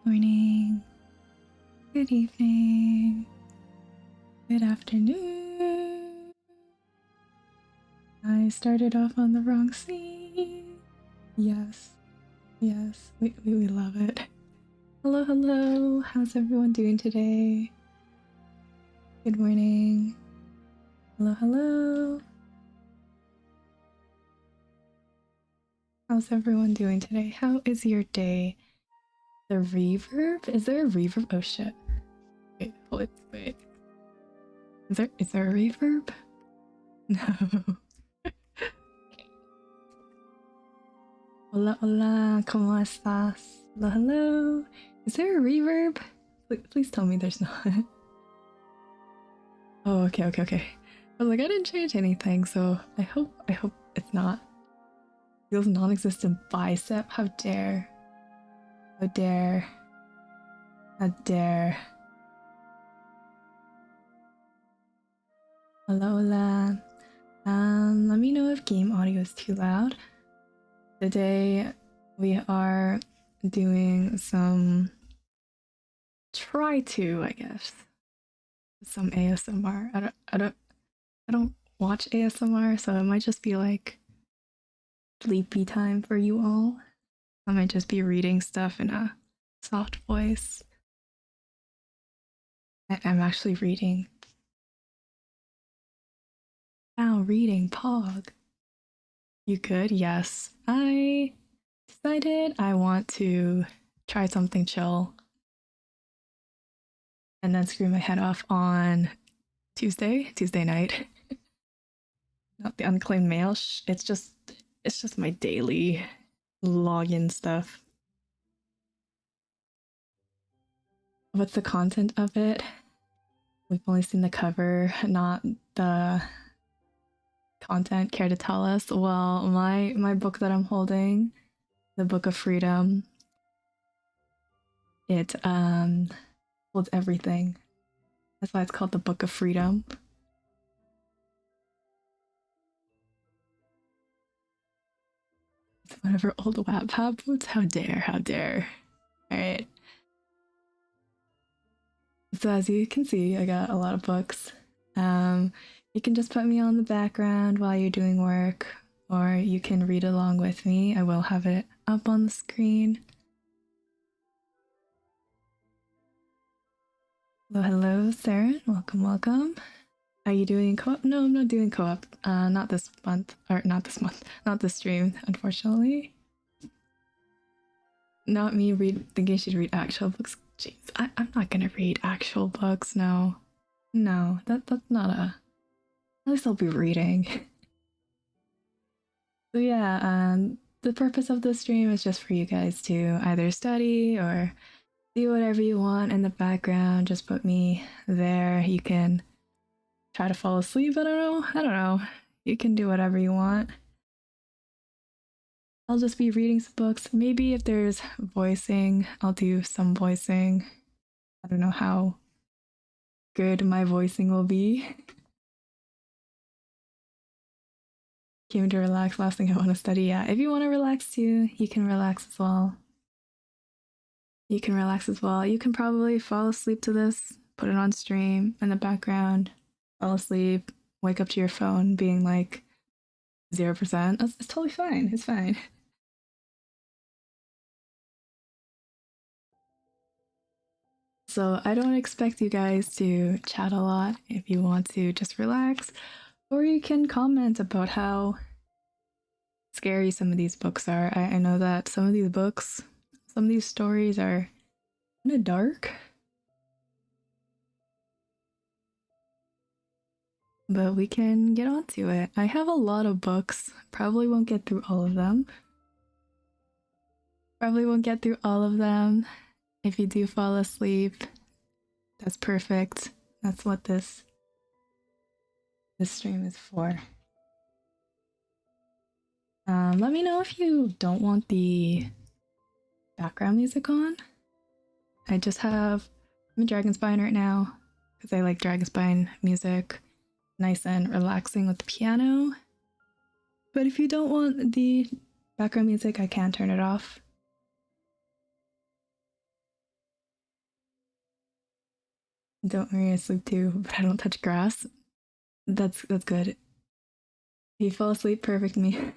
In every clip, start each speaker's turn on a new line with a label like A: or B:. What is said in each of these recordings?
A: Morning, good evening, good afternoon. I started off on the wrong scene. Yes, yes, we love it. Hello, hello, how's everyone doing today? Good morning. Hello, hello. How's everyone doing today? How is your day? The reverb? Is there a reverb? Oh shit. Wait, wait. Is there a reverb? No. Hola, hola, ¿cómo estás? Hello, hello. Is there a reverb? Please tell me there's not. Oh, okay. I was like, I didn't change anything, so I hope it's not. Feels non-existent bicep. How dare. How dare. How dare. Hello, hola. Let me know if game audio is too loud. Today we are doing some I guess, some ASMR. I don't watch ASMR, so it might just be like sleepy time for you all. I might just be reading stuff in a soft voice. I'm actually reading. Now reading Pog. You could, yes. I decided I want to try something chill and then scream my head off on Tuesday night. Not the unclaimed mail. It's just my daily login stuff. What's the content of it? We've only seen the cover, not the content. Care to tell us? Well, my book that I'm holding, the Book of Freedom, it holds everything. That's why it's called the Book of Freedom. It's one of her old Wattpad books. How dare. Alright. So as you can see, I got a lot of books. You can just put me on the background while you're doing work, or you can read along with me. I will have it up on the screen. Hello, Sarah. Welcome. Are you doing co-op? No, I'm not doing co-op. Not this month. Not this stream, unfortunately. Not me thinking you should read actual books. Jeez, I'm not gonna read actual books, no. No, that's not a... At least I'll be reading. So yeah, the purpose of this stream is just for you guys to either study or do whatever you want in the background. Just put me there. You can try to fall asleep. I don't know. You can do whatever you want. I'll just be reading some books. Maybe if there's voicing, I'll do some voicing. I don't know how good my voicing will be. Came to relax. Last thing I want to study. Yeah, if you want to relax too, you can relax as well. You can probably fall asleep to this, put it on stream in the background, fall asleep, wake up to your phone being like 0%. It's totally fine. It's fine. So I don't expect you guys to chat a lot. If you want to just relax, or you can comment about how scary some of these books are. I know that some of these stories are kind of dark, but we can get onto it. I have a lot of books. Probably won't get through all of them. If you do fall asleep, that's perfect. That's what this stream is for. Let me know if you don't want the background music on. I'm in Dragonspine right now because I like Dragonspine music, nice and relaxing with the piano. But if you don't want the background music, I can turn it off. Don't worry, I sleep too, but I don't touch grass. That's good. If you fall asleep, perfect me.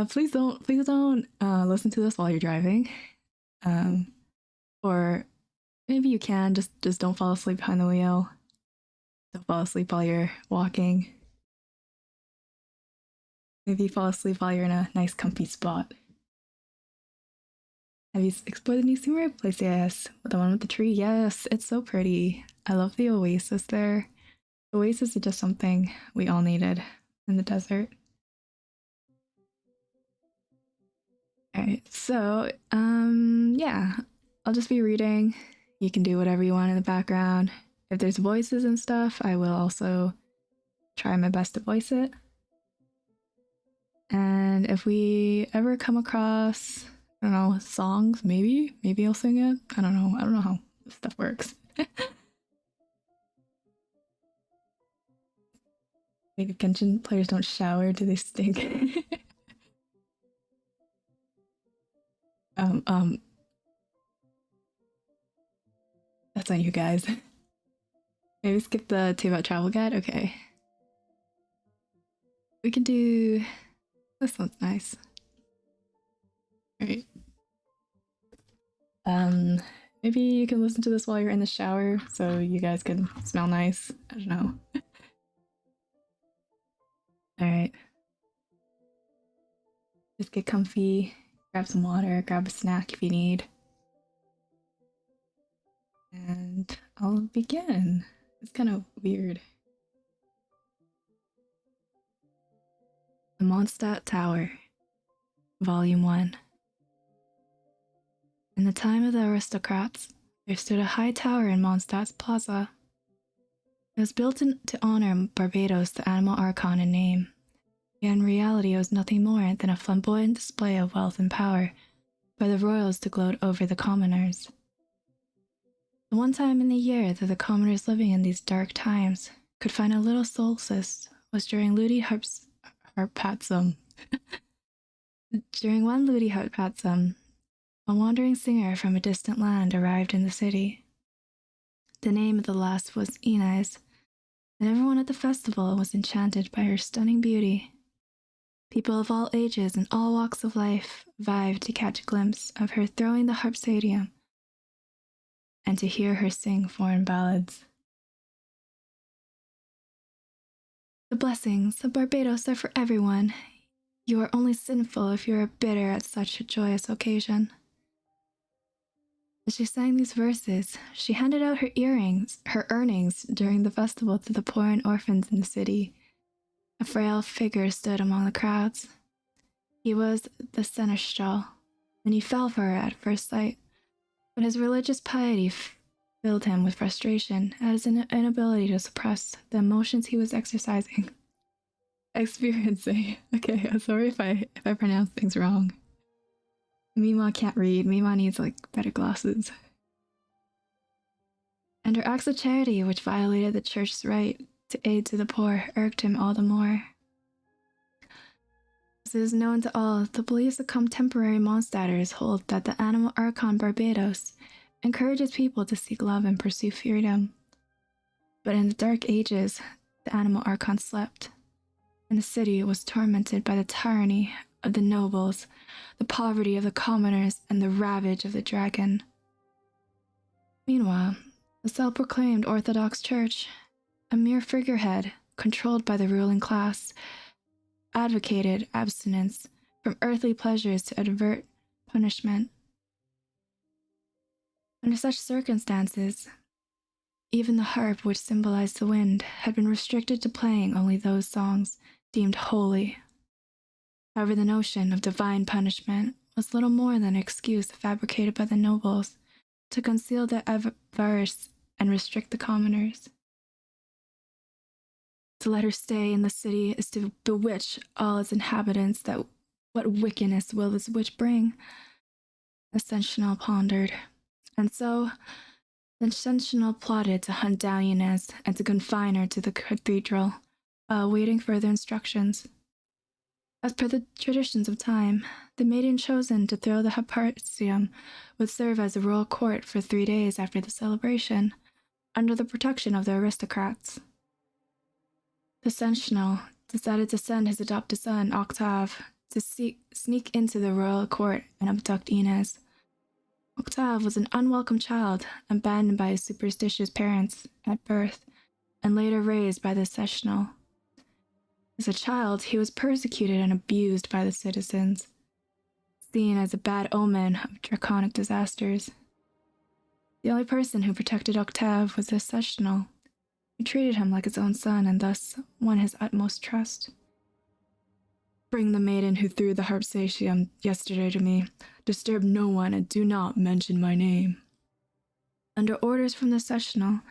A: Please don't listen to this while you're driving. Or maybe you can just don't fall asleep behind the wheel. Don't fall asleep while you're walking. Maybe fall asleep while you're in a nice comfy spot. Have you explored the new SMR place? Yes. The one with the tree? Yes, it's so pretty. I love the oasis there. The oasis is just something we all needed in the desert. Alright, so, yeah. I'll just be reading. You can do whatever you want in the background. If there's voices and stuff, I will also try my best to voice it. And if we ever come across, I don't know, songs, maybe I'll sing it. I don't know how this stuff works. Maybe Genshin players don't shower, do they stink? That's on you guys. Maybe skip the 2 about travel guide? Okay. We can do... This one's nice. Alright. Maybe you can listen to this while you're in the shower so you guys can smell nice. I don't know. Alright. Just get comfy, grab some water, grab a snack if you need. And I'll begin. It's kind of weird. The Mondstadt Tower, Volume 1. In the time of the aristocrats, there stood a high tower in Mondstadt's plaza. It was built to honor Barbados, the animal archon in name. Yet in reality it was nothing more than a flamboyant display of wealth and power by the royals to gloat over the commoners. The one time in the year that the commoners living in these dark times could find a little solace was during Harpatsum. During one Ludi Harpatsum, a wandering singer from a distant land arrived in the city. The name of the lass was Inez, and everyone at the festival was enchanted by her stunning beauty. People of all ages and all walks of life vied to catch a glimpse of her throwing the harpsadium and to hear her sing foreign ballads. The blessings of Barbados are for everyone. You are only sinful if you are bitter at such a joyous occasion. As she sang these verses, she handed out her earnings during the festival to the poor and orphans in the city. A frail figure stood among the crowds. He was the seneschal, and he fell for her at first sight, but his religious piety filled him with frustration at his inability to suppress the emotions he was experiencing. Okay, I'm sorry if I pronounce things wrong. Mima can't read. Mima needs, better glasses. And her acts of charity, which violated the church's right to aid to the poor, irked him all the more. As it is known to all, the beliefs of contemporary Mondstadters hold that the animal archon Barbados encourages people to seek love and pursue freedom. But in the Dark Ages, the animal archon slept, and the city was tormented by the tyranny of the nobles, the poverty of the commoners, and the ravage of the dragon. Meanwhile, the self-proclaimed Orthodox Church, a mere figurehead controlled by the ruling class, advocated abstinence from earthly pleasures to avert punishment. Under such circumstances, even the harp, which symbolized the wind, had been restricted to playing only those songs deemed holy. However, the notion of divine punishment was little more than an excuse fabricated by the nobles to conceal their avarice and restrict the commoners. To let her stay in the city is to bewitch all its inhabitants. That what wickedness will this witch bring? The sentinel pondered, and so the sentinel plotted to hunt down Inez and to confine her to the cathedral while awaiting further instructions. As per the traditions of time, the maiden chosen to throw the harpsadium would serve as a royal court for 3 days after the celebration, under the protection of the aristocrats. The sentinel decided to send his adopted son, Octave, to sneak into the royal court and abduct Inez. Octave was an unwelcome child, abandoned by his superstitious parents at birth, and later raised by the sentinel. As a child, he was persecuted and abused by the citizens, seen as a bad omen of draconic disasters. The only person who protected Octave was the sentinel, who treated him like his own son and thus won his utmost trust. Bring the maiden who threw the harpsadium yesterday to me. Disturb no one and do not mention my name. Under orders from the sentinel,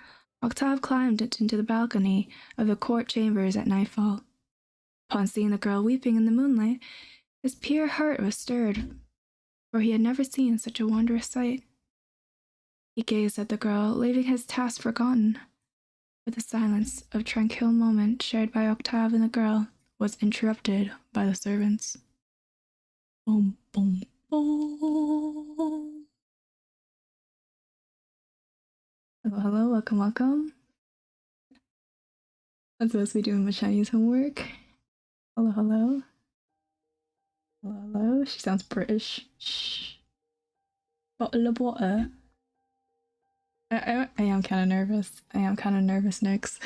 A: Octave climbed into the balcony of the court chambers at nightfall. Upon seeing the girl weeping in the moonlight, his pure heart was stirred, for he had never seen such a wondrous sight. He gazed at the girl, leaving his task forgotten. But the silence of tranquil moment shared by Octave and the girl was interrupted by the servants. Boom, boom, boom. Hello, hello, welcome, welcome. I'm supposed to be doing my Chinese homework. Hello, hello. Hello, hello. She sounds British. Shh. Bottle of water. I am kind of nervous. I am kind of nervous, Nix.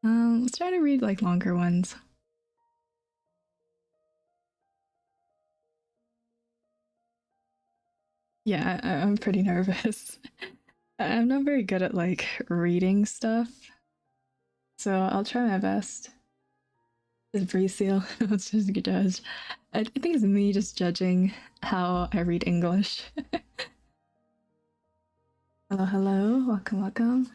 A: Let's try to read like longer ones. Yeah, I'm pretty nervous. I'm not very good at like reading stuff, so I'll try my best. Just breathe seal. It's just a judge. I think it's me just judging how I read English. Hello, hello. Welcome, welcome.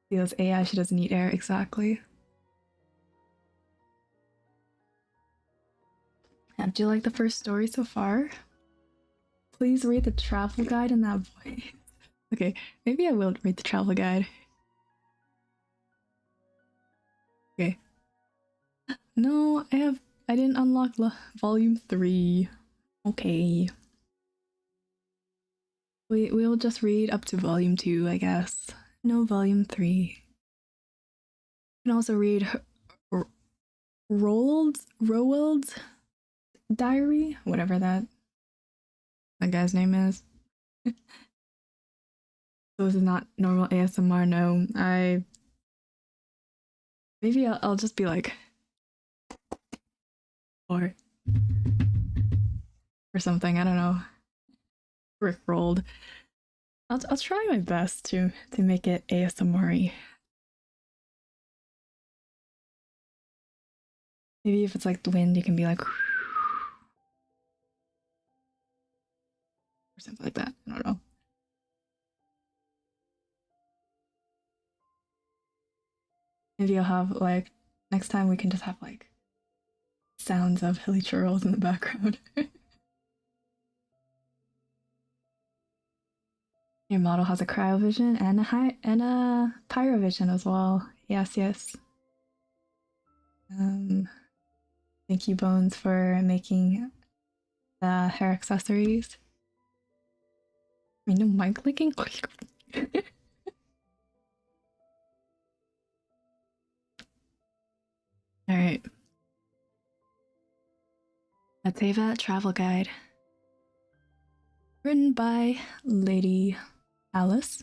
A: Feels AI, she doesn't need air. Exactly. And do you like the first story so far? Please read the travel guide in that voice. Okay, maybe I will read the travel guide. Okay. No, I didn't unlock volume 3. Okay. We'll just read up to volume 2, I guess. No volume 3. You can also read Roald's diary, whatever that guy's name is. This is not normal ASMR, no. Maybe I'll just be like, or something, I don't know. Rick rolled. I'll try my best to make it ASMR-y. Maybe if it's like the wind, you can be like, or something like that. I don't know. Maybe I'll have like, next time we can just have like sounds of hilly churls in the background. Your model has a cryovision and a pyrovision as well. Yes, yes. Thank you, Bones, for making the hair accessories. I mean, no mic clicking. All right. Ateva Travel Guide. Written by Lady Alice.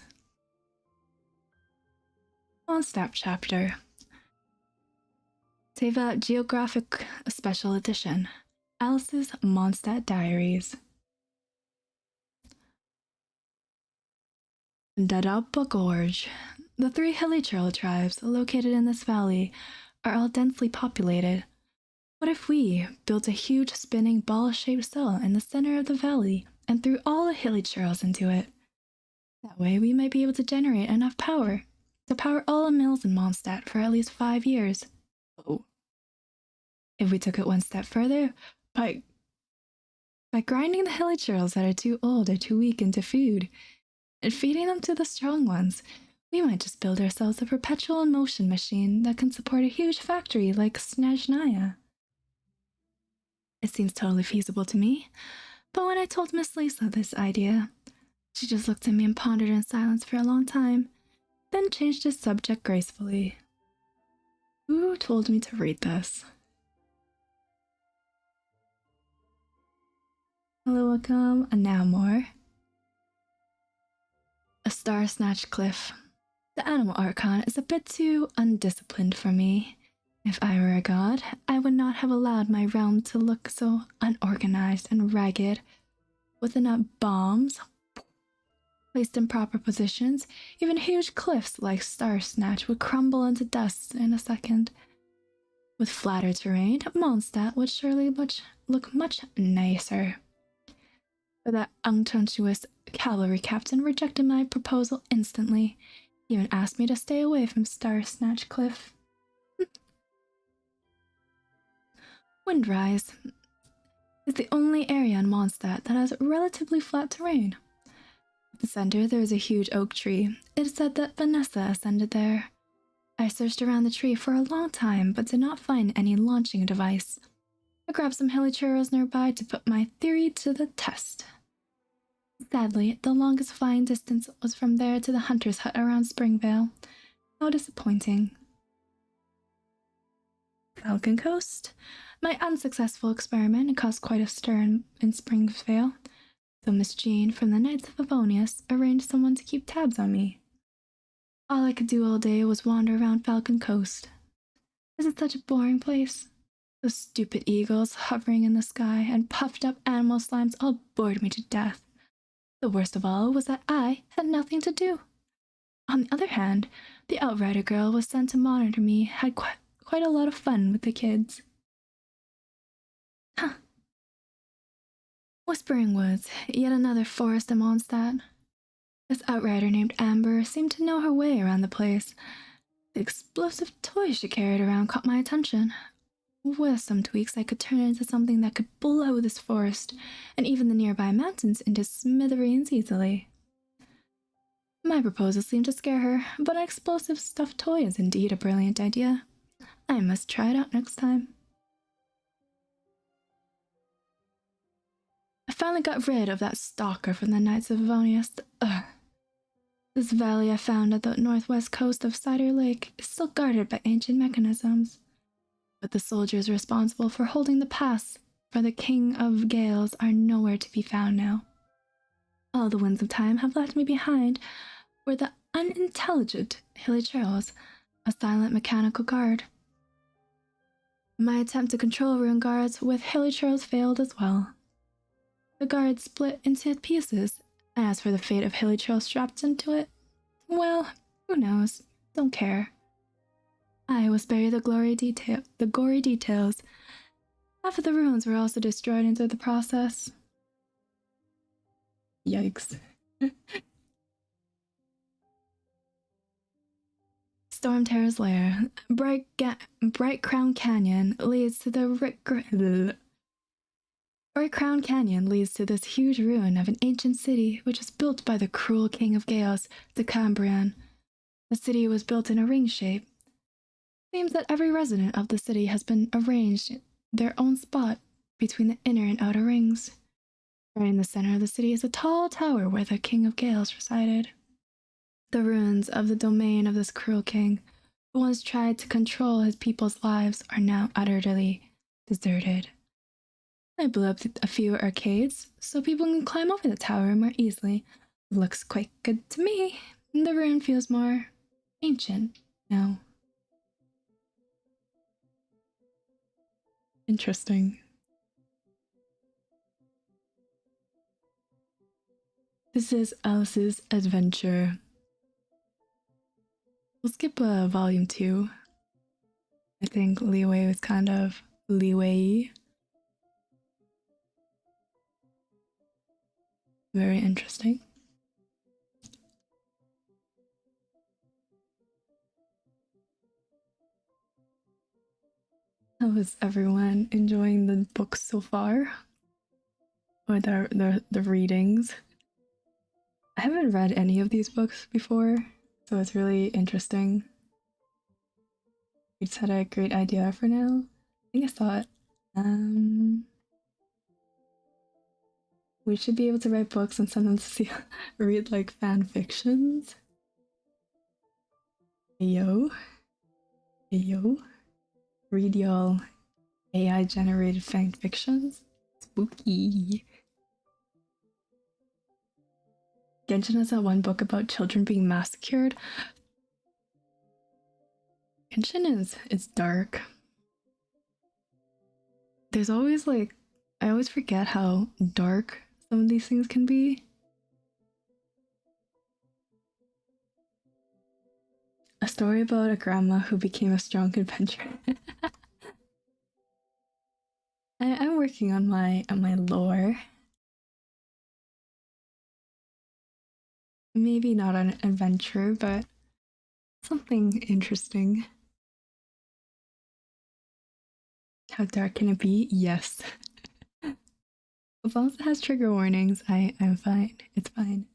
A: Mondstadt chapter. Teva Geographic Special Edition. Alice's Mondstadt Diaries. Dadapa Gorge. The 3 hilly churl tribes located in this valley are all densely populated. What if we built a huge spinning ball-shaped cell in the center of the valley and threw all the hilly churls into it? That way we might be able to generate enough power to power all the mills in Mondstadt for at least 5 years. Oh. If we took it one step further, by grinding the hilly churls that are too old or too weak into food, and feeding them to the strong ones, we might just build ourselves a perpetual motion machine that can support a huge factory like Snezhnaya. It seems totally feasible to me, but when I told Miss Lisa this idea, she just looked at me and pondered in silence for a long time, then changed the subject gracefully. Who told me to read this? Hello, welcome, and now more. A star-snatched cliff. The animal archon is a bit too undisciplined for me. If I were a god, I would not have allowed my realm to look so unorganized and ragged. With enough bombs placed in proper positions, even huge cliffs like Star Snatch would crumble into dust in a second. With flatter terrain, Mondstadt would surely look much nicer. But that unctuous cavalry captain rejected my proposal instantly. He even asked me to stay away from Star Snatch Cliff. Windrise is the only area in Mondstadt that has relatively flat terrain. At the center, there is a huge oak tree. It is said that Vanessa ascended there. I searched around the tree for a long time, but did not find any launching device. I grabbed some hilly churros nearby to put my theory to the test. Sadly, the longest flying distance was from there to the hunter's hut around Springvale. How disappointing. Falcon Coast. My unsuccessful experiment caused quite a stir in Springvale, so Miss Jean from the Knights of Favonius arranged someone to keep tabs on me. All I could do all day was wander around Falcon Coast. Is it such a boring place? Those stupid eagles hovering in the sky and puffed up animal slimes all bored me to death. The worst of all was that I had nothing to do. On the other hand, the Outrider girl was sent to monitor me had quite a lot of fun with the kids. Huh. Whispering Woods, yet another forest in Mondstadt. This outrider named Amber seemed to know her way around the place. The explosive toy she carried around caught my attention. With some tweaks, I could turn it into something that could blow this forest and even the nearby mountains into smithereens easily. My proposal seemed to scare her, but an explosive stuffed toy is indeed a brilliant idea. I must try it out next time. I finally got rid of that stalker from the Knights of Favonius. This valley I found at the northwest coast of Cider Lake is still guarded by ancient mechanisms, but the soldiers responsible for holding the pass for the King of Gales are nowhere to be found now. All the winds of time have left me behind were the unintelligent Hilly Charles, a silent mechanical guard. My attempt to control rune guards with Hilly Charles failed as well. The guard split into pieces, and as for the fate of Hilly Charles strapped into it, well, who knows? Don't care. I will spare you the gory details. Half of the runes were also destroyed into the process. Yikes. Stormterror's Lair. Bright Crown Canyon leads to the Bright Crown Canyon leads to this huge ruin of an ancient city which was built by the cruel King of Gales, the Cambrian. The city was built in a ring shape. Seems that every resident of the city has been arranged their own spot between the inner and outer rings. Right in the center of the city is a tall tower where the King of Gales resided. The ruins of the domain of this cruel king, who once tried to control his people's lives, are now utterly deserted. I blew up a few arcades so people can climb over the tower more easily. It looks quite good to me. The ruin feels more ancient now. Interesting. This is Alice's adventure. We'll skip volume 2. I think leeway was kind of leeway-y. Very interesting. How is everyone enjoying the books so far? Or the readings? I haven't read any of these books before, so it's really interesting. We just had a great idea for now. I think I thought, we should be able to write books and send them to read like fan fictions. Yo. Read y'all AI generated fan fictions. Spooky. Genshin has that one book about children being massacred. Genshin is dark. There's always like, I always forget how dark some of these things can be. A story about a grandma who became a strong adventurer. I'm working on my lore. Maybe not an adventure, but something interesting. How dark can it be? Yes. As long as it has trigger warnings, I'm fine. It's fine.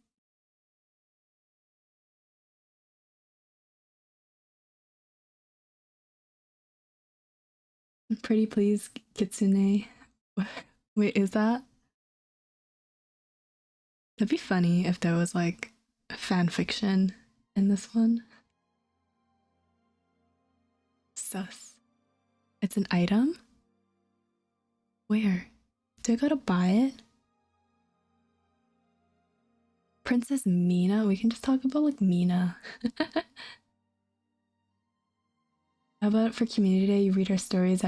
A: Pretty please, Kitsune. Wait, is that? That'd be funny if there was like fan fiction in this one. Sus. It's an item? Where? Do I gotta buy it? Princess Mina? We can just talk about like Mina. How about for community day you read our stories?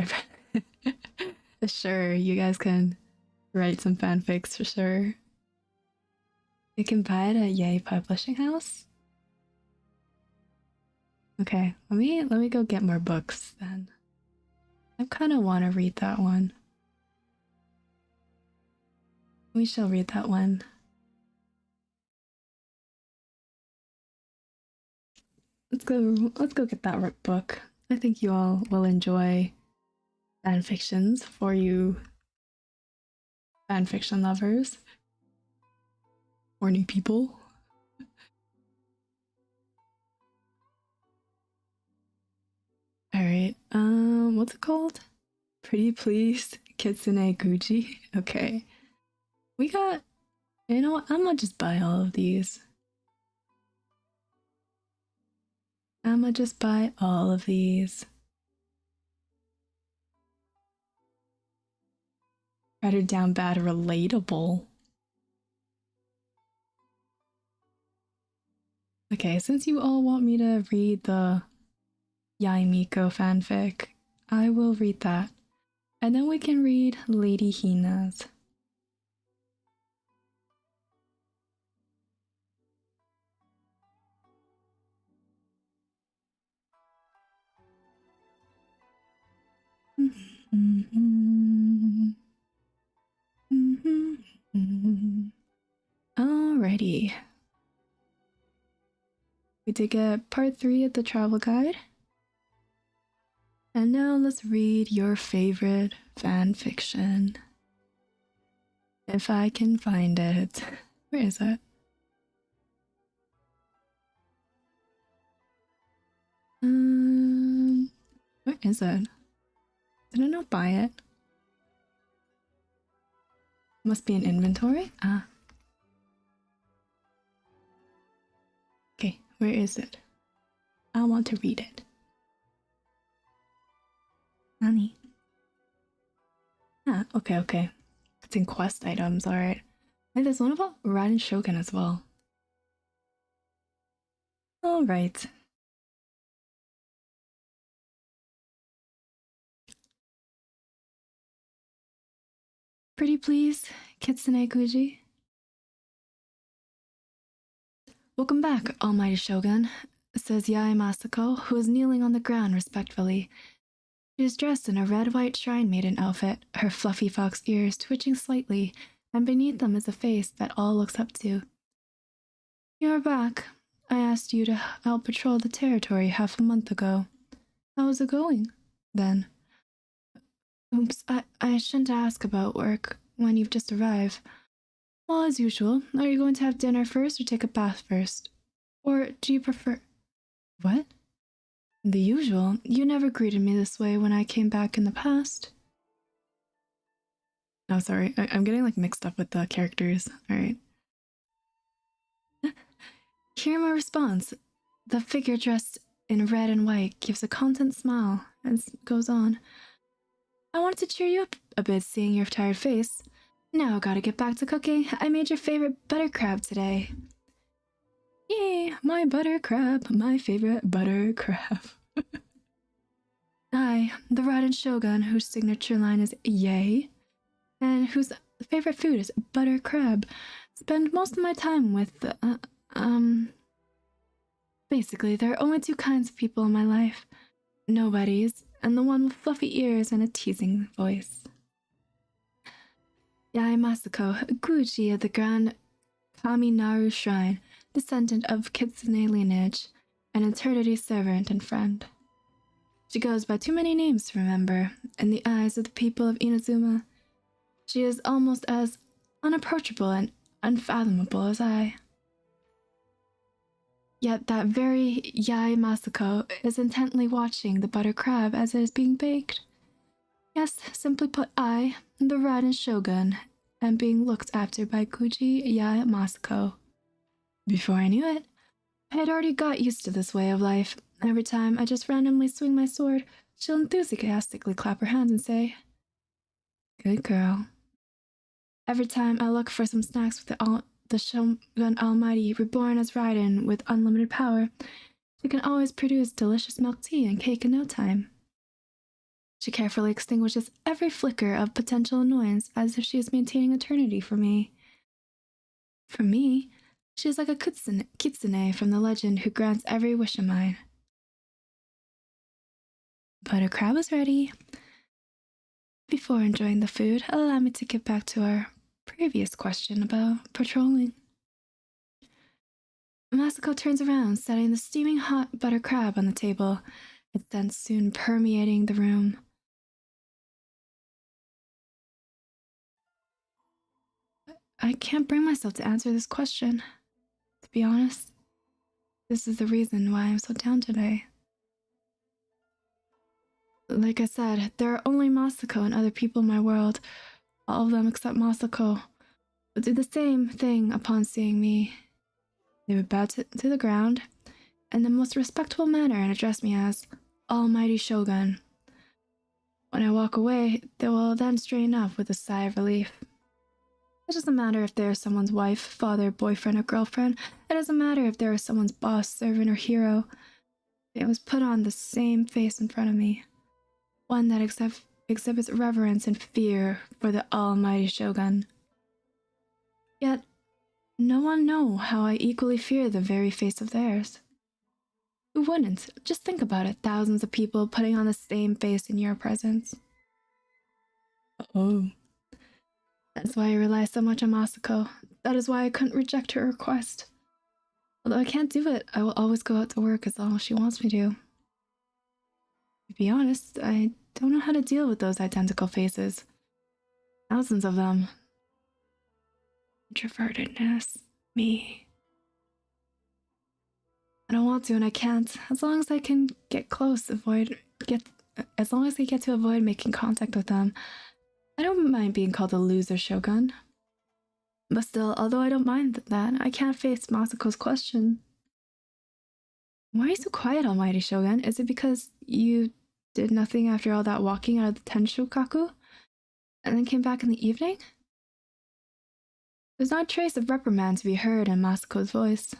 A: Sure, you guys can write some fanfics for sure. You can buy it at Yay Publishing House. Okay, let me go get more books then. I kind of want to read that one. We shall read that one. Let's go get that book. I think you all will enjoy fanfictions for you fanfiction lovers. Or new people. Alright, what's it called? Pretty Please Kitsune Gucci. Okay. We got, you know what, I'm gonna just buy all of these. Watered down bad relatable. Okay, since you all want me to read the Yaimiko fanfic, I will read that. And then we can read Lady Hina's. Alrighty. We did get part 3 of the travel guide. And now let's read your favorite fan fiction. If I can find it. Where is it? Where is it? Did I not buy it? Must be in inventory? Ah. Okay, where is it? I want to read it. Nani? Ah, okay. It's in quest items, alright. Wait, there's one about Raiden Shogun as well. Alright. Pretty please, Kitsune Guji. Welcome back, Almighty Shogun, says Yae Masako, who is kneeling on the ground respectfully. She is dressed in a red-white shrine maiden outfit, her fluffy fox ears twitching slightly, and beneath them is a face that all looks up to. You are back. I asked you to help patrol the territory half a month ago. How is it going, then? Oops, I shouldn't ask about work when you've just arrived. Well, as usual, are you going to have dinner first or take a bath first? Or do you prefer... What? The usual. You never greeted me this way when I came back in the past. Oh, sorry. I'm getting like mixed up with the characters. Alright. Hear my response. The figure dressed in red and white gives a content smile and goes on. I wanted to cheer you up a bit seeing your tired face. Now gotta get back to cooking. I made your favorite butter crab today. Yay, my butter crab, my favorite butter crab. I, the Raiden Shogun, whose signature line is yay, and whose favorite food is butter crab, spend most of my time with, basically, there are only 2 kinds of people in my life. Nobodies, and the one with fluffy ears and a teasing voice. Yae Masako, Guji of the Grand Kaminaru Shrine, descendant of Kitsune lineage, an eternity servant and friend. She goes by too many names to remember. In the eyes of the people of Inazuma, she is almost as unapproachable and unfathomable as I. Yet that very Yae Masako is intently watching the butter crab as it is being baked. Yes, simply put, I, the Raiden Shogun, and being looked after by Kuji Ya Masako. Before I knew it, I had already got used to this way of life. Every time I just randomly swing my sword, she'll enthusiastically clap her hands and say, "Good girl." Every time I look for some snacks with the Shogun Almighty reborn as Raiden with unlimited power, she can always produce delicious milk tea and cake in no time. She carefully extinguishes every flicker of potential annoyance as if she is maintaining eternity for me. For me, she is like a kitsune from the legend who grants every wish of mine. Butter crab is ready. Before enjoying the food, allow me to get back to our previous question about patrolling. Masako turns around, setting the steaming hot butter crab on the table, its scent soon permeating the room. I can't bring myself to answer this question. To be honest, this is the reason why I'm so down today. Like I said, there are only Masako and other people in my world. All of them except Masako would do the same thing upon seeing me. They would bow to the ground in the most respectful manner and address me as Almighty Shogun. When I walk away, they will then straighten up with a sigh of relief. It doesn't matter if they are someone's wife, father, boyfriend, or girlfriend. It doesn't matter if they are someone's boss, servant, or hero. They always put on the same face in front of me. One that exhibits reverence and fear for the Almighty Shogun. Yet, no one knows how I equally fear the very face of theirs. Who wouldn't? Just think about it, thousands of people putting on the same face in your presence. Oh. That's why I rely so much on Masako. That is why I couldn't reject her request. Although I can't do it, I will always go out to work as long as she wants me to. To be honest, I don't know how to deal with those identical faces. Thousands of them. Introvertedness. Me. I don't want to and I can't. As long as I can get close, as long as I get to avoid making contact with them, I don't mind being called a loser shogun. But still, although I don't mind that, I can't face Masako's question. Why are you so quiet, Almighty Shogun? Is it because you did nothing after all that walking out of the Tenshukaku? And then came back in the evening? There's not a trace of reprimand to be heard in Masako's voice.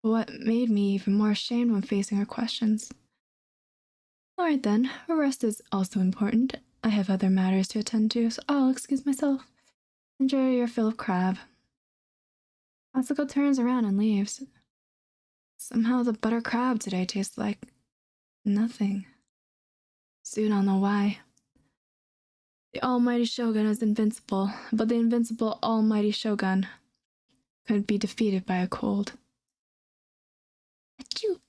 A: But what made me even more ashamed when facing her questions. Alright then, her rest is also important. I have other matters to attend to, so I'll excuse myself. Enjoy your fill of crab. Masako turns around and leaves. Somehow the butter crab today tastes like nothing. Soon I'll know why. The Almighty Shogun is invincible, but the invincible Almighty Shogun could be defeated by a cold. Achoo!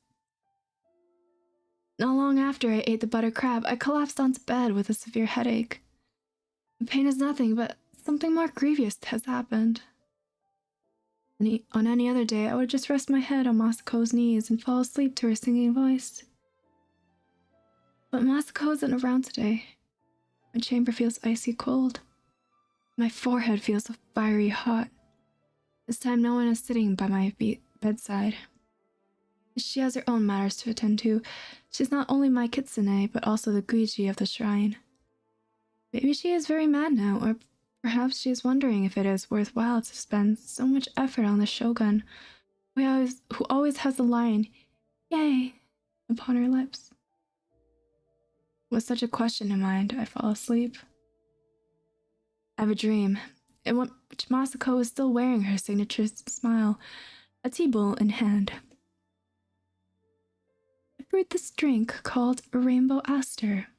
A: Not long after I ate the butter crab, I collapsed onto bed with a severe headache. The pain is nothing, but something more grievous has happened. On any other day, I would just rest my head on Masako's knees and fall asleep to her singing voice. But Masako isn't around today. My chamber feels icy cold. My forehead feels fiery hot. This time no one is sitting by my bedside. She has her own matters to attend to. She's not only my kitsune, but also the Guiji of the shrine. Maybe she is very mad now, or perhaps she is wondering if it is worthwhile to spend so much effort on the shogun, who always has the line, "Yay," upon her lips. With such a question in mind, I fall asleep. I have a dream, in which Masako is still wearing her signature smile, a tea bowl in hand. I brewed this drink called Rainbow Aster.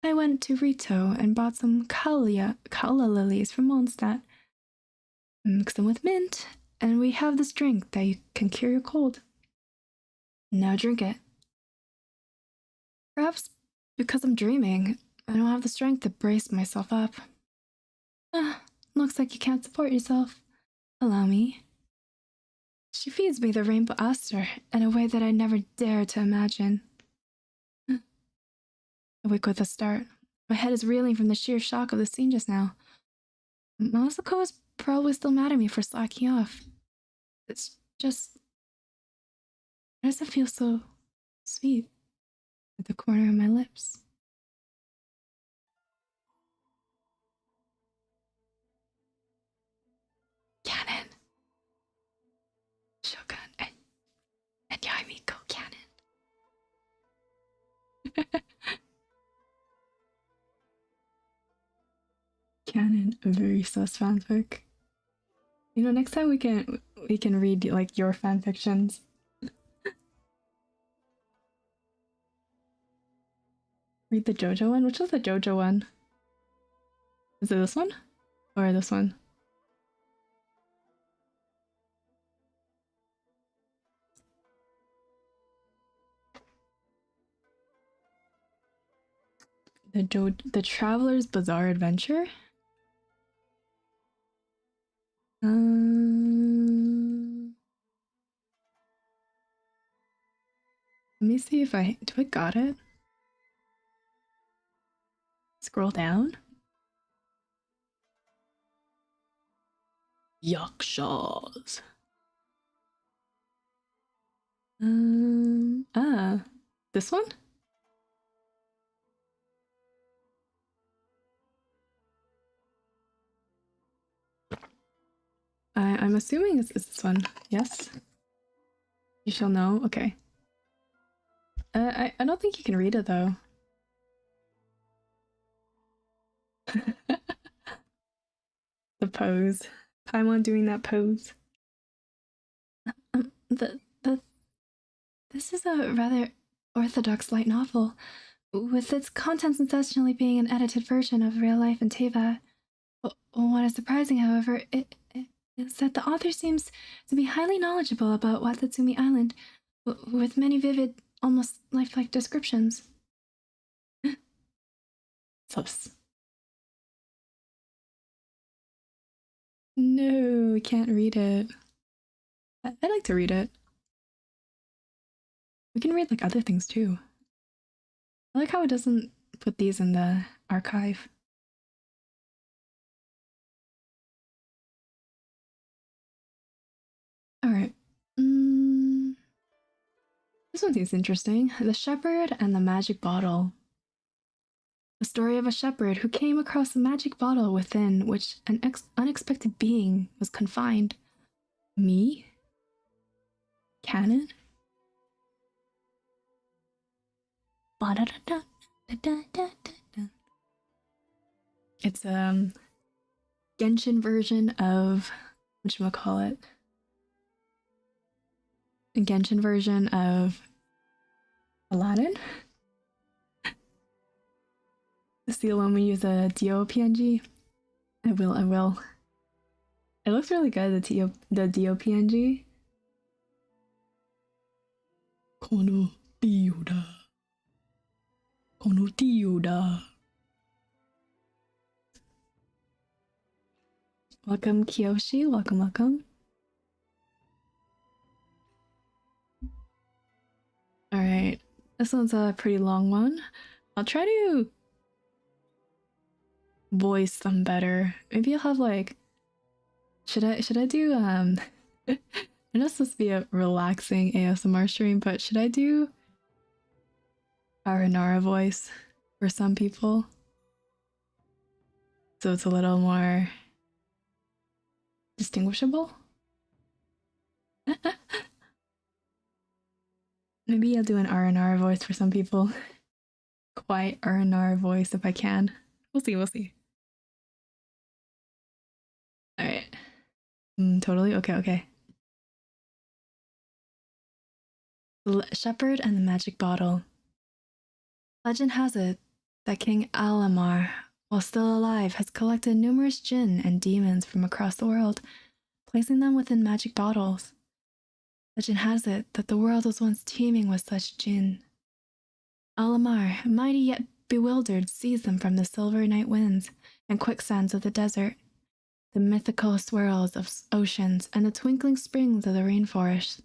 A: I went to Rito and bought some Kala lilies from Mondstadt. Mix them with mint, and we have this drink that you can cure your cold. Now drink it. Perhaps because I'm dreaming, I don't have the strength to brace myself up. Looks like you can't support yourself. Allow me. She feeds me the rainbow aster in a way that I never dared to imagine. I wake with a start. My head is reeling from the sheer shock of the scene just now. Masako is probably still mad at me for slacking off. It's just... Why does it feel so sweet at the corner of my lips? Canon. Shogun and Yaimiko canon. Canon, a very sus fanfic. You know, next time we can read like your fanfictions. Read the JoJo one? Which was the JoJo one? Is it this one? Or this one? The Traveler's Bizarre Adventure? Let me see if I got it? Scroll down. Yakshas. This one? I'm assuming it's this one. Yes. You shall know. Okay. I don't think you can read it though. The pose. Paimon doing that pose. This is a rather orthodox light novel, with its contents essentially being an edited version of real life in Teva. What is surprising, however, is that the author seems to be highly knowledgeable about Watatsumi Island, with many vivid, almost lifelike descriptions. Sus. No, we can't read it. I'd like to read it. We can read like other things too. I like how it doesn't put these in the archive. Alright. This one seems interesting. The Shepherd and the Magic Bottle. The story of a shepherd who came across a magic bottle within which an unexpected being was confined. Me? Canon? It's a Genshin version of whatchamacallit. A Genshin version of Aladdin? See when we use a Dio PNG? I will. It looks really good, the Dio PNG. Kono Dio da. Kono Dio da. Welcome, Kiyoshi. Welcome. Alright. This one's a pretty long one. I'll try to voice them better. Maybe I'll have like... Should I do I know it's supposed to be a relaxing ASMR stream, but should I do Aranara voice for some people? So it's a little more distinguishable? Maybe I'll do an R&R voice for some people. Quiet R&R voice if I can. We'll see. Alright. Totally? Okay. The Shepherd and the Magic Bottle. Legend has it that King Alamar, while still alive, has collected numerous jinn and demons from across the world, placing them within magic bottles. Legend has it that the world was once teeming with such jinn. Alamar, mighty yet bewildered, seized them from the silver night winds and quicksands of the desert, the mythical swirls of oceans, and the twinkling springs of the rainforest,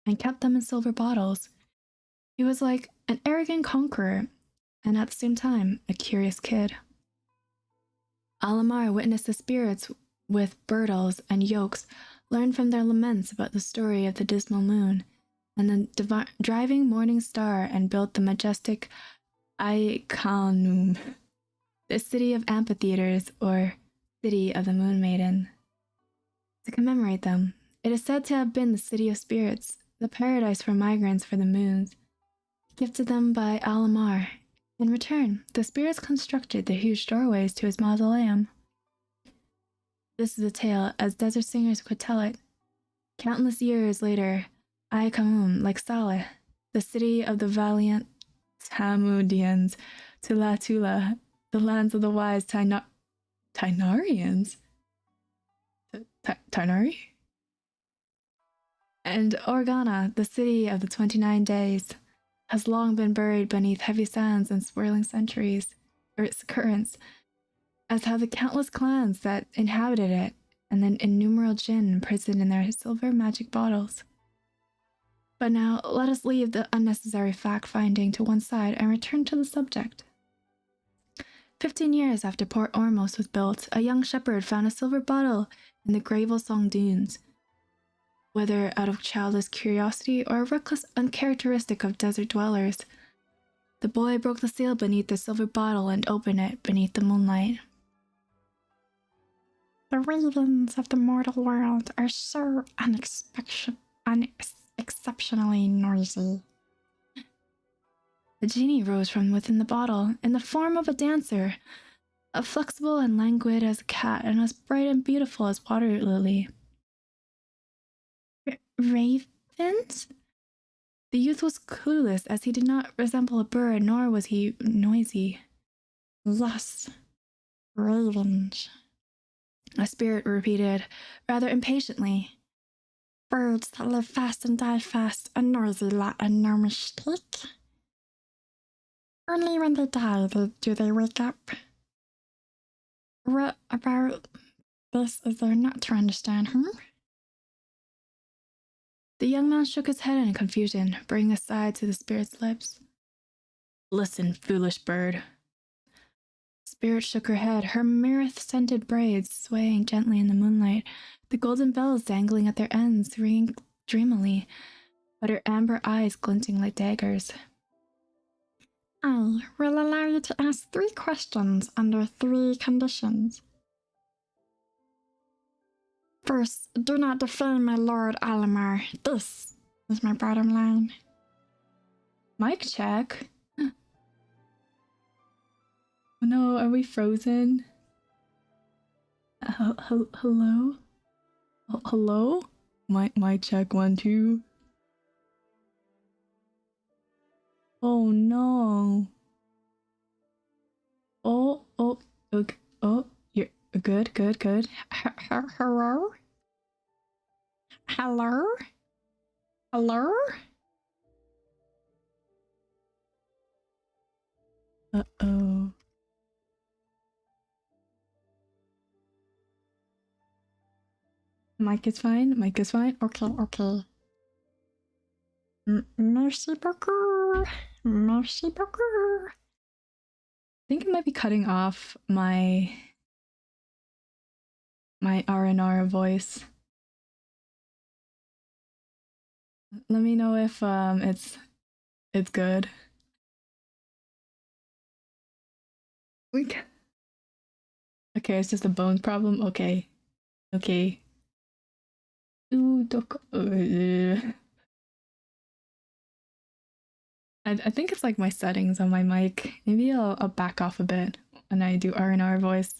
A: and kept them in silver bottles. He was like an arrogant conqueror, and at the same time, a curious kid. Alamar witnessed the spirits with girdles and yokes learn from their laments about the story of the dismal moon and the driving morning star, and built the majestic Iconum, the city of amphitheaters, or city of the moon maiden, to commemorate them. It is said to have been the city of spirits, the paradise for migrants for the moons, gifted them by Alamar. In return, the spirits constructed the huge doorways to his mausoleum. This is a tale as desert singers could tell it. Countless years later, Iconum, like Saleh, the city of the valiant Tamudians, Tula, the lands of the wise Tainarians? Tainari? And Organa, the city of the 29 days, has long been buried beneath heavy sands and swirling currents, as have the countless clans that inhabited it, and the innumerable jinn imprisoned in their silver magic bottles. But now, let us leave the unnecessary fact-finding to one side and return to the subject. 15 years after Port Ormos was built, a young shepherd found a silver bottle in the Gravelsong Dunes. Whether out of childish curiosity or a reckless uncharacteristic of desert dwellers, the boy broke the seal beneath the silver bottle and opened it beneath the moonlight. The ravens of the mortal world are so exceptionally noisy. The genie rose from within the bottle in the form of a dancer, as flexible and languid as a cat and as bright and beautiful as water lily. Ravens? The youth was clueless, as he did not resemble a bird, nor was he noisy. Yes, ravens, a spirit repeated, rather impatiently. Birds that live fast and die fast, a noisy lot and no mistake. Only when they die do they wake up. What about this is there not to understand, The young man shook his head in confusion, bringing a sigh to the spirit's lips. Listen, foolish bird. The spirit shook her head, her myrrh-scented braids swaying gently in the moonlight, the golden bells dangling at their ends, ringing dreamily, but her amber eyes glinting like daggers. I will allow you to ask 3 questions under 3 conditions. First, do not defame my lord Alamar. This is my bottom line. Mic check. Oh no, are we frozen? Hello? Hello? Mic check 1, 2. Oh no. Okay. Oh, you're good. Hello? Hello? Hello? Uh-oh. Mic is fine. Okay. Merci beaucoup. I think it might be cutting off my R&R voice. Let me know if it's good. Okay, it's just a bone problem. Okay. Ooh, I think it's like my settings on my mic. Maybe I'll back off a bit when I do R&R voice.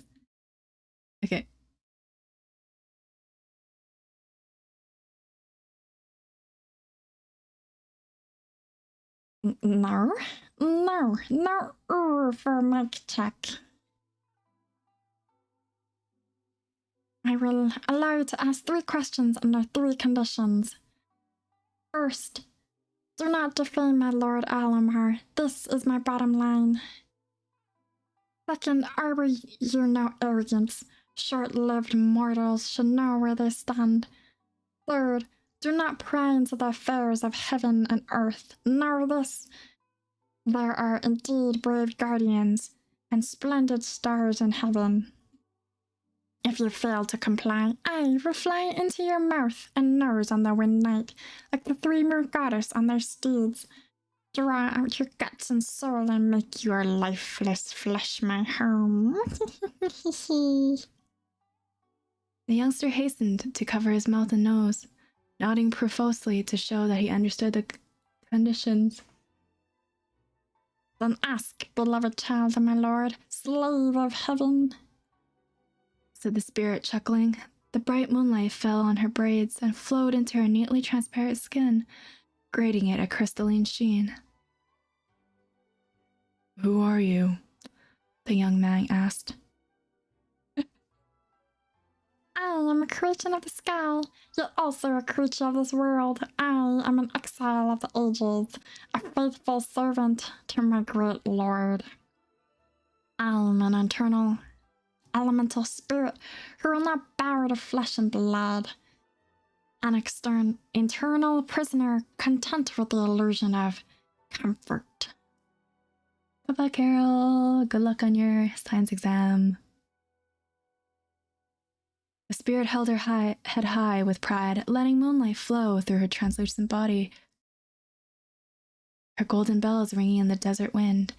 A: Okay. No for mic check. I will allow you to ask 3 questions under 3 conditions. First, do not defame my lord Alamar. This is my bottom line. Second, harbor you no arrogance. Short-lived mortals should know where they stand. Third, do not pry into the affairs of heaven and earth. Know this. There are indeed brave guardians and splendid stars in heaven. If you fail to comply, I will fly into your mouth and nose on the wind night, like the three moon goddess on their steeds. Draw out your guts and soul and make your lifeless flesh my home. The youngster hastened to cover his mouth and nose, nodding profusely to show that he understood the conditions. Then ask, beloved child of my lord, slave of heaven, said the spirit, chuckling. The bright moonlight fell on her braids and flowed into her neatly transparent skin, grading it a crystalline sheen. Who are you? The young man asked. I am a creature of the sky, yet also a creature of this world. I am an exile of the ages, a faithful servant to my great lord. I am an eternal elemental spirit who will not bow to flesh and blood. An internal prisoner content with the illusion of comfort. Goodbye, Carol. Good luck on your science exam. The spirit held her head high with pride, letting moonlight flow through her translucent body, her golden bells ringing in the desert wind.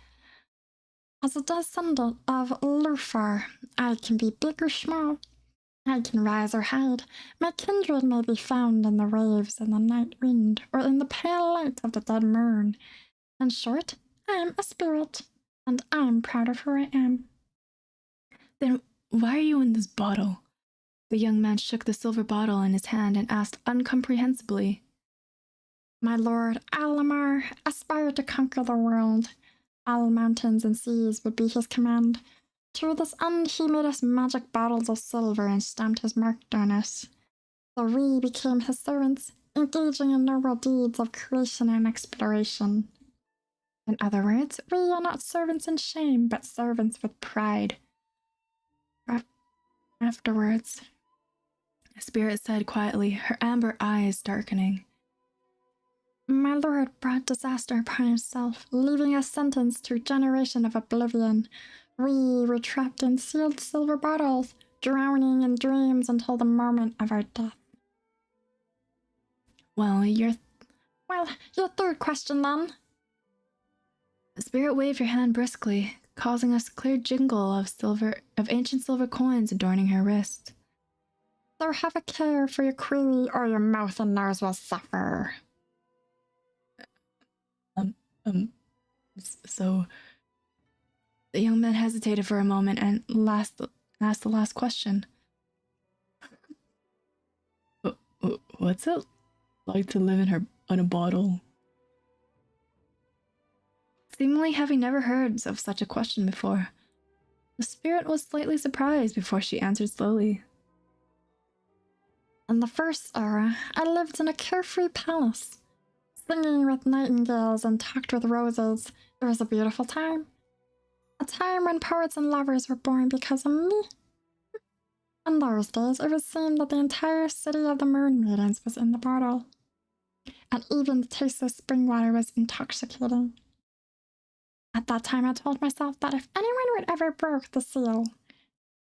A: As a descendant of Lufar, I can be big or small. I can rise or hide. My kindred may be found in the waves and the night wind, or in the pale light of the dead moon. In short, I am a spirit, and I am proud of who I am. Then why are you in this bottle? The young man shook the silver bottle in his hand and asked incomprehensibly. My lord Alamar aspired to conquer the world. All mountains and seas would be his command. To this end he made us magic bottles of silver and stamped his mark on us. So we became his servants, engaging in noble deeds of creation and exploration. In other words, we are not servants in shame, but servants with pride. Afterwards, the spirit said quietly, her amber eyes darkening. My lord brought disaster upon himself, leaving us sentenced to a generation of oblivion. We were trapped in sealed silver bottles, drowning in dreams until the moment of our death. Well, your third question then. The spirit waved her hand briskly, causing a clear jingle of ancient silver coins adorning her wrist. So have a care for your query, or your mouth and nose will suffer. So the young man hesitated for a moment and asked the last question. What's it like to live in a bottle? Seemingly having never heard of such a question before, the spirit was slightly surprised before she answered slowly. In the first era, I lived in a carefree palace, singing with nightingales and talked with roses. It was a beautiful time. A time when poets and lovers were born because of me. In those days, it would seem that the entire city of the Moon Maidens was in the bottle, and even the taste of spring water was intoxicating. At that time, I told myself that if anyone would ever break the seal,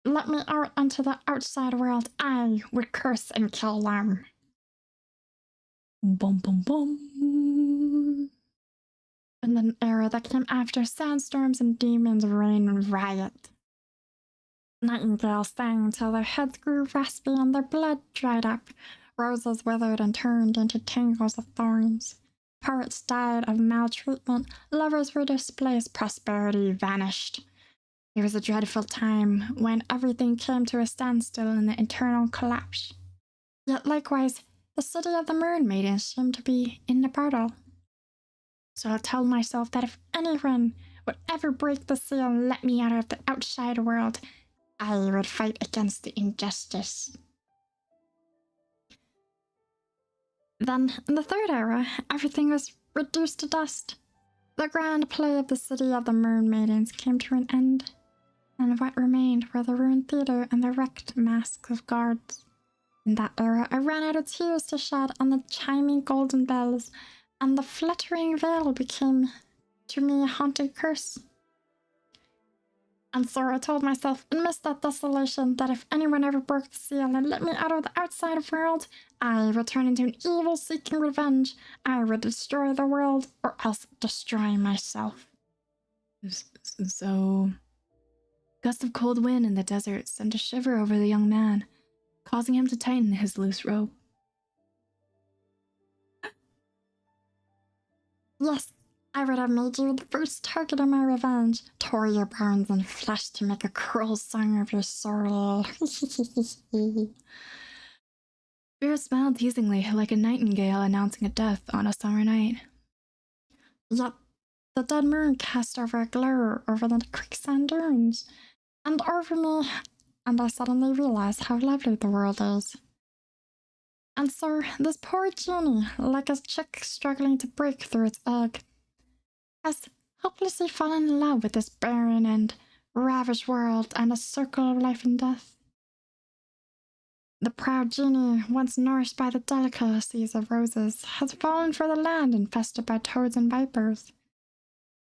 A: let me out into the outside world, I would curse and kill them. Bum bum bum. In the era that came after, sandstorms and demons reign and riot. Nightingales sang till their heads grew raspy and their blood dried up. Roses withered and turned into tangles of thorns. Poets died of maltreatment. Lovers were displaced. Prosperity vanished. It was a dreadful time when everything came to a standstill in the eternal collapse. Yet likewise, the city of the Moon Maidens seemed to be in the bottle. So I told myself that if anyone would ever break the seal and let me out of the outside world, I would fight against the injustice. Then, in the third era, everything was reduced to dust. The grand play of the city of the Moon Maidens came to an end, and what remained were the ruined theater and the wrecked masks of guards. In that era, I ran out of tears to shed on the chiming golden bells, and the fluttering veil became to me a haunted curse.
B: And so I told myself, amidst that desolation, that if anyone ever broke the seal and let me out of the outside world, I would turn into an evil seeking revenge. I would destroy the world, or else destroy myself.
A: So, gust of cold wind in the desert sent a shiver over the young man, causing him to tighten his loose rope.
B: Yes, I would have made you the first target of my revenge, tore your bones and flesh to make a cruel song of your sorrow.
A: Spirit smiled teasingly, like a nightingale announcing a death on a summer night.
B: Yet the dead moon cast over a glare over the quicksand dunes, and over me, and I suddenly realized how lovely the world is. And so, this poor genie, like a chick struggling to break through its egg, has hopelessly fallen in love with this barren and ravished world and a circle of life and death. The proud genie, once nourished by the delicacies of roses, has fallen for the land infested by toads and vipers.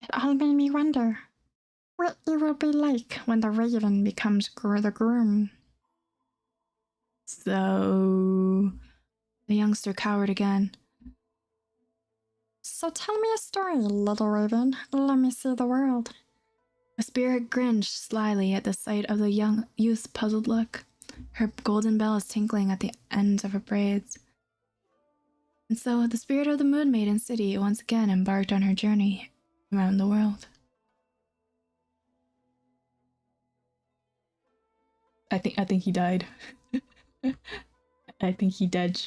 B: It all made me wonder what it will be like when the raven becomes the groom.
A: So, the youngster cowered again.
B: So tell me a story, little raven. Let me see the world.
A: The spirit grinned slyly at the sight of the young youth's puzzled look, her golden bells tinkling at the ends of her braids. And so the spirit of the Moon Maiden City once again embarked on her journey around the world. I think he died. I think he dead.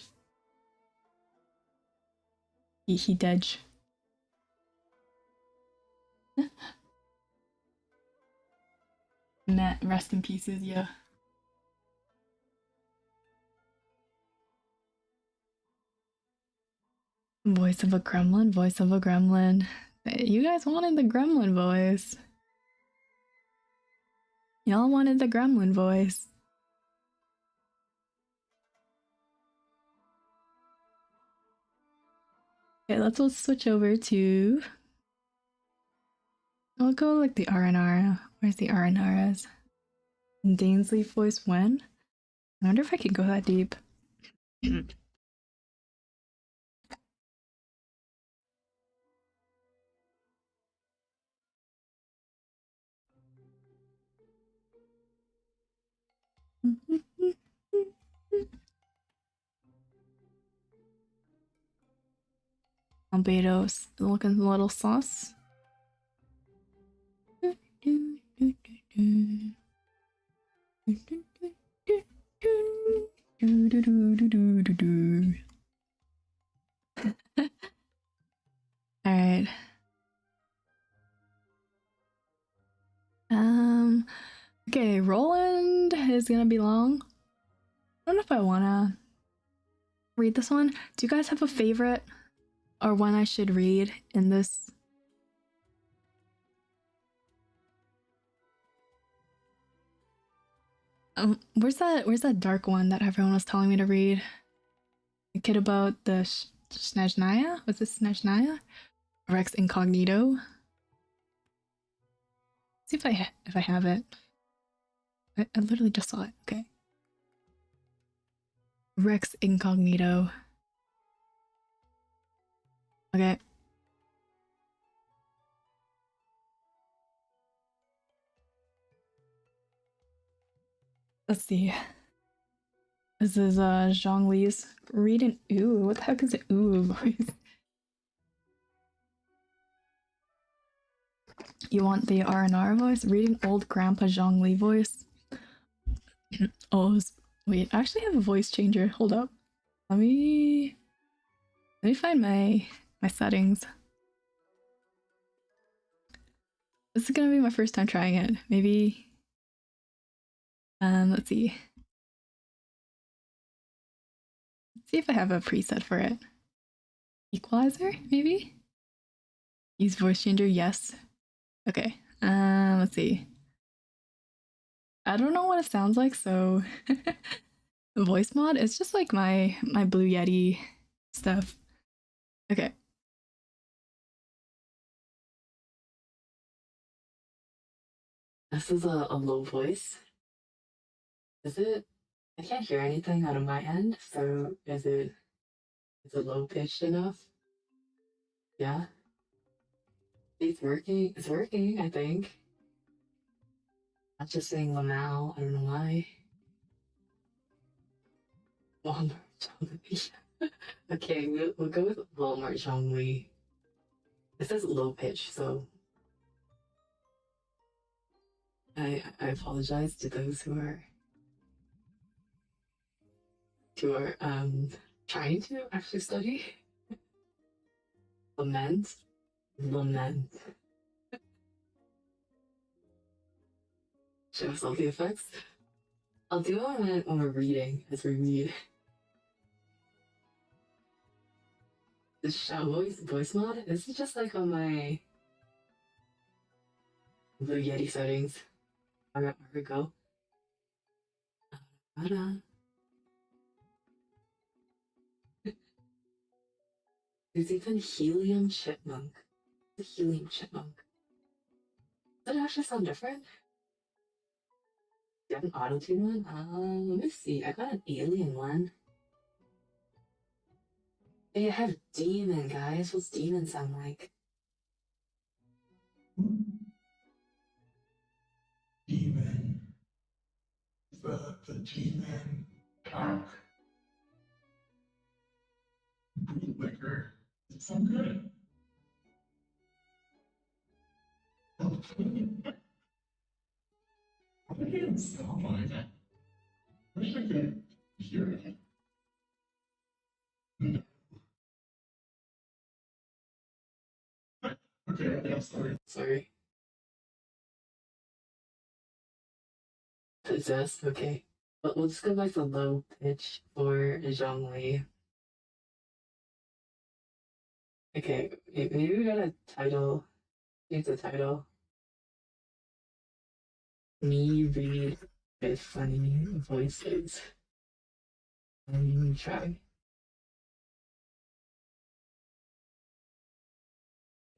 A: He dead. Matt, rest in pieces, yeah. Voice of a gremlin, voice of a gremlin. You guys wanted the gremlin voice. Y'all wanted the gremlin voice. Okay, let's switch over to... I'll go like the RNR. Where's the RNRs? Dainsley voice when? I wonder if I can go that deep. Albedo's looking a little sauce. Alright. Okay, Roland is gonna be long. I don't know if I wanna read this one. Do you guys have a favorite or one I should read in this? Where's that dark one that everyone was telling me to read? The kid about the Snezhnaya? Was this Snezhnaya? Rex Incognito? See if I have it. I literally just saw it. Okay. Rex Incognito. Okay. Let's see. This is Zhongli's read an ooh. What the heck is an ooh voice? You want the R&R voice? Reading old Grandpa Zhongli voice. Oh, wait, I actually have a voice changer. Hold up. Let me find my settings. This is gonna be my first time trying it. Maybe let's see. Let's see if I have a preset for it. Equalizer, maybe? Use voice changer, yes. Okay, let's see. I don't know what it sounds like, so voice mod, it's just like my Blue Yeti stuff. Okay.
C: This is a low voice. Is it? I can't hear anything out of my end, so is it low pitched enough? Yeah. It's working. It's working, I think. I'm just saying Lamau. I don't know why. Walmart Zhongli. Okay, we'll go with Walmart Zhongli. It says low pitch, so I apologize to those who are trying to actually study. Lament. Lament. Show us all the effects. I'll do it when we're reading, as we read. This show voice mod, this is just like on my Blue Yeti settings. Alright, where we go. There's even Helium Chipmunk. The Helium Chipmunk. Does it actually sound different? Do you have an auto-tune one? Let me see. I got an alien one. Hey, I have demon, guys. What's demon sound like?
D: Demon. The demon cock. Bootlicker. Does it sound good? I can't sound like that. I wish I could hear it. No. Okay, I'm sorry.
C: Sorry. Possessed? Okay. But we'll just go back to low pitch for Zhongli. Okay, maybe we got a title. It's a title. Me read with funny voices. Let me try.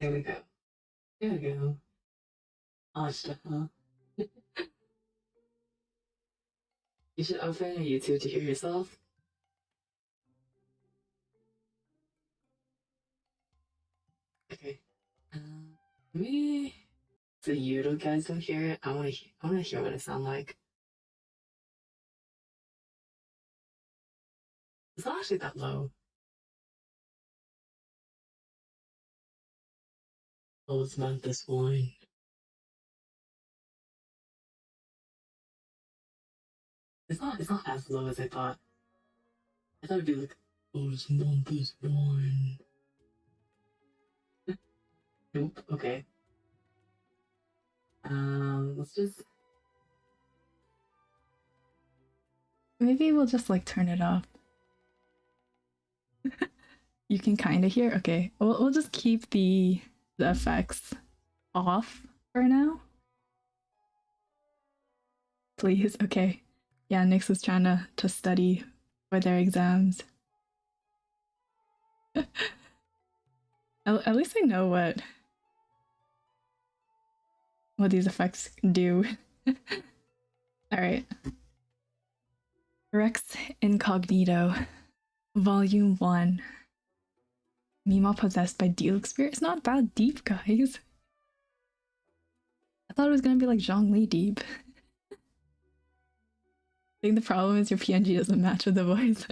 C: There we go. There we go. Awesome. You should open a YouTube to hear yourself. Okay. Maybe so you guys don't hear it. I wanna hear what it sounds like. It's not actually that low. Oh, it's not this one. It's not as low as I thought. I thought it'd be like, oh, it's not this one. Nope. Okay. Let's just.
A: Maybe we'll just like turn it off. You can kind of hear. Okay, we'll just keep the effects off for now. Please. Okay. Yeah, Nyx is trying to study for their exams. At least I know what these effects do. All right. Rex Incognito, Volume 1. Mima possessed by Deluxe Spirit. It's not that deep, guys. I thought it was gonna be like Zhongli deep. I think the problem is your PNG doesn't match with the voice.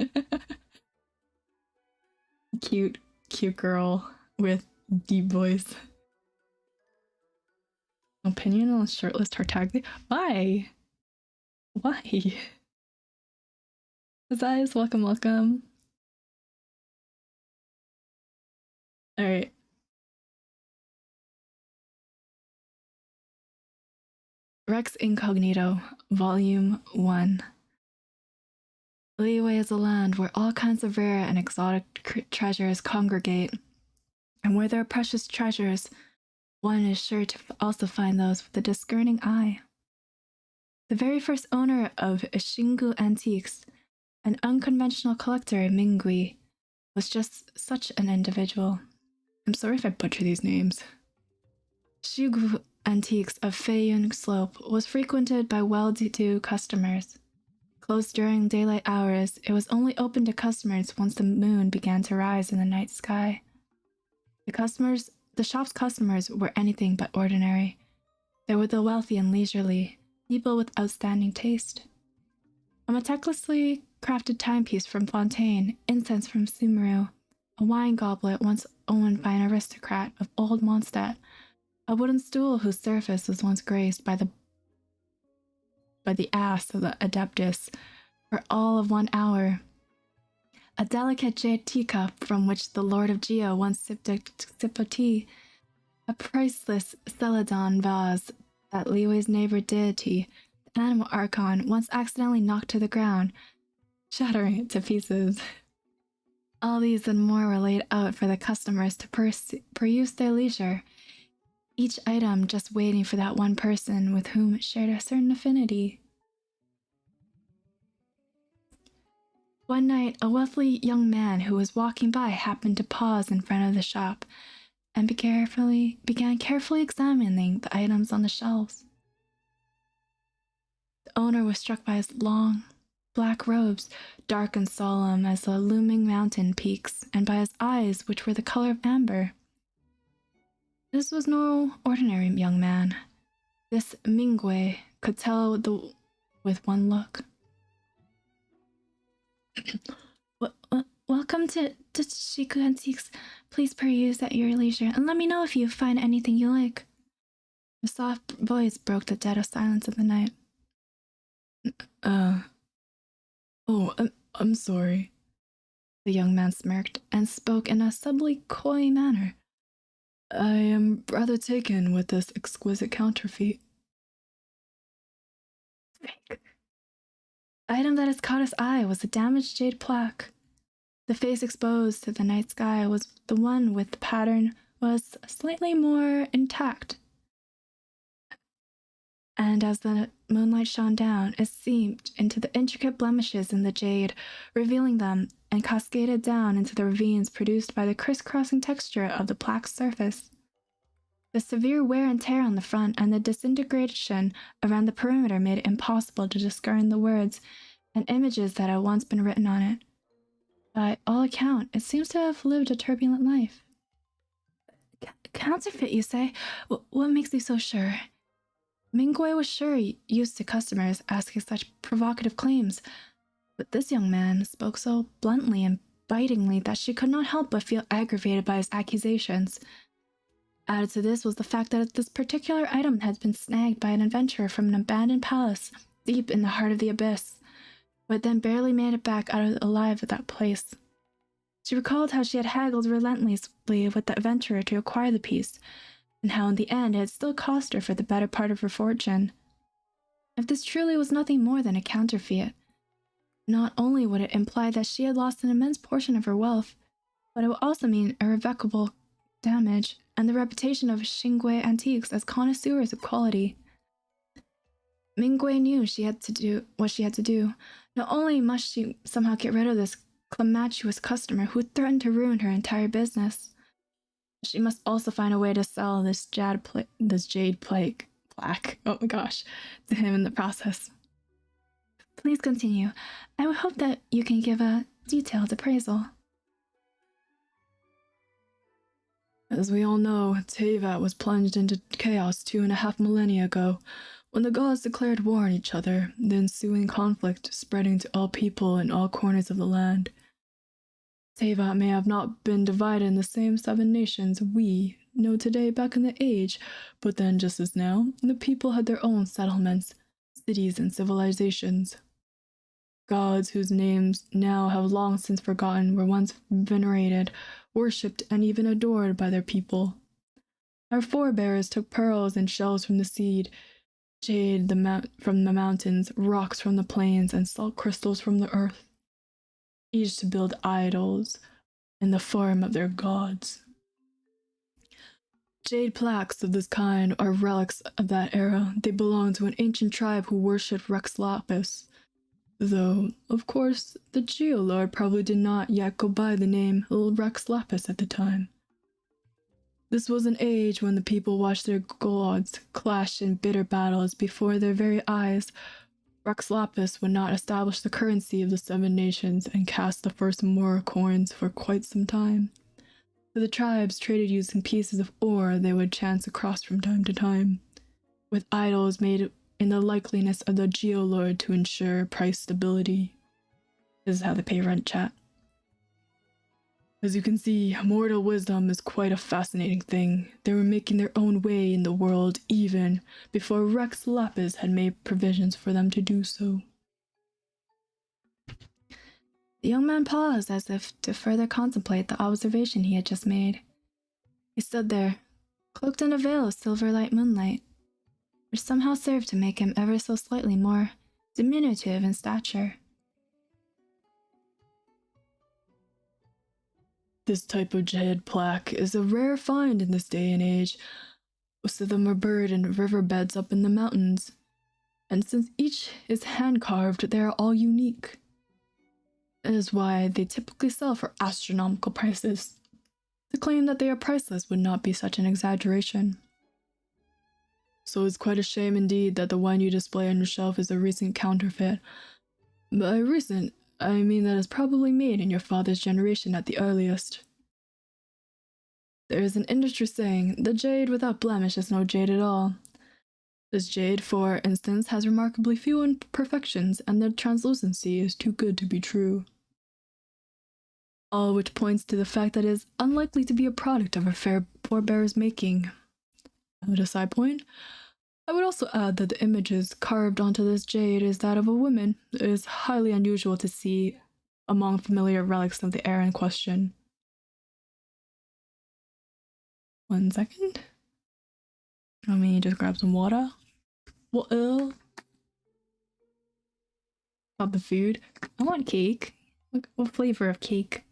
A: Cute girl with deep voice. Opinion on shirtless Tartaglia? Why? Zayas, welcome. Alright. Rex Incognito, Volume 1. Liyue is a land where all kinds of rare and exotic treasures congregate. And where there are precious treasures, one is sure to also find those with a discerning eye. The very first owner of Shingu Antiques, an unconventional collector in Mingui, was just such an individual. I'm sorry if I butcher these names. Shingu Antiques of Feiyun Slope was frequented by well-to-do customers. Closed during daylight hours, it was only open to customers once the moon began to rise in the night sky. The shop's customers were anything but ordinary. They were the wealthy and leisurely, people with outstanding taste. A meticulously crafted timepiece from Fontaine, incense from Sumeru, a wine goblet once owned by an aristocrat of Old Mondstadt, a wooden stool whose surface was once graced by the ass of the adeptus for all of 1 hour, a delicate jade teacup from which the Lord of Geo once sipped a tea, a priceless celadon vase that Liwei's neighbor deity, the animal archon, once accidentally knocked to the ground, shattering it to pieces. All these and more were laid out for the customers to peruse their leisure, each item just waiting for that one person with whom it shared a certain affinity. One night, a wealthy young man who was walking by happened to pause in front of the shop and began carefully examining the items on the shelves. The owner was struck by his long, black robes, dark and solemn as the looming mountain peaks, and by his eyes, which were the color of amber. This was no ordinary young man. This Mingwei could tell with one look. Welcome to Shiku Antiques. Please peruse at your leisure, and let me know if you find anything you like. A soft voice broke the dead of silence of the night. I'm sorry. The young man smirked and spoke in a subtly coy manner. I am rather taken with this exquisite counterfeit. Fake. The item that has caught his eye was a damaged jade plaque. The face exposed to the night sky was the one with the pattern was slightly more intact. And as the moonlight shone down, it seeped into the intricate blemishes in the jade, revealing them, and cascaded down into the ravines produced by the crisscrossing texture of the plaque's surface. The severe wear and tear on the front and the disintegration around the perimeter made it impossible to discern the words and images that had once been written on it. By all account, it seems to have lived a turbulent life. Counterfeit, you say? What makes you so sure? Mingwei was sure used to customers asking such provocative claims, but this young man spoke so bluntly and bitingly that she could not help but feel aggravated by his accusations. Added to this was the fact that this particular item had been snagged by an adventurer from an abandoned palace deep in the heart of the abyss, who had then barely made it back alive at that place. She recalled how she had haggled relentlessly with the adventurer to acquire the piece, and how in the end it had still cost her for the better part of her fortune. If this truly was nothing more than a counterfeit, not only would it imply that she had lost an immense portion of her wealth, but it would also mean irrevocable damage and the reputation of Xingui Antiques as connoisseurs of quality. Mingwei knew what she had to do. Not only must she somehow get rid of this calamitous customer who threatened to ruin her entire business, she must also find a way to sell this jade plaque, oh my gosh, to him in the process. Please continue. I would hope that you can give a detailed appraisal. As we all know, Teyvat was plunged into chaos 2.5 millennia ago, when the gods declared war on each other, the ensuing conflict spreading to all people in all corners of the land. Teyvat may have not been divided in the same 7 nations we know today back in the age, but then just as now, the people had their own settlements, cities, and civilizations. Gods whose names now have long since forgotten were once venerated, worshipped, and even adored by their people. Our forebears took pearls and shells from the sea, jade from the mountains, rocks from the plains, and salt crystals from the earth, each to build idols in the form of their gods. Jade plaques of this kind are relics of that era. They belong to an ancient tribe who worshipped Rex Lapis, though, of course, the Geolord probably did not yet go by the name Rex Lapis at the time. This was an age when the people watched their gods clash in bitter battles before their very eyes. Rex Lapis would not establish the currency of the 7 nations and cast the first Mora coins for quite some time. For the tribes traded using pieces of ore they would chance across from time to time, with idols made in the likeliness of the Geolord to ensure price stability. This is how they pay rent, chat. As you can see, mortal wisdom is quite a fascinating thing. They were making their own way in the world even before Rex Lapis had made provisions for them to do so.
B: The young man paused as if to further contemplate the observation he had just made. He stood there, cloaked in a veil of silver-light moonlight, which somehow served to make him ever so slightly more diminutive in stature.
A: This type of jade plaque is a rare find in this day and age. Most of them are buried in riverbeds up in the mountains, and since each is hand-carved, they are all unique. That is why they typically sell for astronomical prices. To claim that they are priceless would not be such an exaggeration. So it's quite a shame indeed that the one you display on your shelf is a recent counterfeit. By recent, I mean that it's probably made in your father's generation at the earliest. There is an industry saying, the jade without blemish is no jade at all. This jade, for instance, has remarkably few imperfections, and the translucency is too good to be true. All which points to the fact that it is unlikely to be a product of a fair forebear's making. At a side point, I would also add that the images carved onto this jade is that of a woman. It is highly unusual to see among familiar relics of the era in question. 1 second. Let me just grab some water. What about the food? I want cake. What flavor of cake?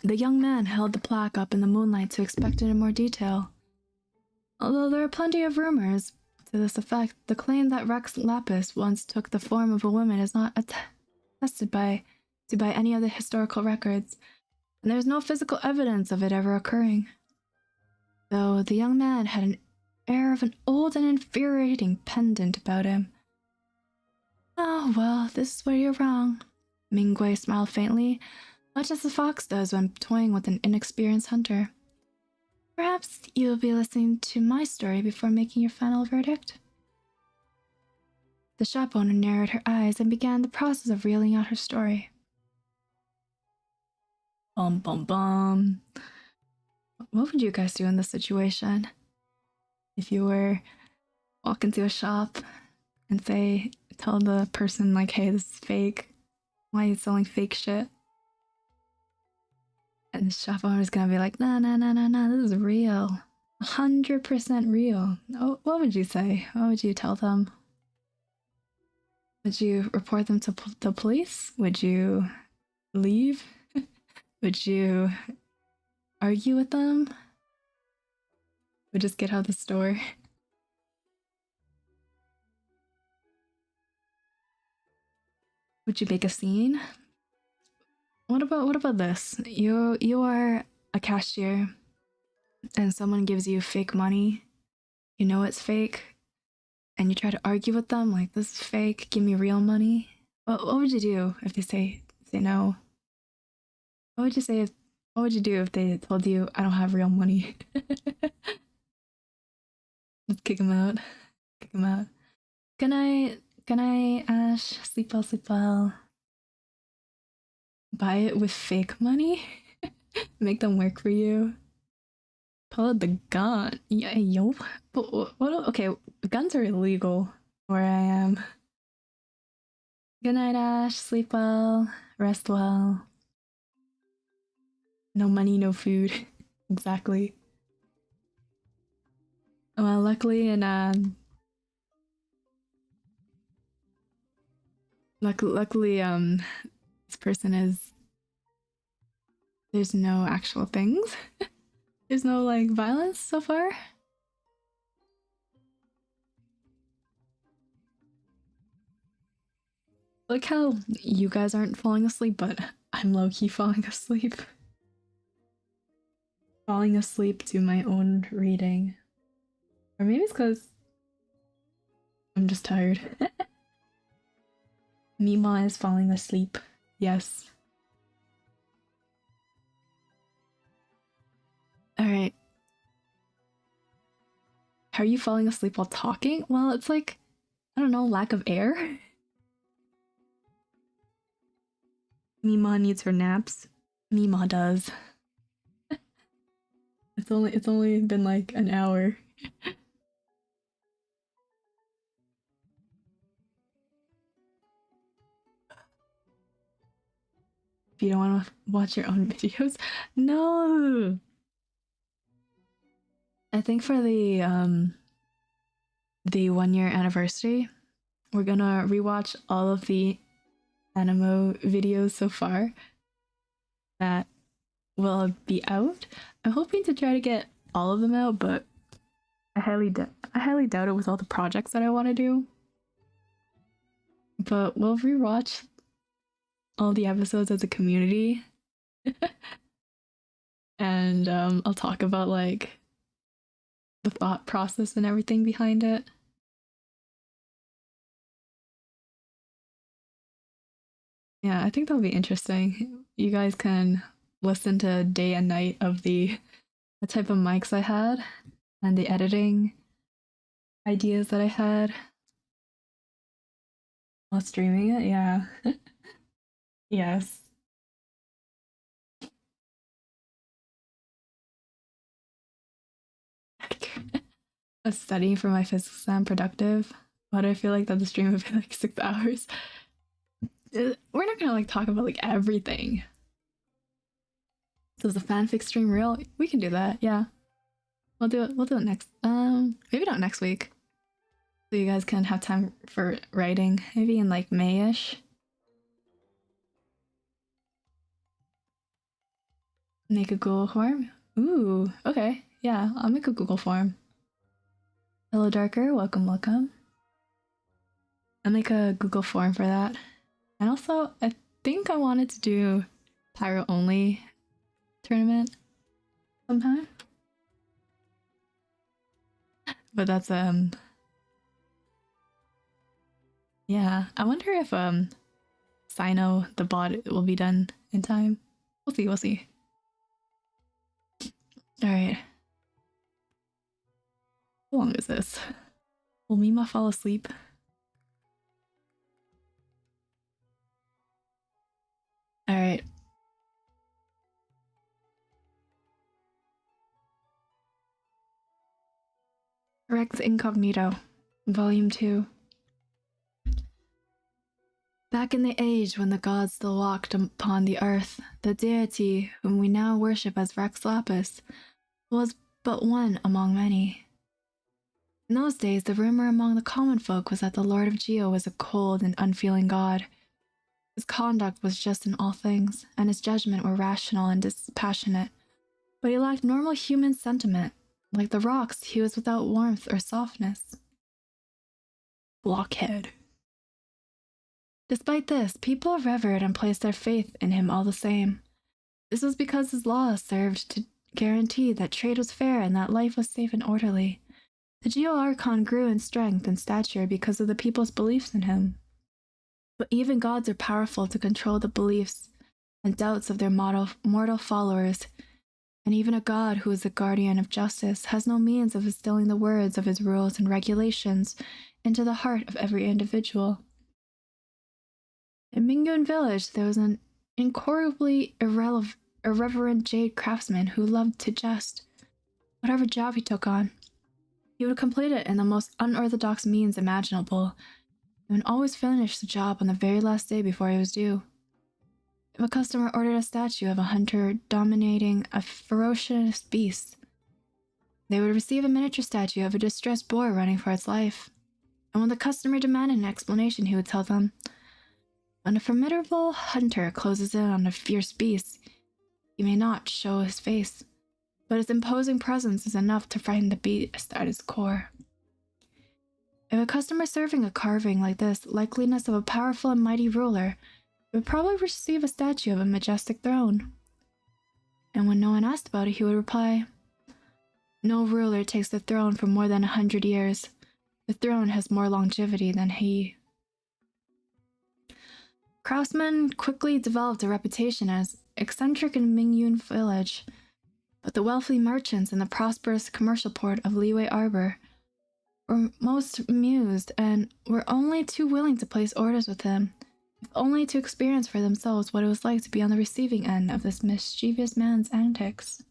A: The young man held the plaque up in the moonlight to inspect it in more detail. Although there are plenty of rumors to this effect, the claim that Rex Lapis once took the form of a woman is not attested by any of the historical records, and there is no physical evidence of it ever occurring. Though the young man had an air of an old and infuriating pendant about him. Oh, well, this is where you're wrong. Mingwei smiled faintly, much as the fox does when toying with an inexperienced hunter. Perhaps you'll be listening to my story before making your final verdict? The shop owner narrowed her eyes and began the process of reeling out her story. Bum bum bum. What would you guys do in this situation? If you were walk into a shop and tell the person like, hey, this is fake. Why are you selling fake shit? And the shop owner's gonna be like, nah, this is real. 100% real. Oh, what would you say? What would you tell them? Would you report them to the police? Would you leave? Would you argue with them? Would just get out of the store? Would you make a scene? What about this? You are a cashier and someone gives you fake money. You know it's fake and you try to argue with them like, this is fake, give me real money. What would you do if they say no? What would you do if they told you I don't have real money? Let's kick them out. Kick them out. Can I Ash, sleep well. Buy it with fake money? Make them work for you? Pull out the gun. Yeah, yo. But what? Okay, guns are illegal where I am. Good night, Ash. Sleep well. Rest well. No money, no food. Exactly. Well, luckily this person there's no actual things. There's no like violence so far. Like how you guys aren't falling asleep, but I'm low-key falling asleep. falling asleep to my own reading. Or maybe it's because I'm just tired. Mima is falling asleep. Yes. Alright. How are you falling asleep while talking? Well, it's like, I don't know, lack of air? Mima needs her naps. Mima does. It's only been like an hour. If you don't want to watch your own videos, no. I think for the 1-year anniversary, we're gonna rewatch all of the anime videos so far that will be out. I'm hoping to try to get all of them out, but I highly doubt it with all the projects that I want to do. But we'll rewatch all the episodes as a community. And I'll talk about like the thought process and everything behind it. Yeah, I think that'll be interesting. You guys can listen to day and night of the type of mics I had and the editing ideas that I had while streaming it. Yeah. Yes. I was studying for my physics exam productive, but I feel like that the stream would be like 6 hours. We're not gonna like talk about like everything. So is the fanfic stream real? We can do that, yeah. We'll do it next maybe not next week. So you guys can have time for writing. Maybe in like May-ish. Make a Google form? Ooh, okay. Yeah, I'll make a Google form. Hello Darker, welcome. I'll make a Google form for that. And also, I think I wanted to do Pyro only tournament sometime. But that's yeah, I wonder if Sino the bot will be done in time. We'll see. Alright. How long is this? Will Mima fall asleep? Alright. Rex Incognito, Volume 2. Back in the age when the gods still walked upon the earth, the deity whom we now worship as Rex Lapis was but one among many. In those days, the rumor among the common folk was that the Lord of Geo was a cold and unfeeling god. His conduct was just in all things, and his judgment were rational and dispassionate, but he lacked normal human sentiment. Like the rocks, he was without warmth or softness. Blockhead. Despite this, people revered and placed their faith in him all the same. This was because his laws served to guarantee that trade was fair and that life was safe and orderly. The Geo Archon grew in strength and stature because of the people's beliefs in him. But even gods are powerful to control the beliefs and doubts of their mortal followers, and even a god who is the guardian of justice has no means of instilling the words of his rules and regulations into the heart of every individual. In Mingyun village, there was an incorrigibly irreverent jade craftsman who loved to jest. Whatever job he took on, he would complete it in the most unorthodox means imaginable, and would always finish the job on the very last day before he was due. If a customer ordered a statue of a hunter dominating a ferocious beast, they would receive a miniature statue of a distressed boar running for its life. And when the customer demanded an explanation, he would tell them, when a formidable hunter closes in on a fierce beast, he may not show his face, but his imposing presence is enough to frighten the beast at its core. If a customer serving a carving like this, likeliness of a powerful and mighty ruler, would probably receive a statue of a majestic throne. and when no one asked about it, he would reply, "No ruler takes the throne for more than 100 years. The throne has more longevity than he." Craftsmen quickly developed a reputation as eccentric in Mingyun village, but the wealthy merchants in the prosperous commercial port of Liyue Arbor were most amused and were only too willing to place orders with him, if only to experience for themselves what it was like to be on the receiving end of this mischievous man's antics.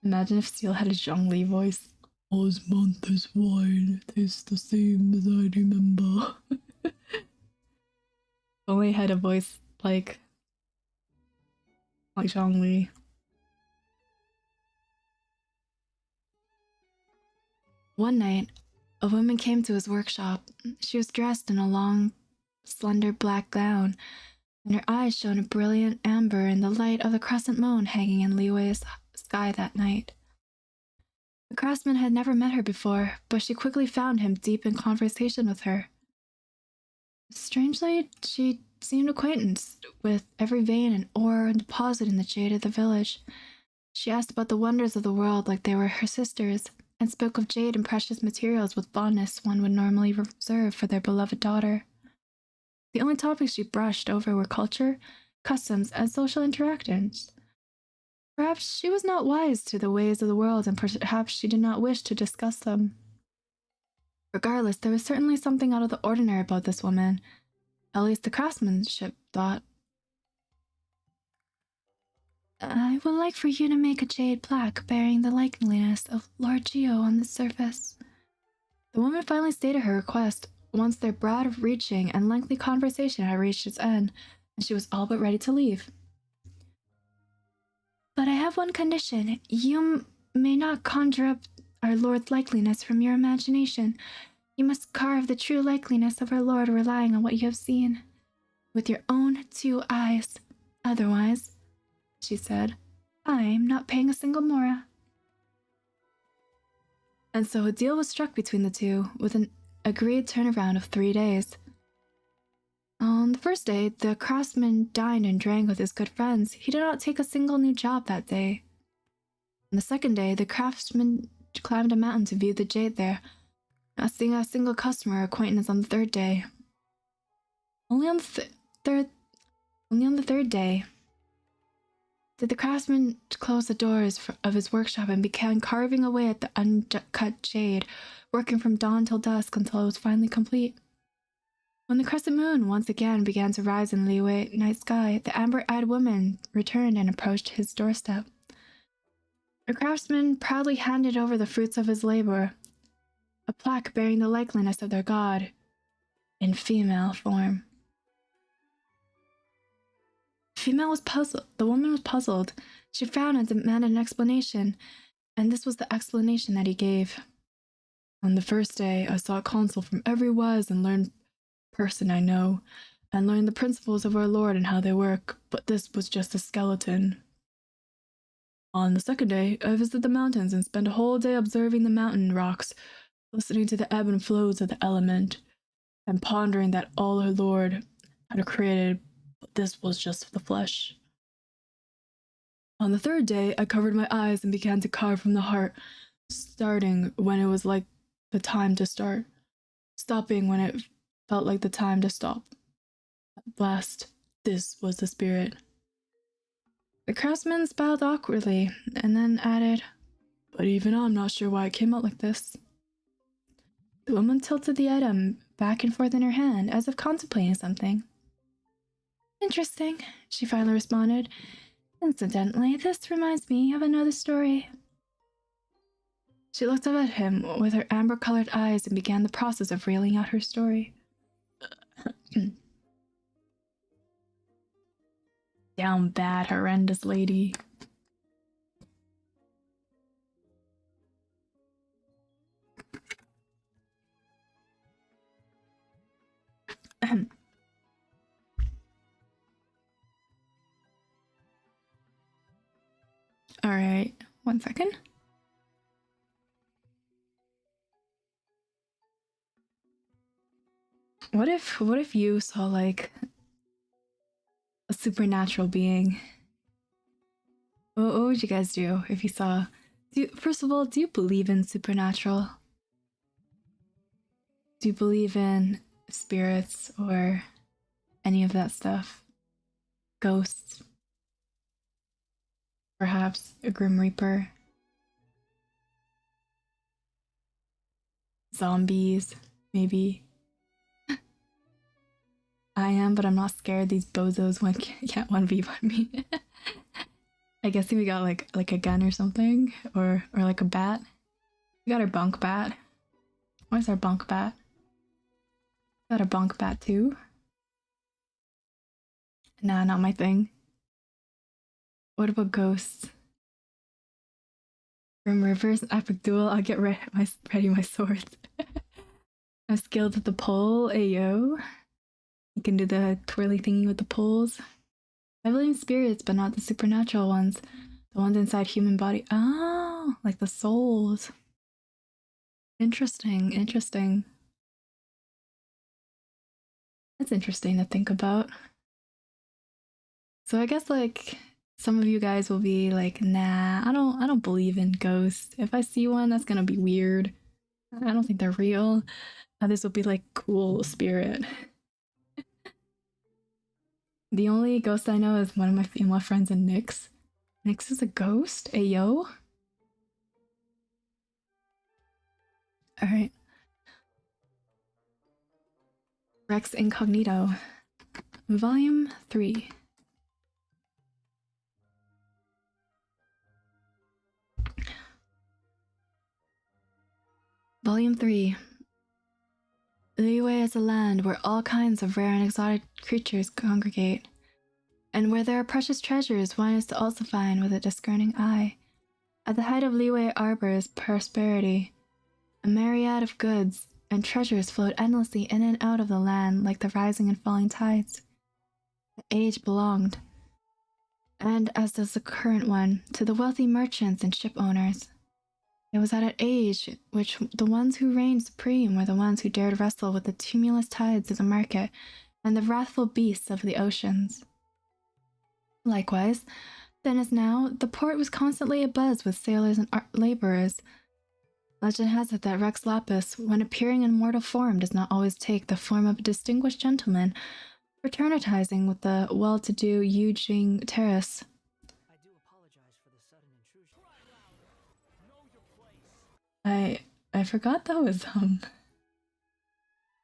A: Imagine if Seal had a Zhongli voice. "Osmanthus wine tastes the same as I remember." Only had a voice like Zhongli. One night, a woman came to his workshop. She was dressed in a long, slender black gown, and her eyes shone a brilliant amber in the light of the crescent moon hanging in Liyue's sky that night. The craftsman had never met her before, but she quickly found him deep in conversation with her. Strangely, she seemed acquainted with every vein and ore and deposit in the jade of the village. She asked about the wonders of the world like they were her sisters, and spoke of jade and precious materials with fondness one would normally reserve for their beloved daughter. The only topics she brushed over were culture, customs, and social interactions. Perhaps she was not wise to the ways of the world, and perhaps she did not wish to discuss them. Regardless, there was certainly something out of the ordinary about this woman. At least the craftsmanship thought. "I would like for you to make a jade plaque bearing the likeness of Lord Geo on the surface." The woman finally stated her request once their broad-reaching and lengthy conversation had reached its end, and she was all but ready to leave. "But I have one condition. You may not conjure up our Lord's likeness from your imagination. You must carve the true likeness of our Lord relying on what you have seen with your own two eyes. Otherwise," she said, "I'm not paying a single mora." And so a deal was struck between the two, with an agreed turnaround of 3 days. On the first day, the craftsman dined and drank with his good friends. He did not take a single new job that day. On the second day, the craftsman climbed a mountain to view the jade there, not seeing a single customer or acquaintance on the third day. Only on the third day did the craftsman close the doors of his workshop and began carving away at the uncut jade, working from dawn till dusk until it was finally complete. When the crescent moon once again began to rise in the Liyue night sky, the amber-eyed woman returned and approached his doorstep. The craftsman proudly handed over the fruits of his labor, a plaque bearing the likeness of their god, in female form. The woman was puzzled. She frowned and demanded an explanation, and this was the explanation that he gave. "On the first day, I sought counsel from every wise and learned person I know, and learned the principles of our Lord and how they work, but this was just a skeleton. On the second day, I visited the mountains and spent a whole day observing the mountain rocks, listening to the ebb and flows of the element, and pondering that all our Lord had created, but this was just the flesh. On the third day, I covered my eyes and began to carve from the heart, starting when it was like the time to start, stopping when it felt like the time to stop. At last, this was the spirit." The craftsman smiled awkwardly, and then added, "But even I'm not sure why it came out like this." The woman tilted the item back and forth in her hand, as if contemplating something. "Interesting," she finally responded. "Incidentally, this reminds me of another story." She looked up at him with her amber-colored eyes and began the process of reeling out her story. Down bad, horrendous lady. All right, 1 second. What if you saw like a supernatural being, what would you guys do if you saw? First of all, do you believe in supernatural? Do you believe in spirits or any of that stuff? Ghosts? Perhaps a Grim Reaper? Zombies, maybe? I am, but I'm not scared. These bozos can't 1v1 me. I guess we got like a gun or something, or like a bat. We got our bunk bat. Where's our bunk bat? Got a bunk bat too. Nah, not my thing. What about ghosts? Grim Rivers, epic duel. I'll get ready my swords. I'm skilled with the pole. Ayo. You can do the twirly thingy with the poles. I believe in spirits, but not the supernatural ones. The ones inside human body. Oh, like the souls. Interesting, interesting. That's interesting to think about. So I guess like some of you guys will be like, nah, I don't believe in ghosts. If I see one, that's gonna be weird. I don't think they're real. Others will be like, cool spirit. The only ghost I know is one of my female friends and Nyx. Nyx is a ghost? Ayo? Alright. Rex Incognito. Volume 3. Volume 3. Liyue is a land where all kinds of rare and exotic creatures congregate, and where there are precious treasures one is to also find with a discerning eye. At the height of Liyue Arbor's prosperity, a myriad of goods and treasures flowed endlessly in and out of the land like the rising and falling tides. The age belonged, and as does the current one, to the wealthy merchants and ship owners. It was at an age which the ones who reigned supreme were the ones who dared wrestle with the tumultuous tides of the market and the wrathful beasts of the oceans. Likewise, then as now, the port was constantly abuzz with sailors and laborers. Legend has it that Rex Lapis, when appearing in mortal form, does not always take the form of a distinguished gentleman, fraternizing with the well-to-do Eugene Terrace. I forgot that was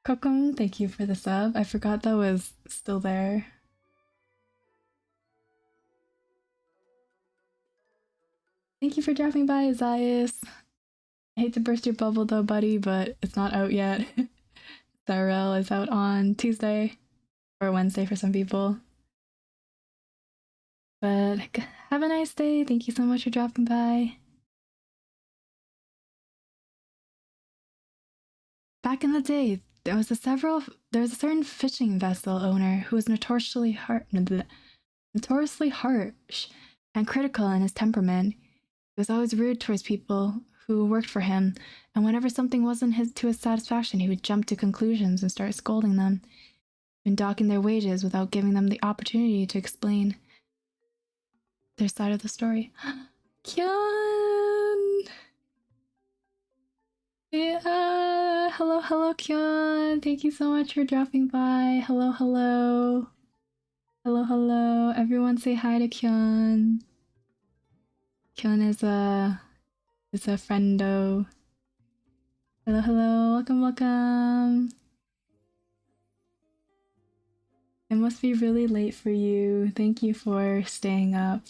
A: Kokum, thank you for the sub. I forgot that was still there. Thank you for dropping by, Zaius. I hate to burst your bubble though, buddy, but it's not out yet. Cyrell is out on Tuesday or Wednesday for some people. But have a nice day. Thank you so much for dropping by. Back in the day, there was a certain fishing vessel owner who was notoriously harsh and critical in his temperament. He was always rude towards people who worked for him, and whenever something wasn't to his satisfaction, he would jump to conclusions and start scolding them, and docking their wages without giving them the opportunity to explain their side of the story. Kyun! Yeah, hello, Kyun. Thank you so much for dropping by. Hello. Hello. Everyone say hi to Kyun. Kyun is a friendo. Hello. Welcome. It must be really late for you. Thank you for staying up.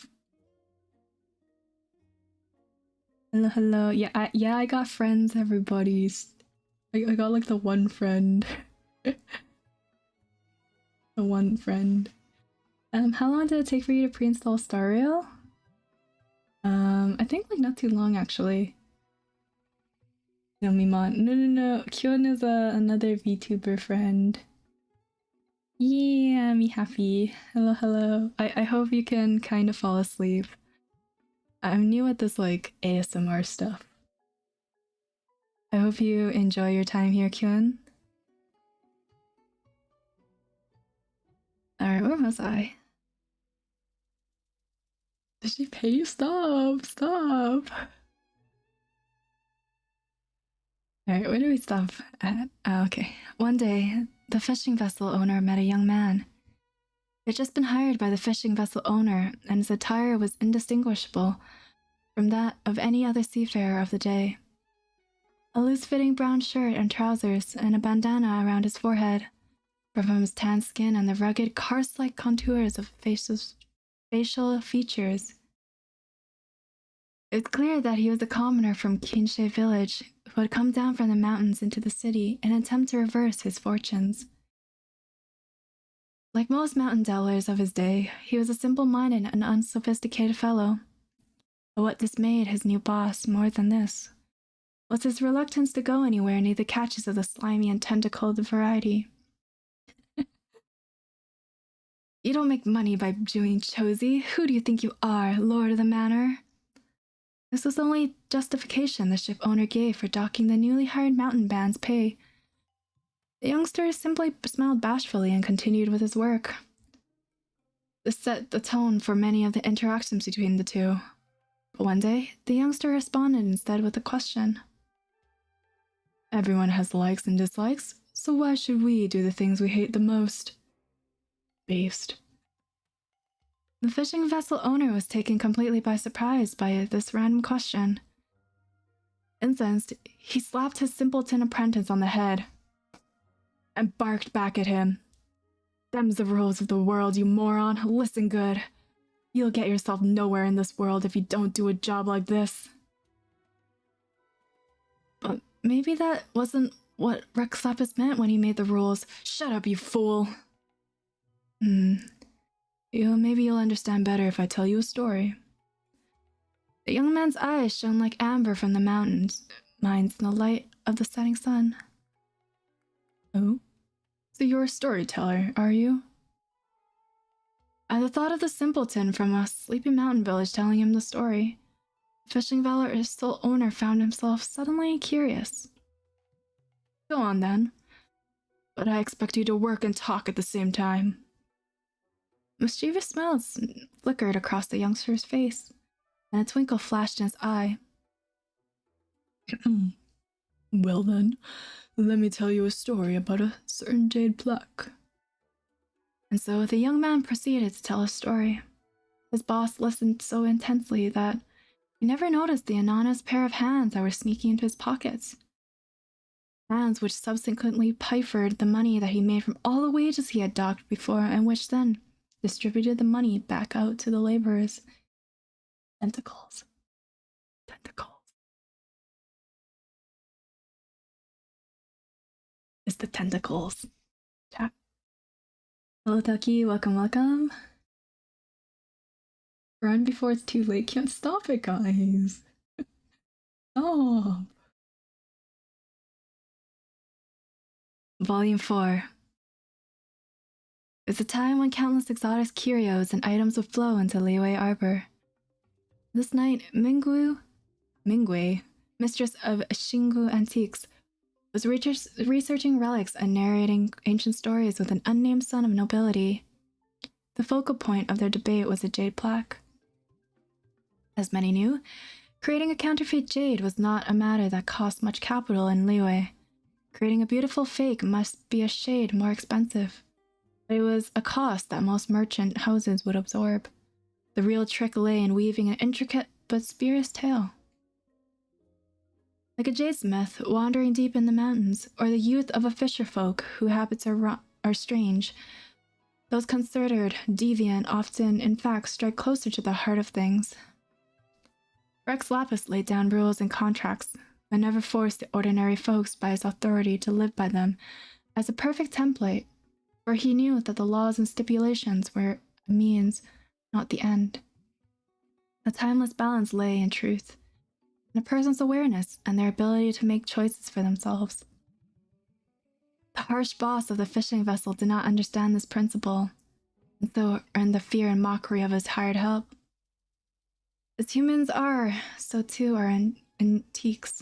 A: Hello. Yeah, I got friends, everybody. I got like the one friend. The one friend. How long did it take for you to pre-install Star Rail? I think like not too long actually. No, Mimon. No. Kyun is another VTuber friend. Yeah, me happy. Hello. I hope you can kind of fall asleep. I'm new at this like ASMR stuff. I hope you enjoy your time here, Kyun. Alright, where was I? Did she pay you? Stop. Stop. Alright, where do we stop at? Okay. One day, the fishing vessel owner met a young man. He had just been hired by the fishing vessel owner, and his attire was indistinguishable from that of any other seafarer of the day. A loose-fitting brown shirt and trousers, and a bandana around his forehead, from his tan skin and the rugged, karst-like contours of facial features. It's clear that he was a commoner from Kinshe village who had come down from the mountains into the city in an attempt to reverse his fortunes. Like most mountain dwellers of his day, he was a simple-minded and unsophisticated fellow. But what dismayed his new boss more than this was his reluctance to go anywhere near the catches of the slimy and tentacled variety. You don't make money by doing chosy. Who do you think you are, lord of the manor? This was the only justification the ship owner gave for docking the newly hired mountain band's pay. The youngster simply smiled bashfully and continued with his work. This set the tone for many of the interactions between the two. But one day, the youngster responded instead with a question. Everyone has likes and dislikes, so why should we do the things we hate the most? Based. The fishing vessel owner was taken completely by surprise by this random question. Incensed, he slapped his simpleton apprentice on the head and barked back at him. Them's the rules of the world, you moron. Listen good. You'll get yourself nowhere in this world if you don't do a job like this. But maybe that wasn't what Rex Lapis meant when he made the rules. Shut up, you fool. Maybe you'll understand better if I tell you a story. The young man's eyes shone like amber from the mountains, mines in the light of the setting sun. Oh? So you're a storyteller, are you? At the thought of the simpleton from a sleepy mountain village telling him the story, the fishing vessel owner found himself suddenly curious. Go on then, but I expect you to work and talk at the same time. Mischievous smiles flickered across the youngster's face, and a twinkle flashed in his eye. Well then, let me tell you a story about a certain jade plaque. And so the young man proceeded to tell his story. His boss listened so intensely that he never noticed the anonymous pair of hands that were sneaking into his pockets. Hands which subsequently pilfered the money that he made from all the wages he had docked before, and which then distributed the money back out to the laborers. Tentacles. Tentacles. It's the tentacles. Chat. Hello, Tucky. Welcome, welcome. Run before it's too late. Can't stop it, guys. Stop. Volume 4. It's a time when countless exotic curios and items would flow into Liyue Arbor. This night, Mingwei, mistress of Xingu Antiques, was researching relics and narrating ancient stories with an unnamed son of nobility. The focal point of their debate was a jade plaque. As many knew, creating a counterfeit jade was not a matter that cost much capital in Liyue. Creating a beautiful fake must be a shade more expensive. But it was a cost that most merchant houses would absorb. The real trick lay in weaving an intricate but spurious tale. Like a jadesmith wandering deep in the mountains, or the youth of a fisherfolk whose habits are strange, those considered deviant often, in fact, strike closer to the heart of things. Rex Lapis laid down rules and contracts, but never forced the ordinary folks by his authority to live by them as a perfect template, for he knew that the laws and stipulations were a means, not the end. A timeless balance lay, in truth, in a person's awareness and their ability to make choices for themselves. The harsh boss of the fishing vessel did not understand this principle, and so earned the fear and mockery of his hired help. As humans are, so too are antiques,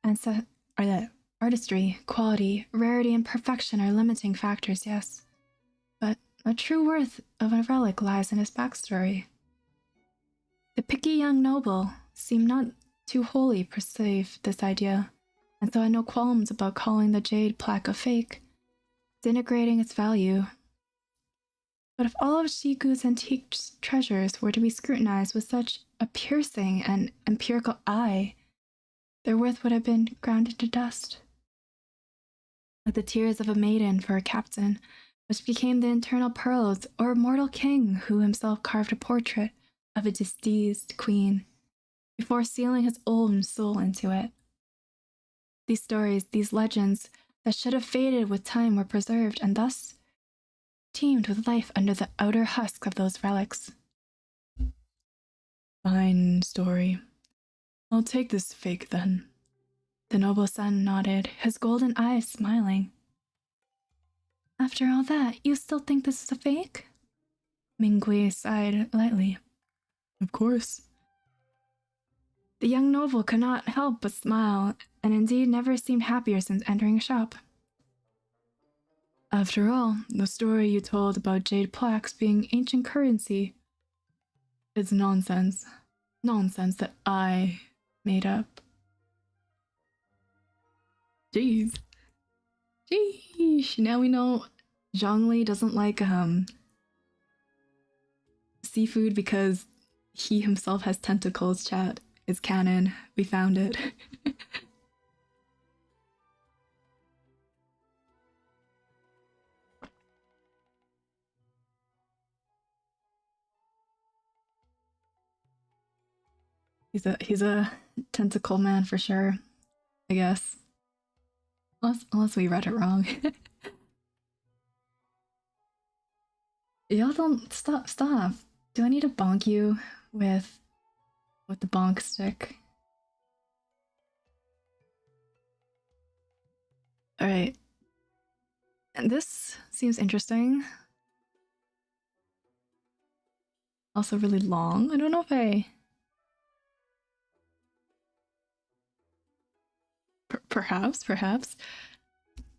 A: and so are the artistry, quality, rarity, and perfection are limiting factors, yes. But the true worth of a relic lies in its backstory. The picky young noble seemed not too wholly perceive this idea, and so had no qualms about calling the jade plaque a fake, denigrating its value. But if all of Shiku's antique treasures were to be scrutinized with such a piercing and empirical eye, their worth would have been ground into dust. Like the tears of a maiden for her captain, which became the internal pearls, or a mortal king who himself carved a portrait of a diseased queen before sealing his own soul into it. These stories, these legends that should have faded with time were preserved and thus teemed with life under the outer husk of those relics. Fine story. I'll take this fake then. The noble son nodded, his golden eyes smiling. After all that, you still think this is a fake? Mingui sighed lightly. Of course. The young noble could not help but smile, and indeed never seemed happier since entering a shop. After all, the story you told about jade plaques being ancient currency is nonsense. Nonsense that I made up. Jeez. Jeez. Now we know Zhongli doesn't like seafood because he himself has tentacles, chat. It's canon. We found it. He's a tentacle man for sure, I guess. Unless we read it wrong. Y'all don't stop. Do I need to bonk you with the bonk stick? Alright. And this seems interesting. Also really long. I don't know if I... Perhaps.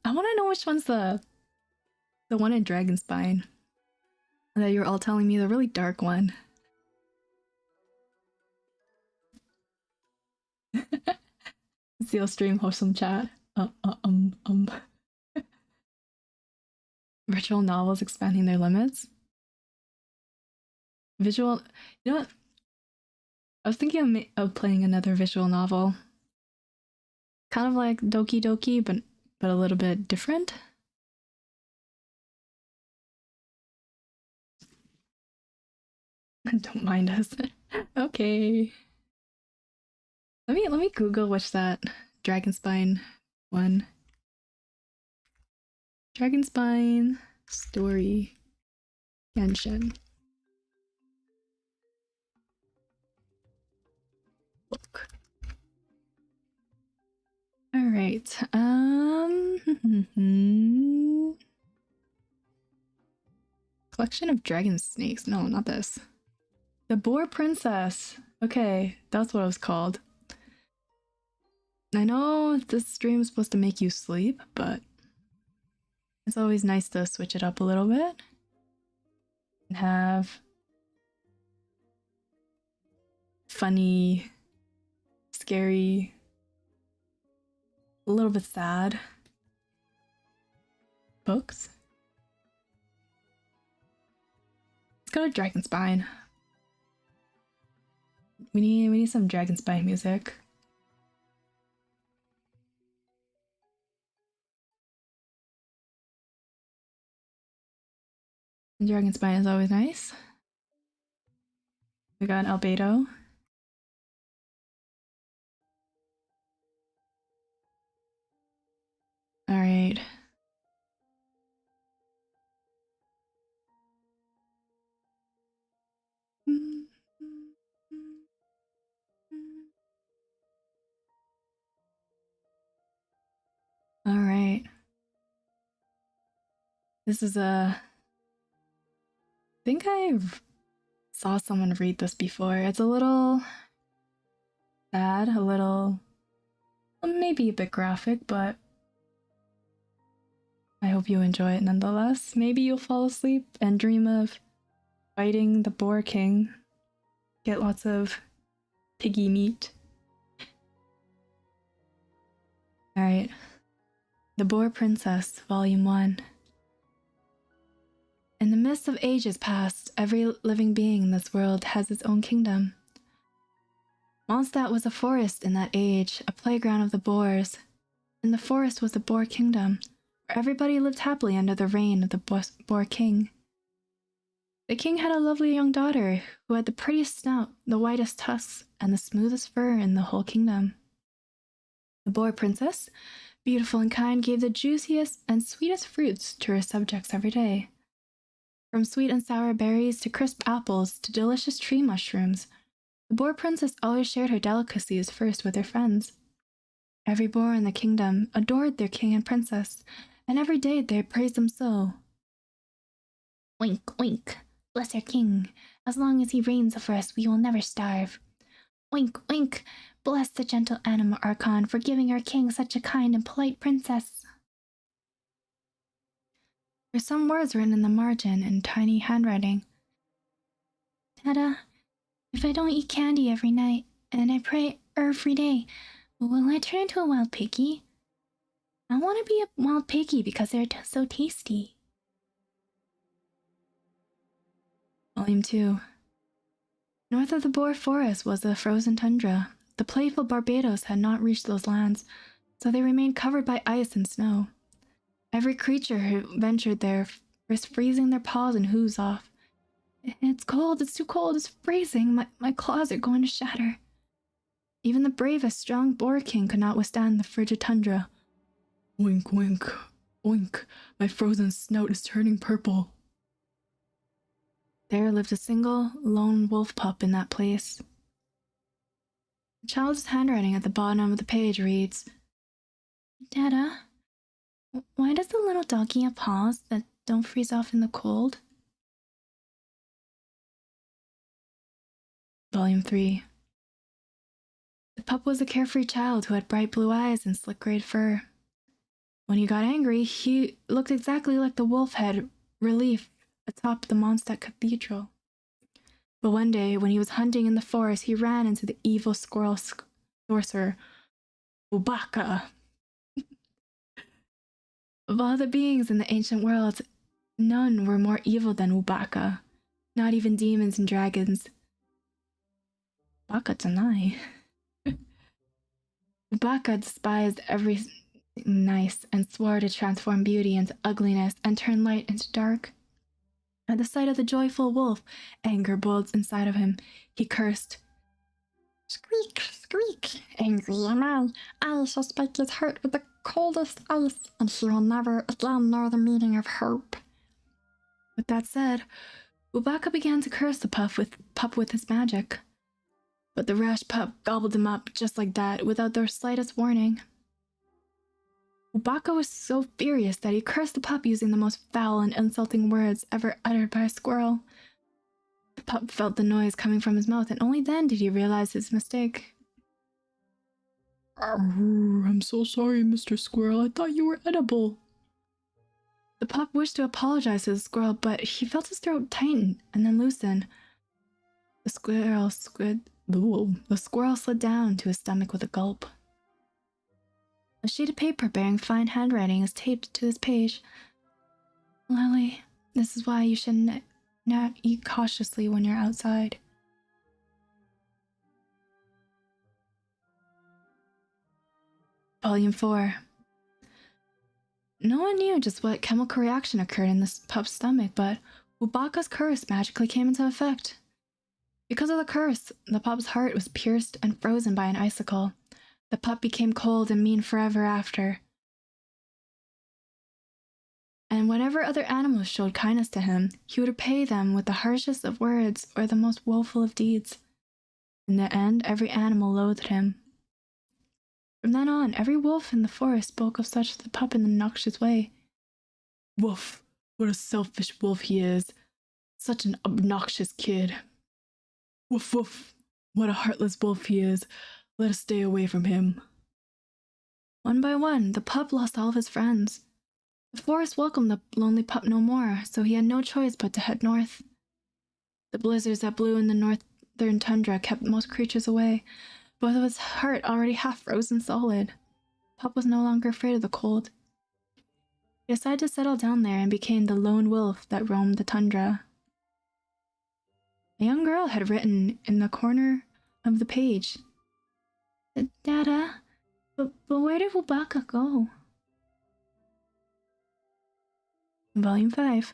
A: I want to know which one's the one in Dragonspine. That you're all telling me the really dark one. Seal stream wholesome chat. Virtual novels expanding their limits. Visual. You know what? I was thinking of playing another visual novel. Kind of like Doki Doki, but a little bit different. Don't mind us. Okay. Let me Google which that Dragonspine one. Dragonspine story Genshin. Look. All right. Collection of dragon snakes. No, not this. The Boar Princess. Okay, that's what it was called. I know this stream is supposed to make you sleep, but it's always nice to switch it up a little bit and have funny, scary, a little bit sad books. Let's go to Dragonspine. We need some Dragonspine music. Dragonspine is always nice. We got Albedo. All right. All right. This is I think I saw someone read this before. It's a little sad, a little, maybe a bit graphic, but I hope you enjoy it nonetheless. Maybe you'll fall asleep and dream of fighting the Boar King. get lots of piggy meat. Alright. The Boar Princess, Volume 1. In the midst of ages past, every living being in this world has its own kingdom. Mondstadt was a forest in that age, a playground of the boars. In the forest was the Boar Kingdom, where everybody lived happily under the reign of the Boar King. The king had a lovely young daughter who had the prettiest snout, the whitest tusks, and the smoothest fur in the whole kingdom. The Boar Princess, beautiful and kind, gave the juiciest and sweetest fruits to her subjects every day. From sweet and sour berries to crisp apples to delicious tree mushrooms, the Boar Princess always shared her delicacies first with her friends. Every boar in the kingdom adored their king and princess, and every day they praised them so.
B: Wink, wink. Bless our king. As long as he reigns over us, we will never starve. Wink, wink. Bless the gentle animal Archon for giving our king such a kind and polite princess.
A: There's some words written in the margin in tiny handwriting.
B: Dada, if I don't eat candy every night, and I pray every day, will I turn into a wild piggy? I want to be a wild piggy because they're so tasty.
A: Volume 2. North of the Boar Forest was the frozen tundra. The playful Barbados had not reached those lands, so they remained covered by ice and snow. Every creature who ventured there risked freezing their paws and hooves off. It's cold, it's too cold, it's freezing, my claws are going to shatter. Even the bravest, strong Boar King could not withstand the frigid tundra. Wink, wink, oink, my frozen snout is turning purple. There lived a single, lone wolf pup in that place. The child's handwriting at the bottom of the page reads,
B: Dada, why does the little doggy have paws that don't freeze off in the cold?
A: Volume 3. The pup was a carefree child who had bright blue eyes and slick gray fur. When he got angry, he looked exactly like the wolf head relief atop the Mondstadt Cathedral. But one day, when he was hunting in the forest, he ran into the evil squirrel sorcerer, Ubaka. Of all the beings in the ancient world, none were more evil than Ubaka, not even demons and dragons. Ubaka deny. Ubaka despised everything nice and swore to transform beauty into ugliness and turn light into dark. At the sight of the joyful wolf, anger boiled inside of him. He cursed.
B: Squeak, squeak, angry am I shall spike his heart with the coldest ice, and he will never again know the meaning of hope.
A: With that said, Ubaka began to curse the pup with his magic. But the rash pup gobbled him up just like that, without the slightest warning. Ubaka was so furious that he cursed the pup using the most foul and insulting words ever uttered by a squirrel. The pup felt the noise coming from his mouth, and only then did he realize his mistake. I'm so sorry, Mr. Squirrel. I thought you were edible. The pup wished to apologize to the squirrel, but he felt his throat tighten and then loosen. The squirrel slid down to his stomach with a gulp. A sheet of paper bearing fine handwriting is taped to this page. Lily, this is why you should not eat cautiously when you're outside. Volume 4. No one knew just what chemical reaction occurred in this pup's stomach, but Ubaka's curse magically came into effect. Because of the curse, the pup's heart was pierced and frozen by an icicle. The pup became cold and mean forever after. And whenever other animals showed kindness to him, he would repay them with the harshest of words or the most woeful of deeds. In the end, every animal loathed him. From then on, every wolf in the forest spoke of such the pup in an obnoxious way. Woof, what a selfish wolf he is. Such an obnoxious kid. Woof, woof, what a heartless wolf he is. Let us stay away from him. One by one, the pup lost all of his friends. The forest welcomed the lonely pup no more, so he had no choice but to head north. The blizzards that blew in the north southern tundra kept most creatures away, but with his heart already half frozen solid, Pup was no longer afraid of the cold. He decided to settle down there and became the lone wolf that roamed the tundra. A young girl had written in the corner of the page, "Dada, but where did Wubaka go?" Volume 5.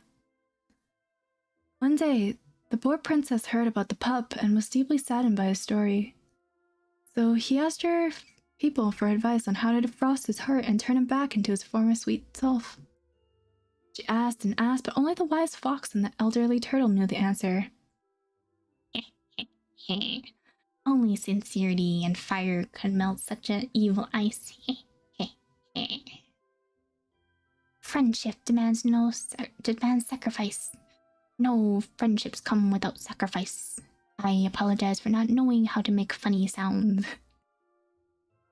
A: One day, the poor princess heard about the pup and was deeply saddened by his story. So he asked her people for advice on how to defrost his heart and turn him back into his former sweet self. She asked and asked, but only the wise fox and the elderly turtle knew the answer.
B: Only sincerity and fire could melt such an evil ice. Friendship demands sacrifice. No friendships come without sacrifice. I apologize for not knowing how to make funny sounds.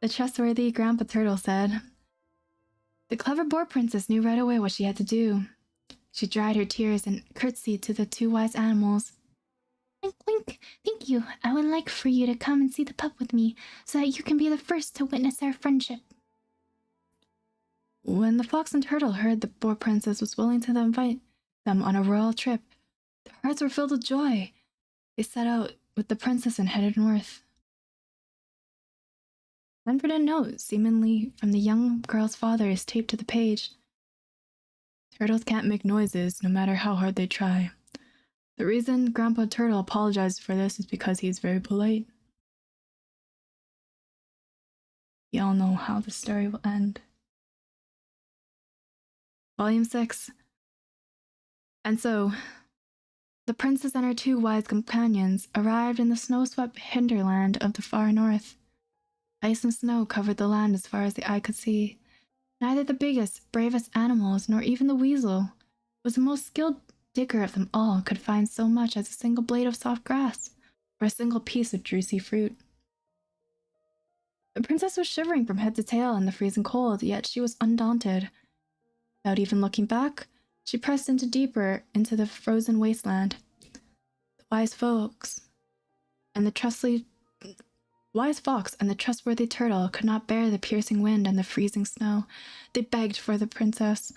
A: The trustworthy Grandpa Turtle said. The clever boar princess knew right away what she had to do. She dried her tears and curtsied to the two wise animals.
B: Wink, wink. Thank you. I would like for you to come and see the pup with me, so that you can be the first to witness our friendship.
A: When the fox and turtle heard the boar princess was willing to invite them on a royal trip, their hearts were filled with joy. They set out with the princess and headed north. A note, seemingly from the young girl's father, is taped to the page. Turtles can't make noises, no matter how hard they try. The reason Grandpa Turtle apologizes for this is because he's very polite. You all know how the story will end. Volume 6. And so, the princess and her two wise companions arrived in the snow-swept hinterland of the far north. Ice and snow covered the land as far as the eye could see. Neither the biggest, bravest animals, nor even the weasel, who was the most skilled digger of them all, could find so much as a single blade of soft grass, or a single piece of juicy fruit. The princess was shivering from head to tail in the freezing cold, yet she was undaunted. Without even looking back, she pressed deeper into the frozen wasteland. The wise fox and the trustworthy turtle could not bear the piercing wind and the freezing snow. They begged for the princess.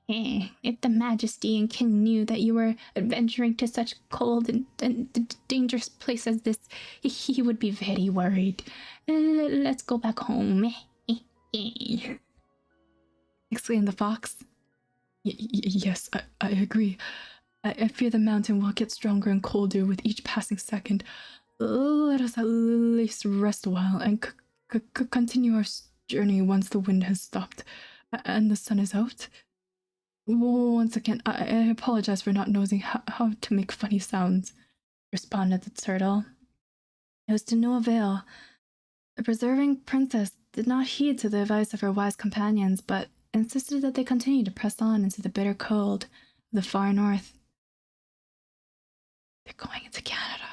B: If the majesty and king knew that you were adventuring to such cold and dangerous place as this, he would be very worried. Let's go back home.
A: Exclaimed the fox. Yes, I agree. I fear the mountain will get stronger and colder with each passing second. Let us at least rest a while and continue our journey once the wind has stopped and the sun is out. Once again, I apologize for not knowing how to make funny sounds, responded the turtle. It was to no avail. The preserving princess did not heed to the advice of her wise companions, but insisted that they continue to press on into the bitter cold of the far north. They're going into Canada.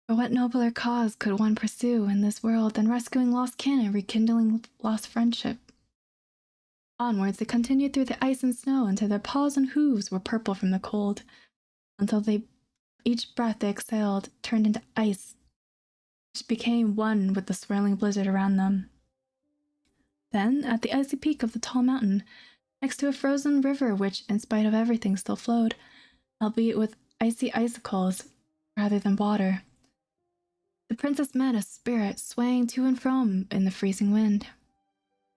A: For what nobler cause could one pursue in this world than rescuing lost kin and rekindling lost friendship? Onwards, they continued through the ice and snow until their paws and hooves were purple from the cold, until each breath they exhaled turned into ice, which became one with the swirling blizzard around them. Then, at the icy peak of the tall mountain, next to a frozen river which, in spite of everything, still flowed, albeit with icy icicles rather than water, the princess met a spirit swaying to and from in the freezing wind.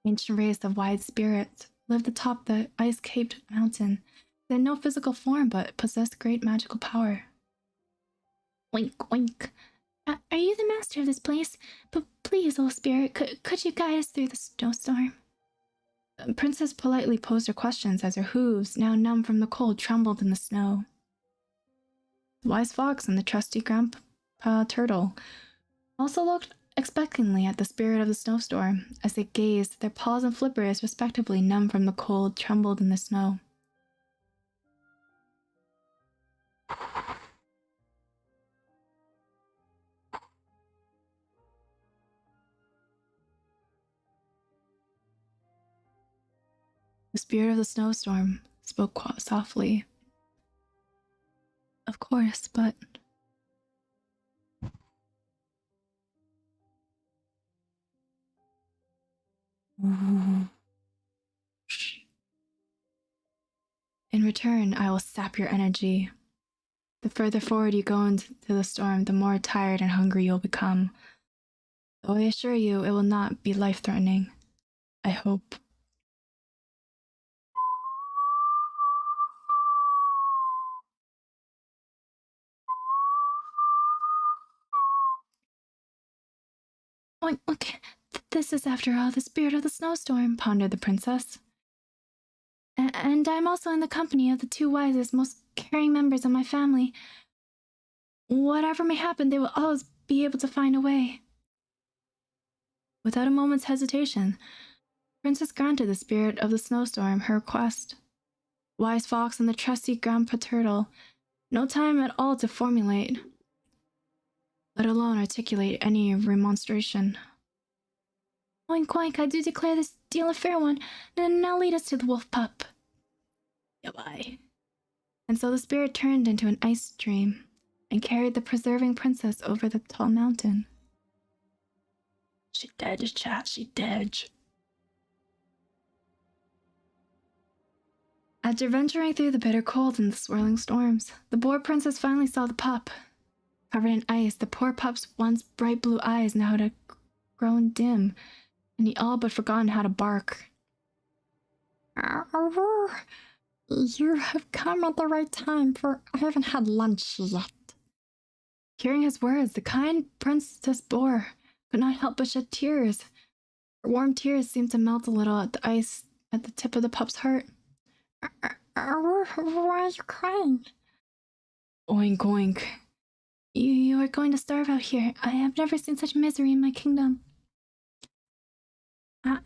A: Ancient race of wide spirits lived atop the ice-capped mountain. They had no physical form, but possessed great magical power.
B: Wink, wink. Are you the master of this place? But please, old spirit, could you guide us through the snowstorm?
A: The princess politely posed her questions as her hooves, now numb from the cold, trembled in the snow. The wise fox and the trusty Grandpa Turtle also looked expectantly at the spirit of the snowstorm. As they gazed, their paws and flippers, respectively numb from the cold, trembled in the snow. The spirit of the snowstorm spoke softly. Of course, but... In return, I will sap your energy. The further forward you go into the storm, the more tired and hungry you'll become. Though I assure you, it will not be life-threatening. I hope. Okay, this is, after all, the spirit of the snowstorm, pondered the princess. And I'm also in the company of the two wisest, most caring members of my family. Whatever may happen, they will always be able to find a way. Without a moment's hesitation, Princess granted the spirit of the snowstorm her request. Wise Fox and the trusty Grandpa Turtle, no time at all to formulate, let alone articulate any remonstration. Oink oink, I do declare this deal a fair one. Now lead us to the wolf pup. Goodbye. And so the spirit turned into an ice stream and carried the preserving princess over the tall mountain. She dead, chat, she dead. After venturing through the bitter cold and the swirling storms, the boar princess finally saw the pup. Covered in ice, the poor pup's once bright blue eyes now had grown dim, and he all but forgotten how to bark.
B: You have come at the right time, for I haven't had lunch yet.
A: Hearing his words, the kind Princess Boar could not help but shed tears. Her warm tears seemed to melt a little at the ice at the tip of the pup's heart.
B: Why are you crying?
A: Oink oink. You are going to starve out here. I have never seen such misery in my kingdom.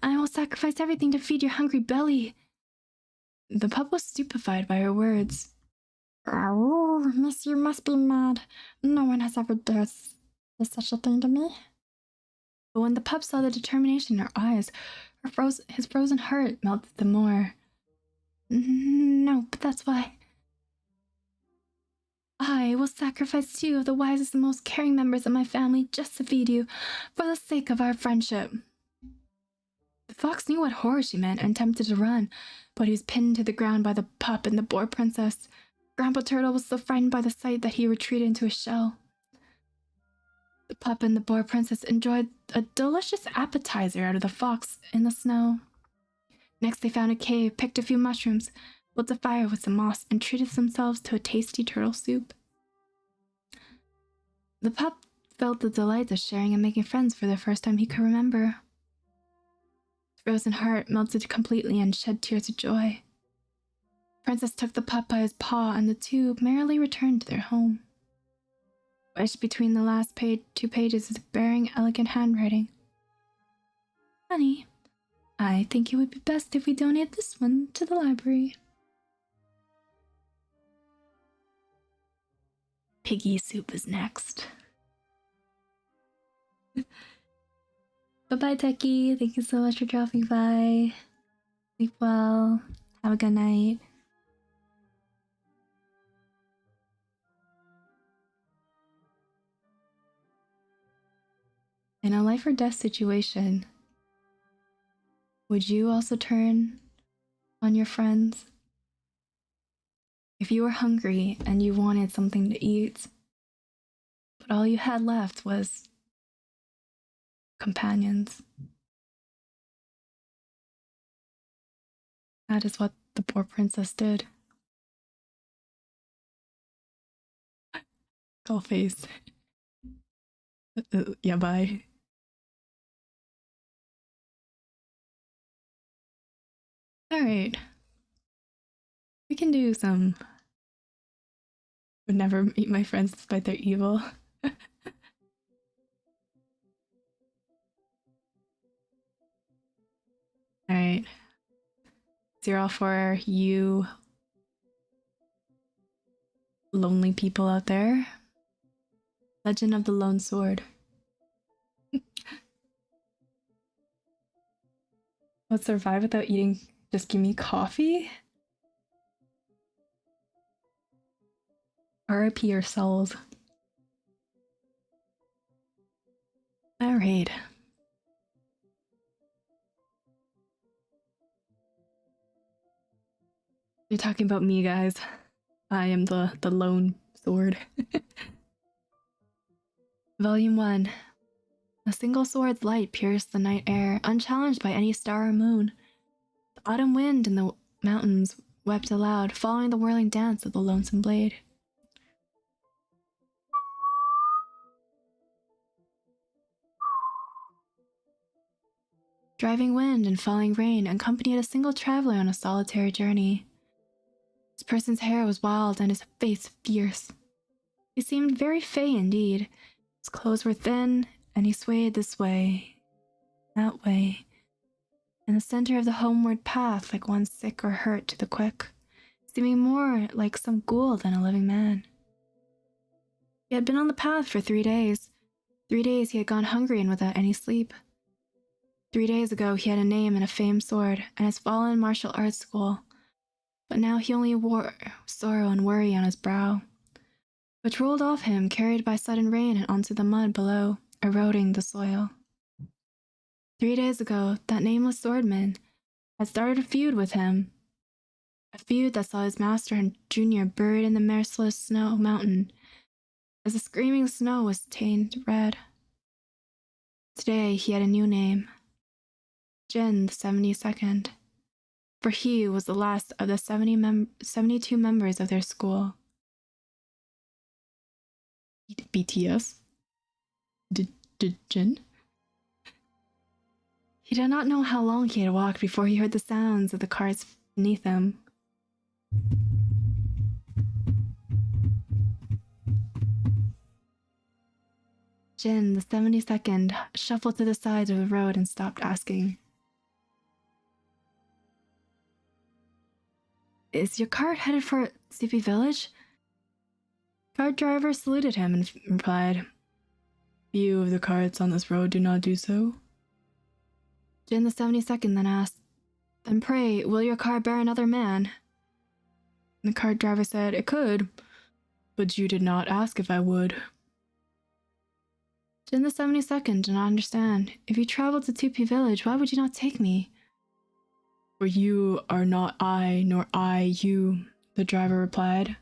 A: I will sacrifice everything to feed your hungry belly. The pup was stupefied by her words.
B: Oh, miss, you must be mad. No one has ever dared such a thing to me.
A: But when the pup saw the determination in her eyes, his frozen heart melted the more. No, but that's why. I will sacrifice 2 of the wisest and most caring members of my family just to feed you, for the sake of our friendship. The fox knew what horror she meant and attempted to run, but he was pinned to the ground by the pup and the boar princess. Grandpa Turtle was so frightened by the sight that he retreated into his shell. The pup and the boar princess enjoyed a delicious appetizer out of the fox in the snow. Next they found a cave, picked a few mushrooms, built a fire with some moss, and treated themselves to a tasty turtle soup. The pup felt the delight of sharing and making friends for the first time he could remember. His frozen heart melted completely and shed tears of joy. The princess took the pup by his paw, and the two merrily returned to their home. Wedged between the last 2 pages is bearing elegant handwriting. Honey, I think it would be best if we donate this one to the library. Piggy soup is next. Bye-bye, Techie. Thank you so much for dropping by. Sleep well. Have a good night. In a life or death situation, would you also turn on your friends? If you were hungry and you wanted something to eat, but all you had left was companions. That is what the poor princess did. Skull face. Yeah, bye. Alright. We can do some... Would never meet my friends despite their evil. Alright. Zero all for you lonely people out there. Legend of the Lone Sword. Let's survive without eating. Just give me coffee? RIP your souls. Alright. You're talking about me, guys. I am the lone sword. Volume 1. A single sword's light pierced the night air, unchallenged by any star or moon. The autumn wind in the mountains wept aloud, following the whirling dance of the lonesome blade. Driving wind and falling rain accompanied a single traveler on a solitary journey. This person's hair was wild and his face fierce. He seemed very fey indeed. His clothes were thin, and he swayed this way, that way, in the center of the homeward path like one sick or hurt to the quick, seeming more like some ghoul than a living man. He had been on the path for 3 days. 3 days he had gone hungry and without any sleep. 3 days ago he had a name and a famed sword, and his fallen martial arts school, but now he only wore sorrow and worry on his brow, which rolled off him, carried by sudden rain and onto the mud below, eroding the soil. 3 days ago, that nameless swordman had started a feud with him, a feud that saw his master and junior buried in the merciless snow mountain, as the screaming snow was stained red. Today he had a new name, Jin the 72nd, for he was the last of the 72 members of their school. BTS? Did Jin? He did not know how long he had walked before he heard the sounds of the carts beneath him. Jin, the 72nd, shuffled to the side of the road and stopped asking, "Is your cart headed for Sleepy Village?" The cart driver saluted him and replied, "Few of the carts on this road do not do so." Jin the 72nd then asked, "Then pray, will your car bear another man?" And the cart driver said, "It could, but you did not ask if I would." Jin the 72nd did not understand. "If you traveled to Tupi Village, why would you not take me?" "For you are not I, nor I you," the driver replied.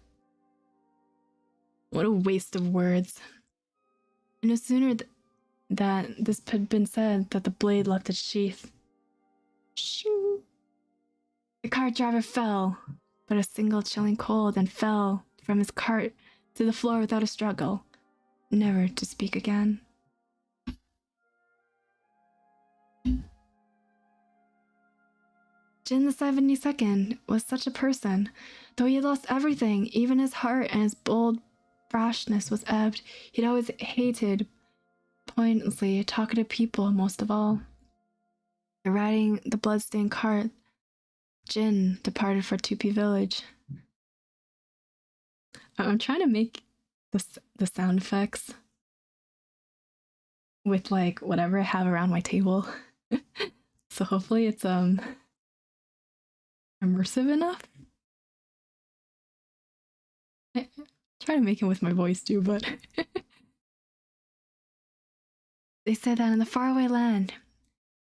A: What a waste of words. And no sooner that this had been said that the blade left its sheath. Shoo! The cart driver fell, but a single chilling cold, and fell from his cart to the floor without a struggle, never to speak again. Jin the 72nd was such a person. Though he had lost everything, even his heart and his bold brashness was ebbed. He'd always hated pointlessly talkative people most of all. Riding the bloodstained cart, Jin departed for Tupi Village. I'm trying to make the sound effects with like whatever I have around my table. So hopefully it's immersive enough. I try to make it with my voice too, but they said that in the faraway land,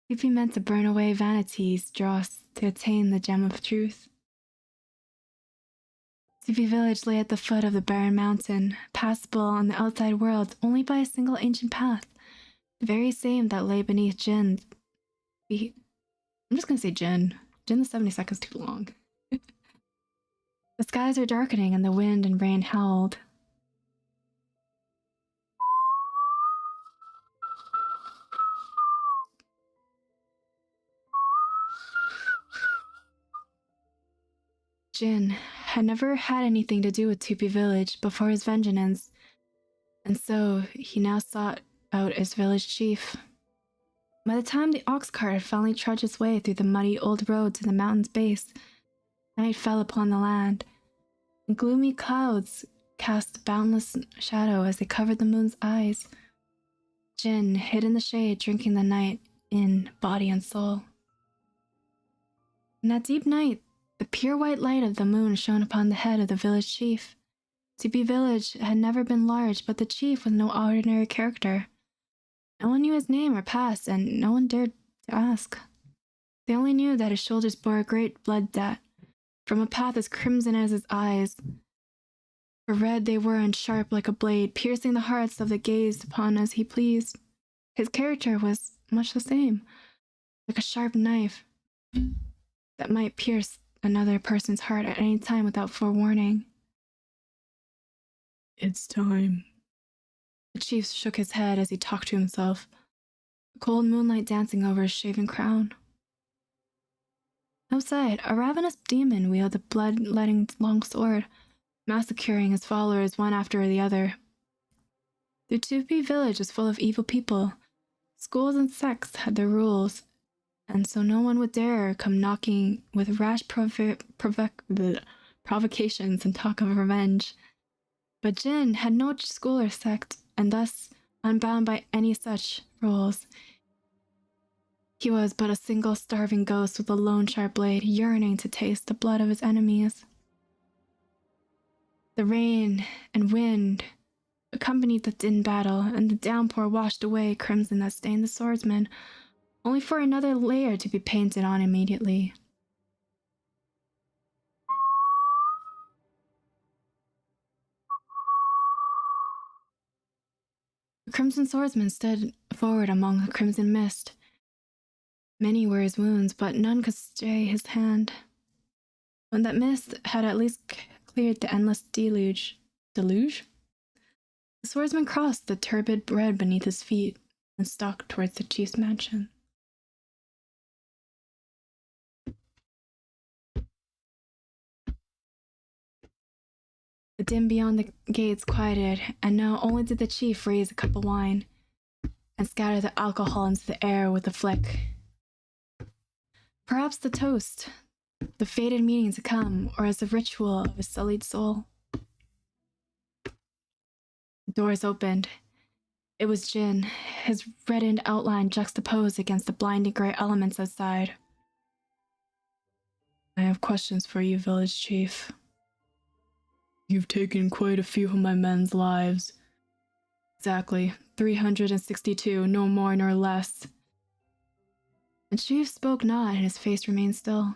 A: Tupi meant to burn away vanity's dross to attain the gem of truth. Tupi Village lay at the foot of the barren mountain, passable on the outside world only by a single ancient path, the very same that lay beneath Jin's feet. I'm just gonna say Jin. Jin the 72nd is too long. The skies are darkening and the wind and rain howled. Jin had never had anything to do with Tupi Village before his vengeance, and so he now sought out its village chief. By the time the ox cart had finally trudged its way through the muddy old road to the mountain's base, night fell upon the land, and gloomy clouds cast a boundless shadow as they covered the moon's eyes. Jin hid in the shade, drinking the night in body and soul. In that deep night, the pure white light of the moon shone upon the head of the village chief. Teepee Village had never been large, but the chief was no ordinary character. No one knew his name or past, and no one dared to ask. They only knew that his shoulders bore a great blood debt, from a path as crimson as his eyes. For red they were and sharp like a blade, piercing the hearts of the gazed upon as he pleased. His character was much the same, like a sharp knife that might pierce another person's heart at any time without forewarning. It's time. The chief shook his head as he talked to himself, the cold moonlight dancing over his shaven crown. Outside, a ravenous demon wielded a blood-letting long sword, massacring his followers one after the other. The Teepee Village was full of evil people. Schools and sects had their rules, and so no one would dare come knocking with rash provocations and talk of revenge. But Jin had no school or sect, and thus unbound by any such rules. He was but a single starving ghost with a lone sharp blade, yearning to taste the blood of his enemies. The rain and wind accompanied the din battle, and the downpour washed away crimson that stained the swordsman, only for another layer to be painted on immediately. The crimson swordsman stood forward among the crimson mist. Many were his wounds, but none could stay his hand. When that mist had at least cleared the endless deluge? The swordsman crossed the turbid red beneath his feet and stalked towards the chief's mansion. The din beyond the gates quieted, and now only did the chief raise a cup of wine and scatter the alcohol into the air with a flick. Perhaps the toast, the fated meeting to come, or as a ritual of his sullied soul. The doors opened. It was Jin, his reddened outline juxtaposed against the blinding gray elements outside. I have questions for you, village chief. You've taken quite a few of my men's lives. Exactly, 362, no more nor less. The chief spoke not, and his face remained still,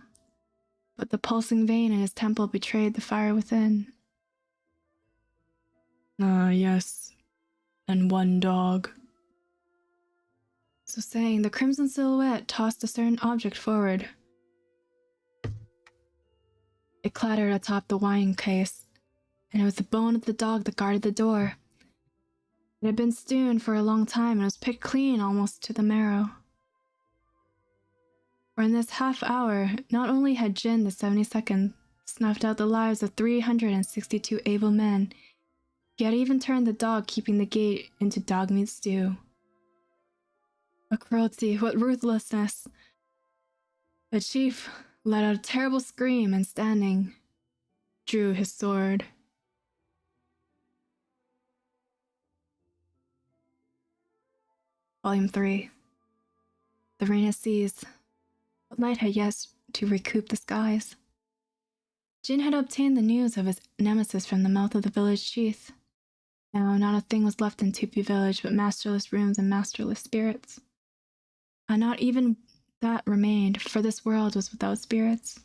A: but the pulsing vein in his temple betrayed the fire within. Ah, yes, and one dog. So saying, the crimson silhouette tossed a certain object forward. It clattered atop the wine case, and it was the bone of the dog that guarded the door. It had been stewed for a long time and was picked clean almost to the marrow. For in this half hour, not only had Jin the 72nd snuffed out the lives of 362 able men, he had even turned the dog keeping the gate into dog meat stew. What cruelty, what ruthlessness! The chief let out a terrible scream and standing, drew his sword. Volume 3. The rain has ceased, but light had yet to recoup the skies. Jin had obtained the news of his nemesis from the mouth of the village chief. Now not a thing was left in Teepee Village but masterless rooms and masterless spirits. And not even that remained, for this world was without spirits.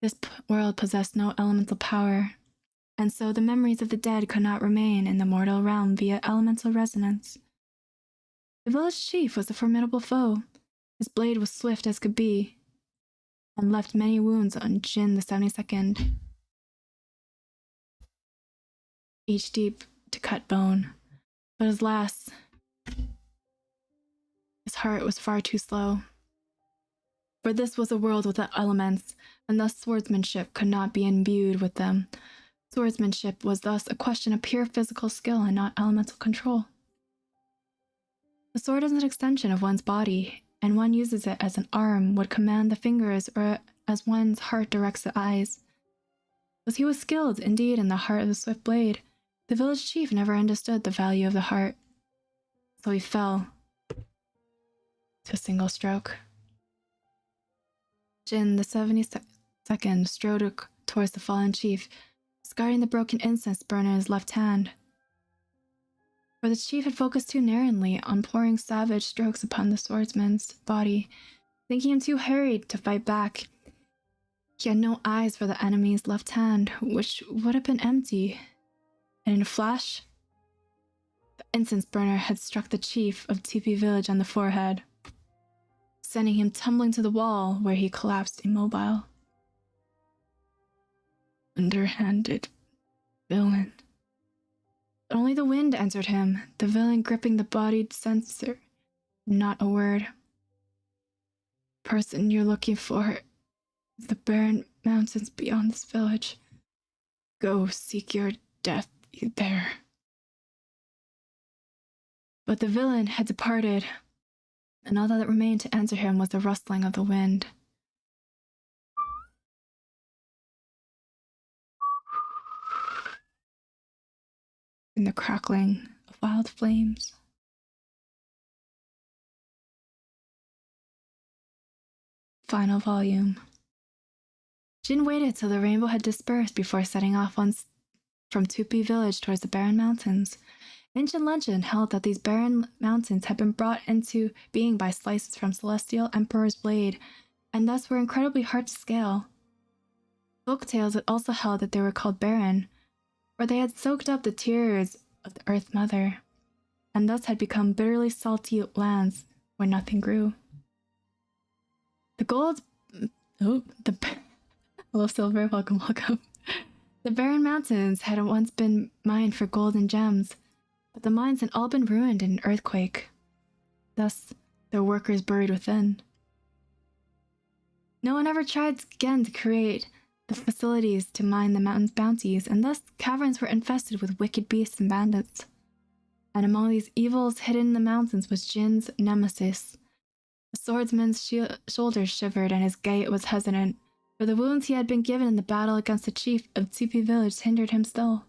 A: This world possessed no elemental power, and so the memories of the dead could not remain in the mortal realm via elemental resonance. The village chief was a formidable foe. His blade was swift as could be, and left many wounds on Jin the 72nd, each deep to cut bone. But alas, his heart was far too slow. For this was a world without elements, and thus swordsmanship could not be imbued with them. Swordsmanship was thus a question of pure physical skill and not elemental control. The sword is an extension of one's body, and one uses it as an arm would command the fingers or as one's heart directs the eyes. As he was skilled, indeed, in the heart of the swift blade, the village chief never understood the value of the heart. So he fell to a single stroke. Jin, the 72nd, strode towards the fallen chief, his discarding the broken incense burner in his left hand. For the chief had focused too narrowly on pouring savage strokes upon the swordsman's body, thinking him too hurried to fight back. He had no eyes for the enemy's left hand, which would have been empty, and in a flash, the incense burner had struck the chief of Tipi village on the forehead, sending him tumbling to the wall where he collapsed immobile. Underhanded villain. But only the wind answered him, the villain gripping the bodied censer. Not a word. The person you're looking for is the barren mountains beyond this village. Go seek your death there. But the villain had departed, and all that remained to answer him was the rustling of the wind. And the crackling of wild flames. Final volume. Jin waited till the rainbow had dispersed before setting off from Tupi village towards the barren mountains. Ancient legend held that these barren mountains had been brought into being by slices from Celestial Emperor's blade, and thus were incredibly hard to scale. Folk tales also held that they were called barren, for they had soaked up the tears of the Earth Mother, and thus had become bitterly salty lands where nothing grew. Hello, Silver, welcome. The barren mountains had once been mined for gold and gems, but the mines had all been ruined in an earthquake. Thus, their workers buried within. No one ever tried again to create the facilities to mine the mountain's bounties, and thus caverns were infested with wicked beasts and bandits. And among these evils hidden in the mountains was Jin's nemesis. The swordsman's shoulders shivered and his gait was hesitant, for the wounds he had been given in the battle against the chief of Tsipi village hindered him still.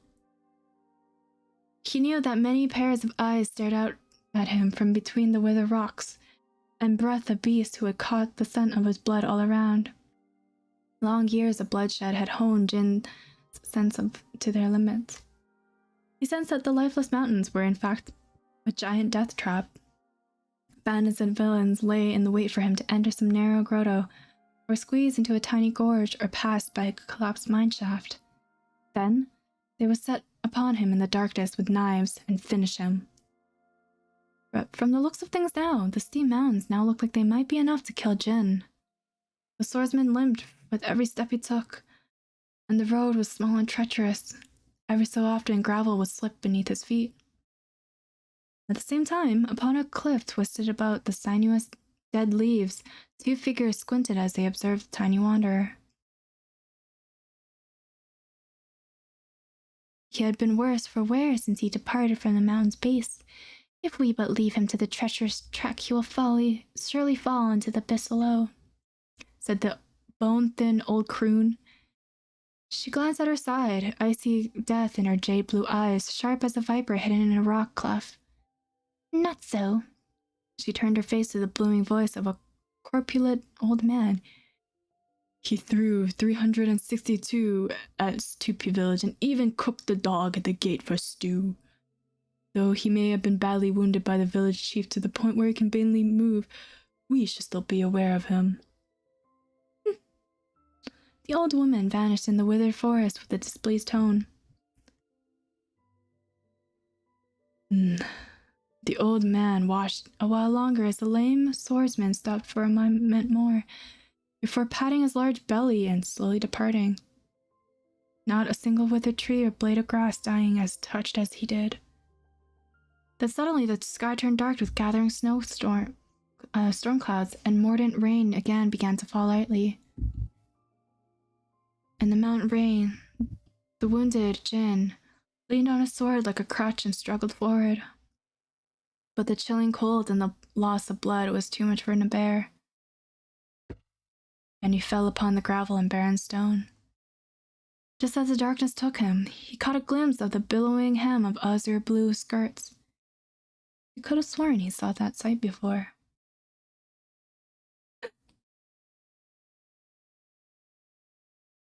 A: He knew that many pairs of eyes stared out at him from between the withered rocks, and breath of beast who had caught the scent of his blood all around. Long years of bloodshed had honed Jin's sense to their limits. He sensed that the lifeless mountains were in fact a giant death trap. Bandits and villains lay in the wait for him to enter some narrow grotto, or squeeze into a tiny gorge, or pass by a collapsed mineshaft. Then they would set upon him in the darkness with knives and finish him. But from the looks of things now, the steep mountains now looked like they might be enough to kill Jin. The swordsman limped with every step he took, and the road was small and treacherous. Every so often gravel would slip beneath his feet. At the same time, upon a cliff twisted about the sinuous dead leaves, two figures squinted as they observed the tiny wanderer. He had been worse for wear since he departed from the mountain's base. If we but leave him to the treacherous track, he will surely fall into the abyss below, said the bone-thin old croon. She glanced at her side, icy death in her jade-blue eyes, sharp as a viper hidden in a rock cleft. Not so. She turned her face to the booming voice of a corpulent old man. He threw 362 at Tupi village and even cooked the dog at the gate for stew. Though he may have been badly wounded by the village chief to the point where he can barely move, we should still be aware of him. The old woman vanished in the withered forest with a displeased tone. The old man watched a while longer as the lame swordsman stopped for a moment more, before patting his large belly and slowly departing. Not a single withered tree or blade of grass dying as touched as he did. Then suddenly the sky turned dark with gathering storm clouds, and mordant rain again began to fall lightly. In the mountain rain, the wounded Jin leaned on his sword like a crutch and struggled forward. But the chilling cold and the loss of blood was too much for him to bear, and he fell upon the gravel and barren stone. Just as the darkness took him, he caught a glimpse of the billowing hem of azure blue skirts. He could have sworn he saw that sight before.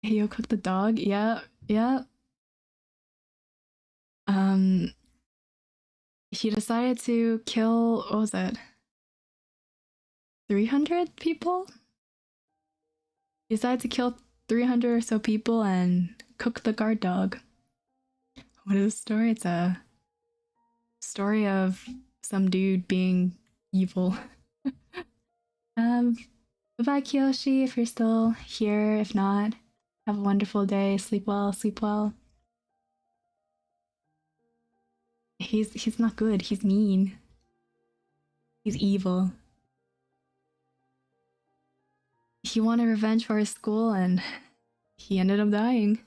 A: Heyo cooked the dog? Yeah. he decided to kill, what was it? 300 people? He decided to kill 300 or so people and cook the guard dog. What is the story? It's a story of some dude being evil. Bye-bye, Kiyoshi, if you're still here. If not, have a wonderful day. Sleep well, sleep well. He's not good. He's mean. He's evil. He wanted revenge for his school and he ended up dying.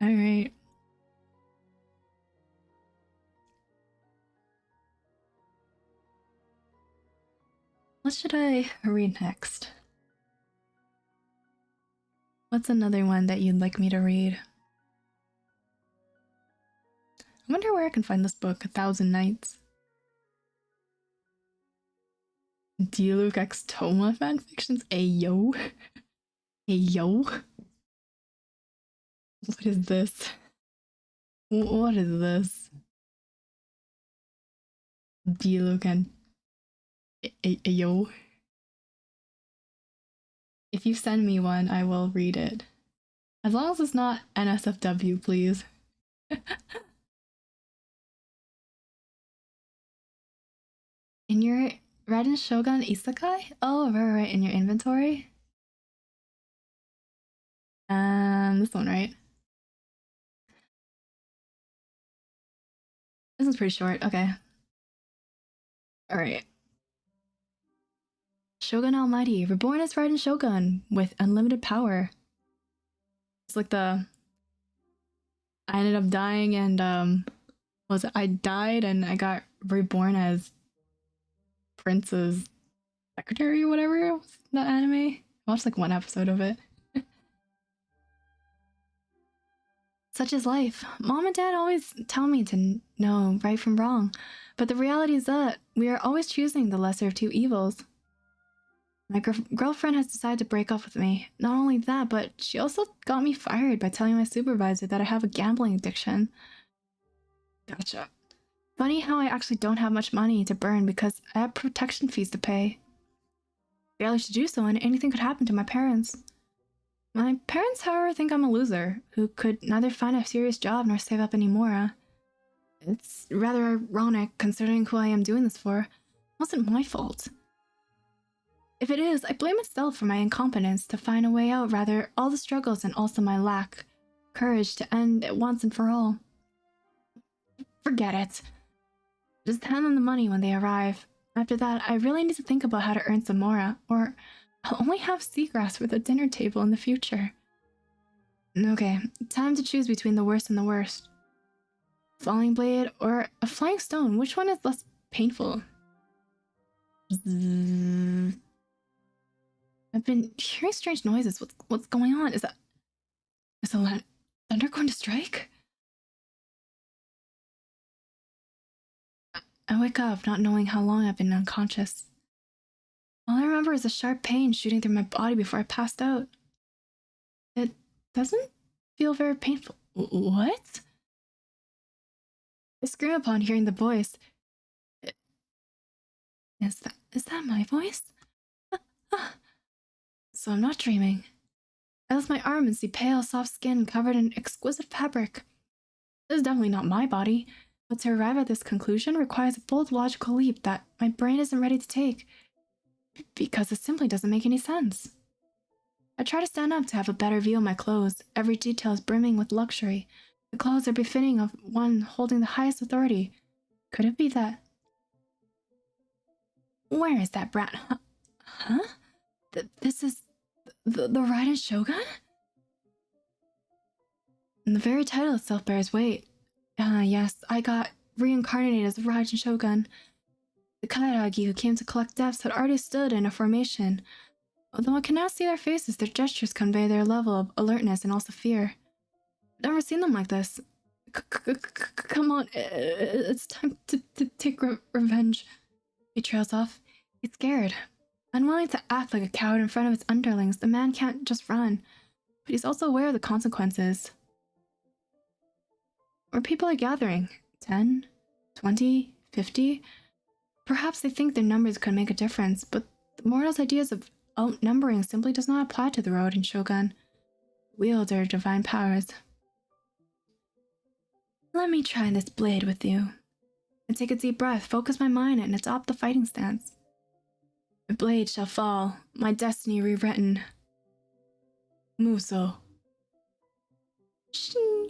A: All right. What should I read next? What's another one that you'd like me to read? I wonder where I can find this book, 1,000 Nights. Diluc X Toma fanfictions? Ayo. Ayo. What is this? What is this? Diluc and Ayo. If you send me one, I will read it. As long as it's not NSFW, please. In your Raiden Shogun Isekai? Oh, right, in your inventory? This one, right? This is pretty short, okay. Alright. Shogun Almighty, reborn as Raiden Shogun with unlimited power. It's like I ended up dying and I died and I got reborn as Prince's secretary or whatever. That anime. I watched like one episode of it. Such is life. Mom and Dad always tell me to know right from wrong, but the reality is that we are always choosing the lesser of two evils. My girlfriend has decided to break up with me. Not only that, but she also got me fired by telling my supervisor that I have a gambling addiction. Gotcha. Funny how I actually don't have much money to burn because I have protection fees to pay. Barely to do so and anything could happen to my parents. My parents, however, think I'm a loser who could neither find a serious job nor save up any more. It's rather ironic considering who I am doing this for. It wasn't my fault. If it is, I blame myself for my incompetence to find a way out, rather all the struggles and also my lack courage to end it once and for all. Forget it. Just hand them the money when they arrive. After that, I really need to think about how to earn some more, or I'll only have seagrass for the dinner table in the future. Okay, time to choose between the worst and the worst. Falling blade or a flying stone, which one is less painful? Zzz. I've been hearing strange noises. What's going on? Is the thunder going to strike? I wake up, not knowing how long I've been unconscious. All I remember is a sharp pain shooting through my body before I passed out. It doesn't feel very painful. What? I scream upon hearing the voice. Is that my voice? So I'm not dreaming. I lift my arm and see pale, soft skin covered in exquisite fabric. This is definitely not my body, but to arrive at this conclusion requires a bold logical leap that my brain isn't ready to take, because it simply doesn't make any sense. I try to stand up to have a better view of my clothes. Every detail is brimming with luxury. The clothes are befitting of one holding the highest authority. Could it be that? Where is that brat? Huh? This is the Raiden Shogun? And the very title itself bears weight. Yes, I got reincarnated as the Raiden Shogun. The Kairagi who came to collect debts had already stood in a formation. Although I can now see their faces, their gestures convey their level of alertness and also fear. I've never seen them like this. Come on, it's time to take revenge. He trails off. He's scared. Unwilling to act like a coward in front of his underlings, the man can't just run. But he's also aware of the consequences. Where people are gathering. 10, 20, 50. Perhaps they think their numbers could make a difference, but the mortal's ideas of outnumbering simply does not apply to the road in Shogun. Wield their divine powers. Let me try this blade with you. And take a deep breath, focus my mind, and adopt the fighting stance. My blade shall fall, my destiny rewritten. Muso. Shing.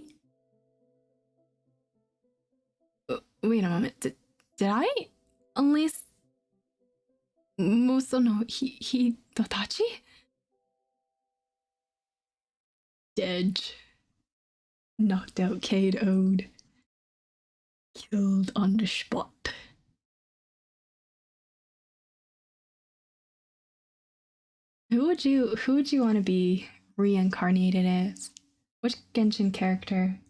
A: Wait a moment, did I unleash Muso no Hidotachi? Dead. Knocked out, KO'd. Killed on the spot. Who would you want to be reincarnated as? Which Genshin character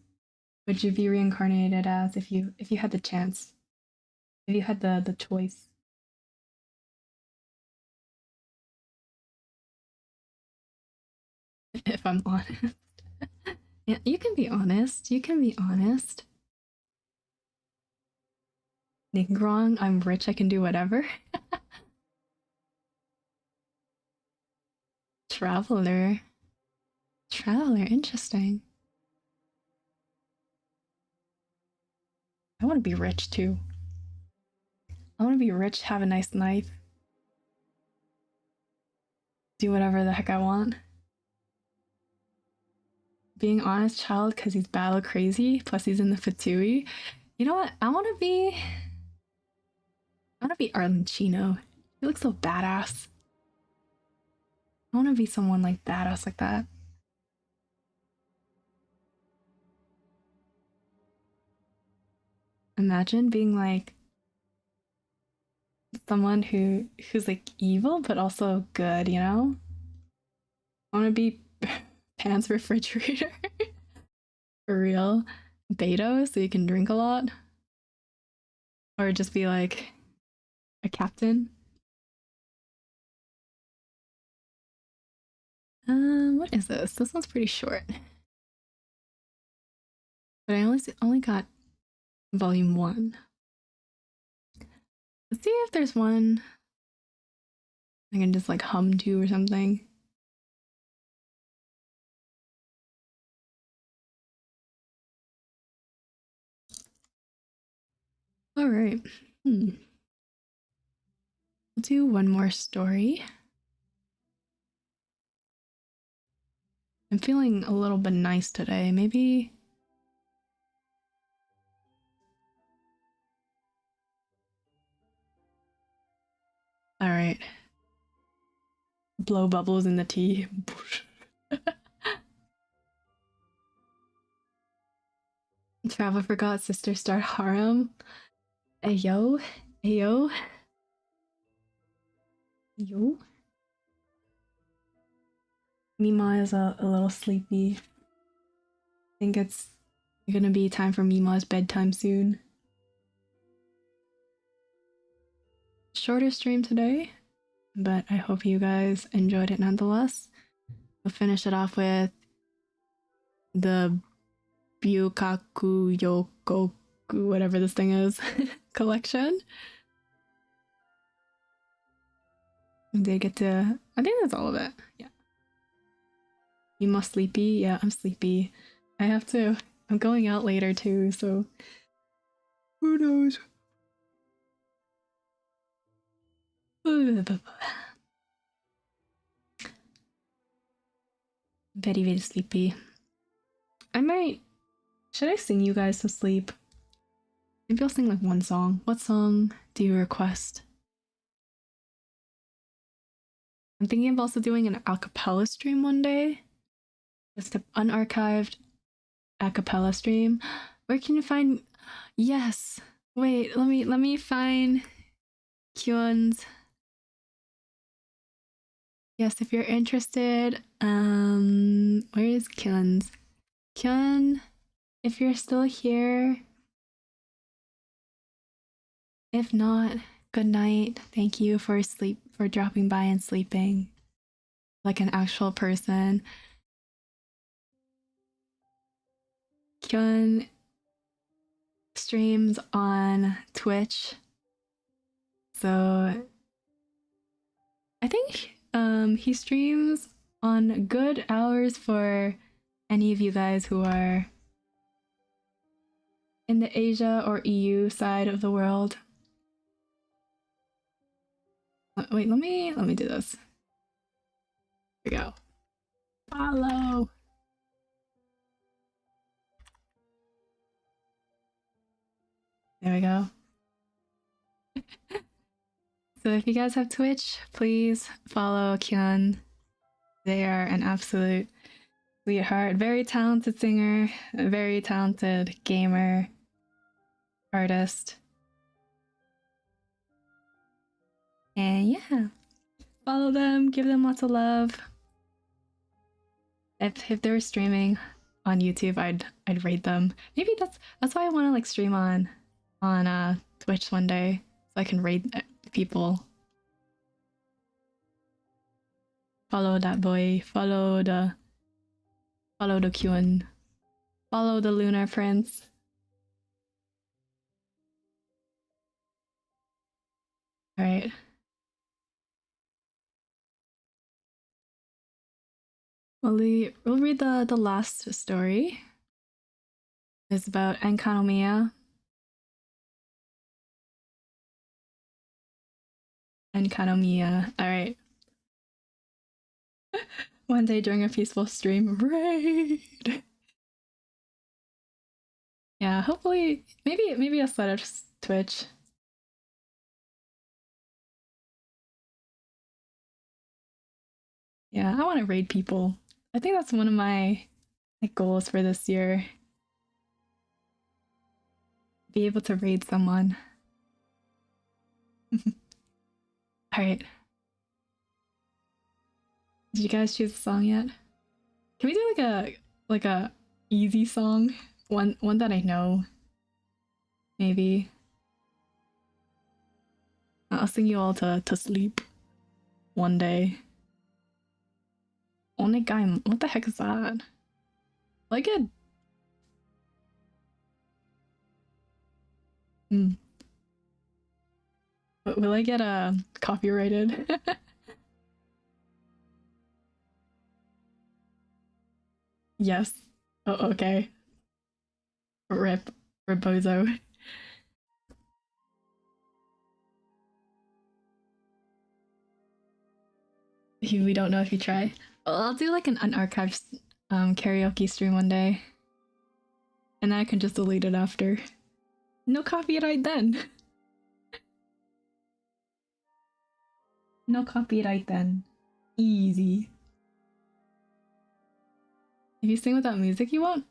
A: would you be reincarnated as if you had the chance? If you had the choice? If I'm honest. Yeah, you can be honest. You can be honest. Nigrong, I'm rich, I can do whatever. Traveler. Traveler, interesting. I want to be rich too. I want to be rich, have a nice life. Do whatever the heck I want. Being honest child because he's battle crazy, plus he's in the Fatui. You know what? I want to be Arlenchino. He looks so badass. I want to be someone like badass like that. Imagine being like someone who's like evil but also good, you know? I want to be Pan's refrigerator. For real. Beto, so you can drink a lot. Or just be like a captain. What is this? This one's pretty short. But I only got volume 1. Let's see if there's one I can just like hum to or something. All right. We'll do one more story. I'm feeling a little bit nice today. Maybe. All right. Blow bubbles in the tea. Travel forgot sister star harem. Ayo. Ayo. Yo. Mima is a little sleepy. I think it's gonna be time for Mima's bedtime soon. Shorter stream today, but I hope you guys enjoyed it nonetheless. We'll finish it off with the Byukaku Yokoku, whatever this thing is, collection. I did get to, I think that's all of it. Yeah. You must sleepy? Yeah, I'm sleepy. I have to, I'm going out later too, so who knows? Very, very sleepy. Should I sing you guys to sleep? Maybe I'll sing like one song. What song do you request? I'm thinking of also doing an a cappella stream one day. Just an unarchived a cappella stream. Where can you find? Yes. Wait, let me find Kyun's. Yes, if you're interested, where is Kyun's? Kyun, if you're still here. If not, good night. Thank you for dropping by and sleeping like an actual person. Kyun streams on Twitch, so I think he streams on good hours for any of you guys who are in the Asia or EU side of the world. Wait, let me do this. Here we go. Follow. There we go. So if you guys have Twitch, please follow Kyun. They are an absolute sweetheart, very talented singer, a very talented gamer, artist. And yeah, follow them, give them lots of love. If they were streaming on YouTube, I'd rate them. Maybe that's why I want to like stream on Twitch one day, so I can rate people. Follow that boy. Follow the Kyun. Follow the Lunar Prince. All right. We'll read the last story. It's about Enkanomiya. Enkanomiya. All right. One day during a peaceful stream, raid. Yeah, hopefully, maybe I'll set up Twitch. Yeah, I want to raid people. I think that's one of my goals for this year. Be able to raid someone. All right. Did you guys choose a song yet? Can we do like a easy song? One that I know. Maybe. I'll sing you all to sleep one day. Onegai, what the heck is that? Like it. Will I get copyrighted? Yes. Oh, okay. Rip. Rebozo. We don't know if you try. I'll do like an unarchived karaoke stream one day. And then I can just delete it after. No copyright then. No copyright then. Easy. If you sing without music, you won't?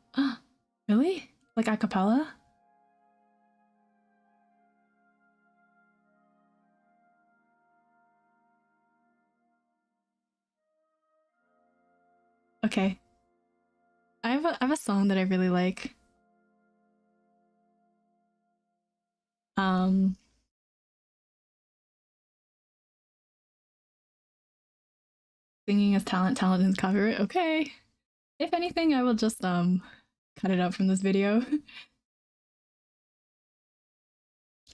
A: Really? Like a cappella? Okay. I have a song that I really like. Singing is talent, talent is copyright. Okay. If anything, I will just cut it out from this video.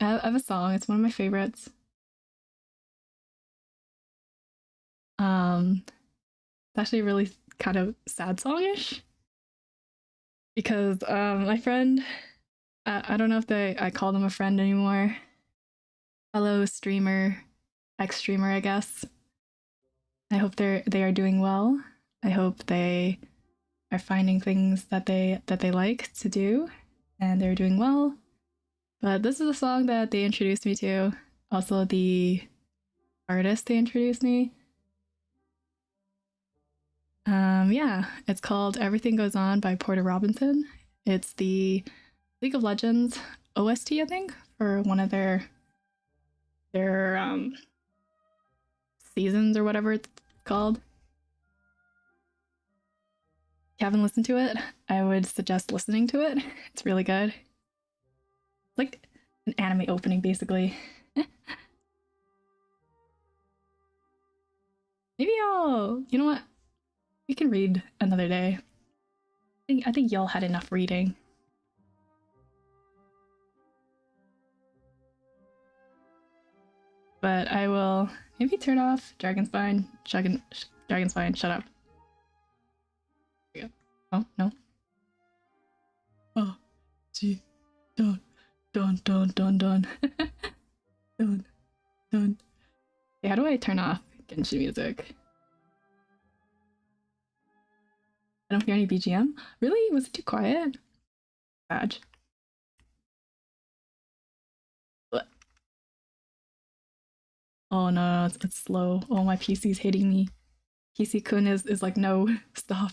A: I have a song. It's one of my favorites. It's actually a really kind of sad songish because my friend, I don't know if I call them a friend anymore. Fellow streamer, ex-streamer, I guess. I hope they are doing well. I hope they are finding things that they like to do, and they're doing well. But this is a song that they introduced me to. Also, the artist they introduced me. Yeah, it's called Everything Goes On by Porter Robinson. It's the League of Legends OST, I think, for one of their seasons or whatever it's called. If you haven't listened to it, I would suggest listening to it. It's really good. It's like an anime opening, basically. Maybe I'll, you know what? We can read another day. I think y'all had enough reading. But I will maybe turn off Dragonspine. Dragonspine, shut up. There we go. Oh, no. Oh, gee. Done. Done. Done. Okay, how do I turn off Genshin music? I don't hear any BGM. Really? Was it too quiet? Badge. Oh no, it's slow. Oh, my PC's hating me. PC-kun is like, no, stop.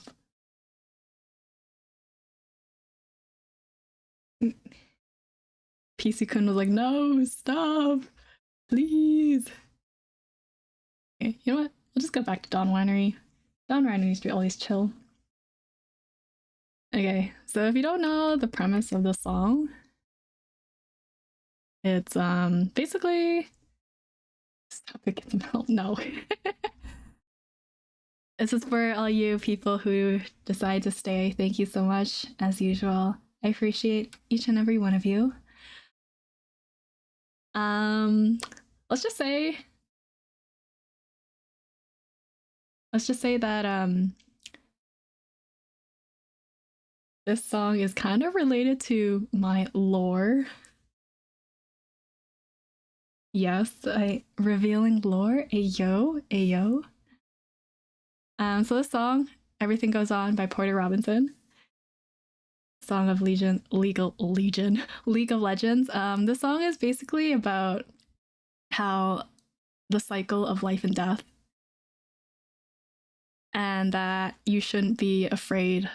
A: PC-kun was like, no, stop, please. Okay, you know what? I'll just go back to Dawn Winery. Dawn Winery used to be always chill. Okay, so if you don't know the premise of the song, it's basically stop it, get some help. No. This is for all you people who decide to stay. Thank you so much, as usual. I appreciate each and every one of you. Let's just say that this song is kind of related to my lore. Yes, revealing lore. Ayo, ayo. So this song, Everything Goes On by Porter Robinson. Song of Legion, League of Legends. This song is basically about how the cycle of life and death, and that you shouldn't be afraid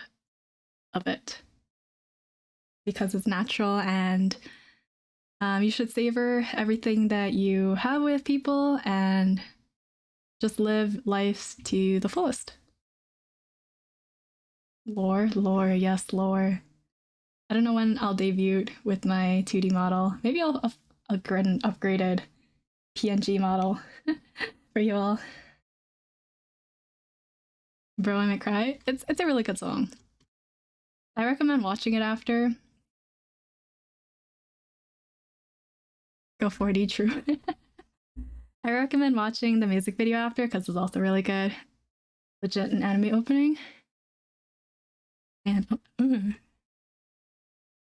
A: of it because it's natural, and you should savor everything that you have with people and just live life to the fullest. Lore, yes, lore. I don't know when I'll debut with my 2D model. Maybe I'll upgrade an upgraded PNG model for you all. Bro, I Might Cry. It's a really good song. I recommend watching it after. Go 4D, true. I recommend watching the music video after because it's also really good. Legit an anime opening. And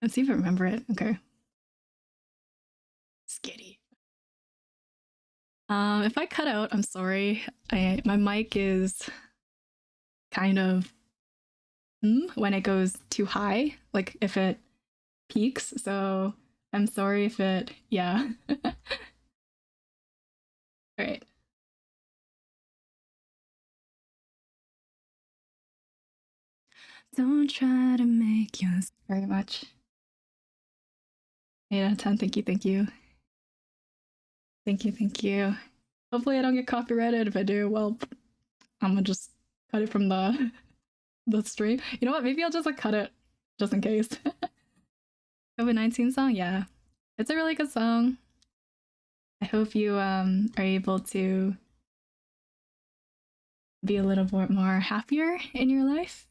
A: let's see if I remember it. Okay. Skitty. If I cut out, I'm sorry. My mic is kind of when it goes too high, like if it peaks. So I'm sorry if it, yeah. All right. Don't try to make you very much. 8 out of 10. Thank you. Thank you. Hopefully I don't get copyrighted. If I do, well, I'm gonna just cut it from the stream. You know what? Maybe I'll just like cut it just in case. COVID-19 song, yeah. It's a really good song. I hope you are able to be a little bit more happier in your life.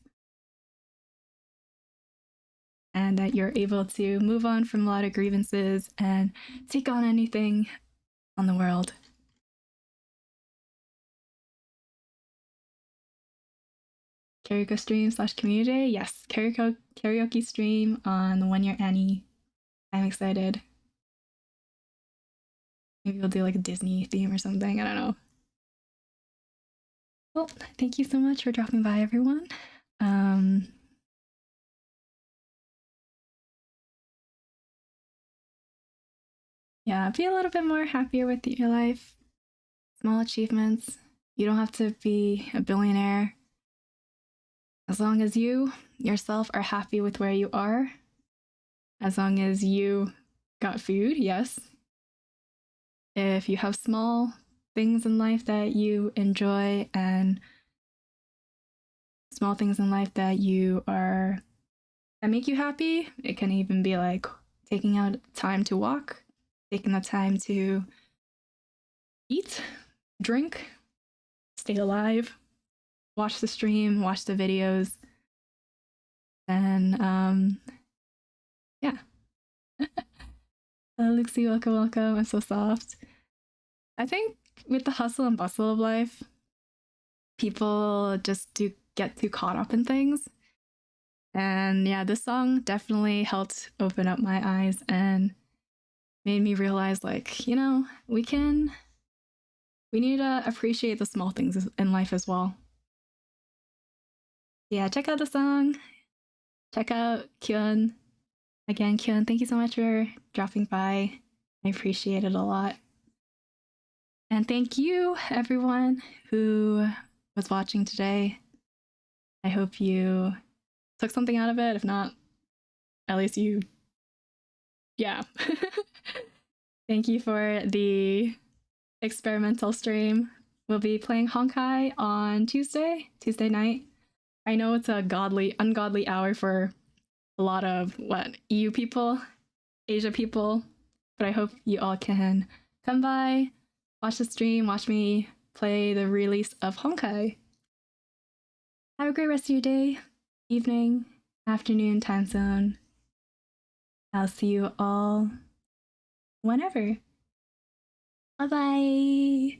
A: And that you're able to move on from a lot of grievances and take on anything on the world. Karaoke stream / community? Yes, karaoke stream on the 1 Year Annie. I'm excited. Maybe we'll do like a Disney theme or something. I don't know. Well, thank you so much for dropping by, everyone. Yeah, be a little bit more happier with your life. Small achievements. You don't have to be a billionaire. As long as you yourself are happy with where you are. As long as you got food, yes. If you have small things in life that you enjoy and small things in life that make you happy, it can even be like taking out time to walk, taking the time to eat, drink, stay alive. Watch the stream, watch the videos, and yeah. Luxie, welcome. I'm so soft. I think with the hustle and bustle of life, people just do get too caught up in things. And yeah, this song definitely helped open up my eyes and made me realize, like, you know, we need to appreciate the small things in life as well. Yeah, check out the song. Check out Kyun. Again, Kyun, thank you so much for dropping by. I appreciate it a lot. And thank you, everyone who was watching today. I hope you took something out of it. If not, at least you... Yeah. Thank you for the experimental stream. We'll be playing Honkai on Tuesday night. I know it's a ungodly hour for a lot of, EU people, Asia people, but I hope you all can come by, watch the stream, watch me play the release of Honkai. Have a great rest of your day, evening, afternoon, time zone. I'll see you all whenever. Bye-bye.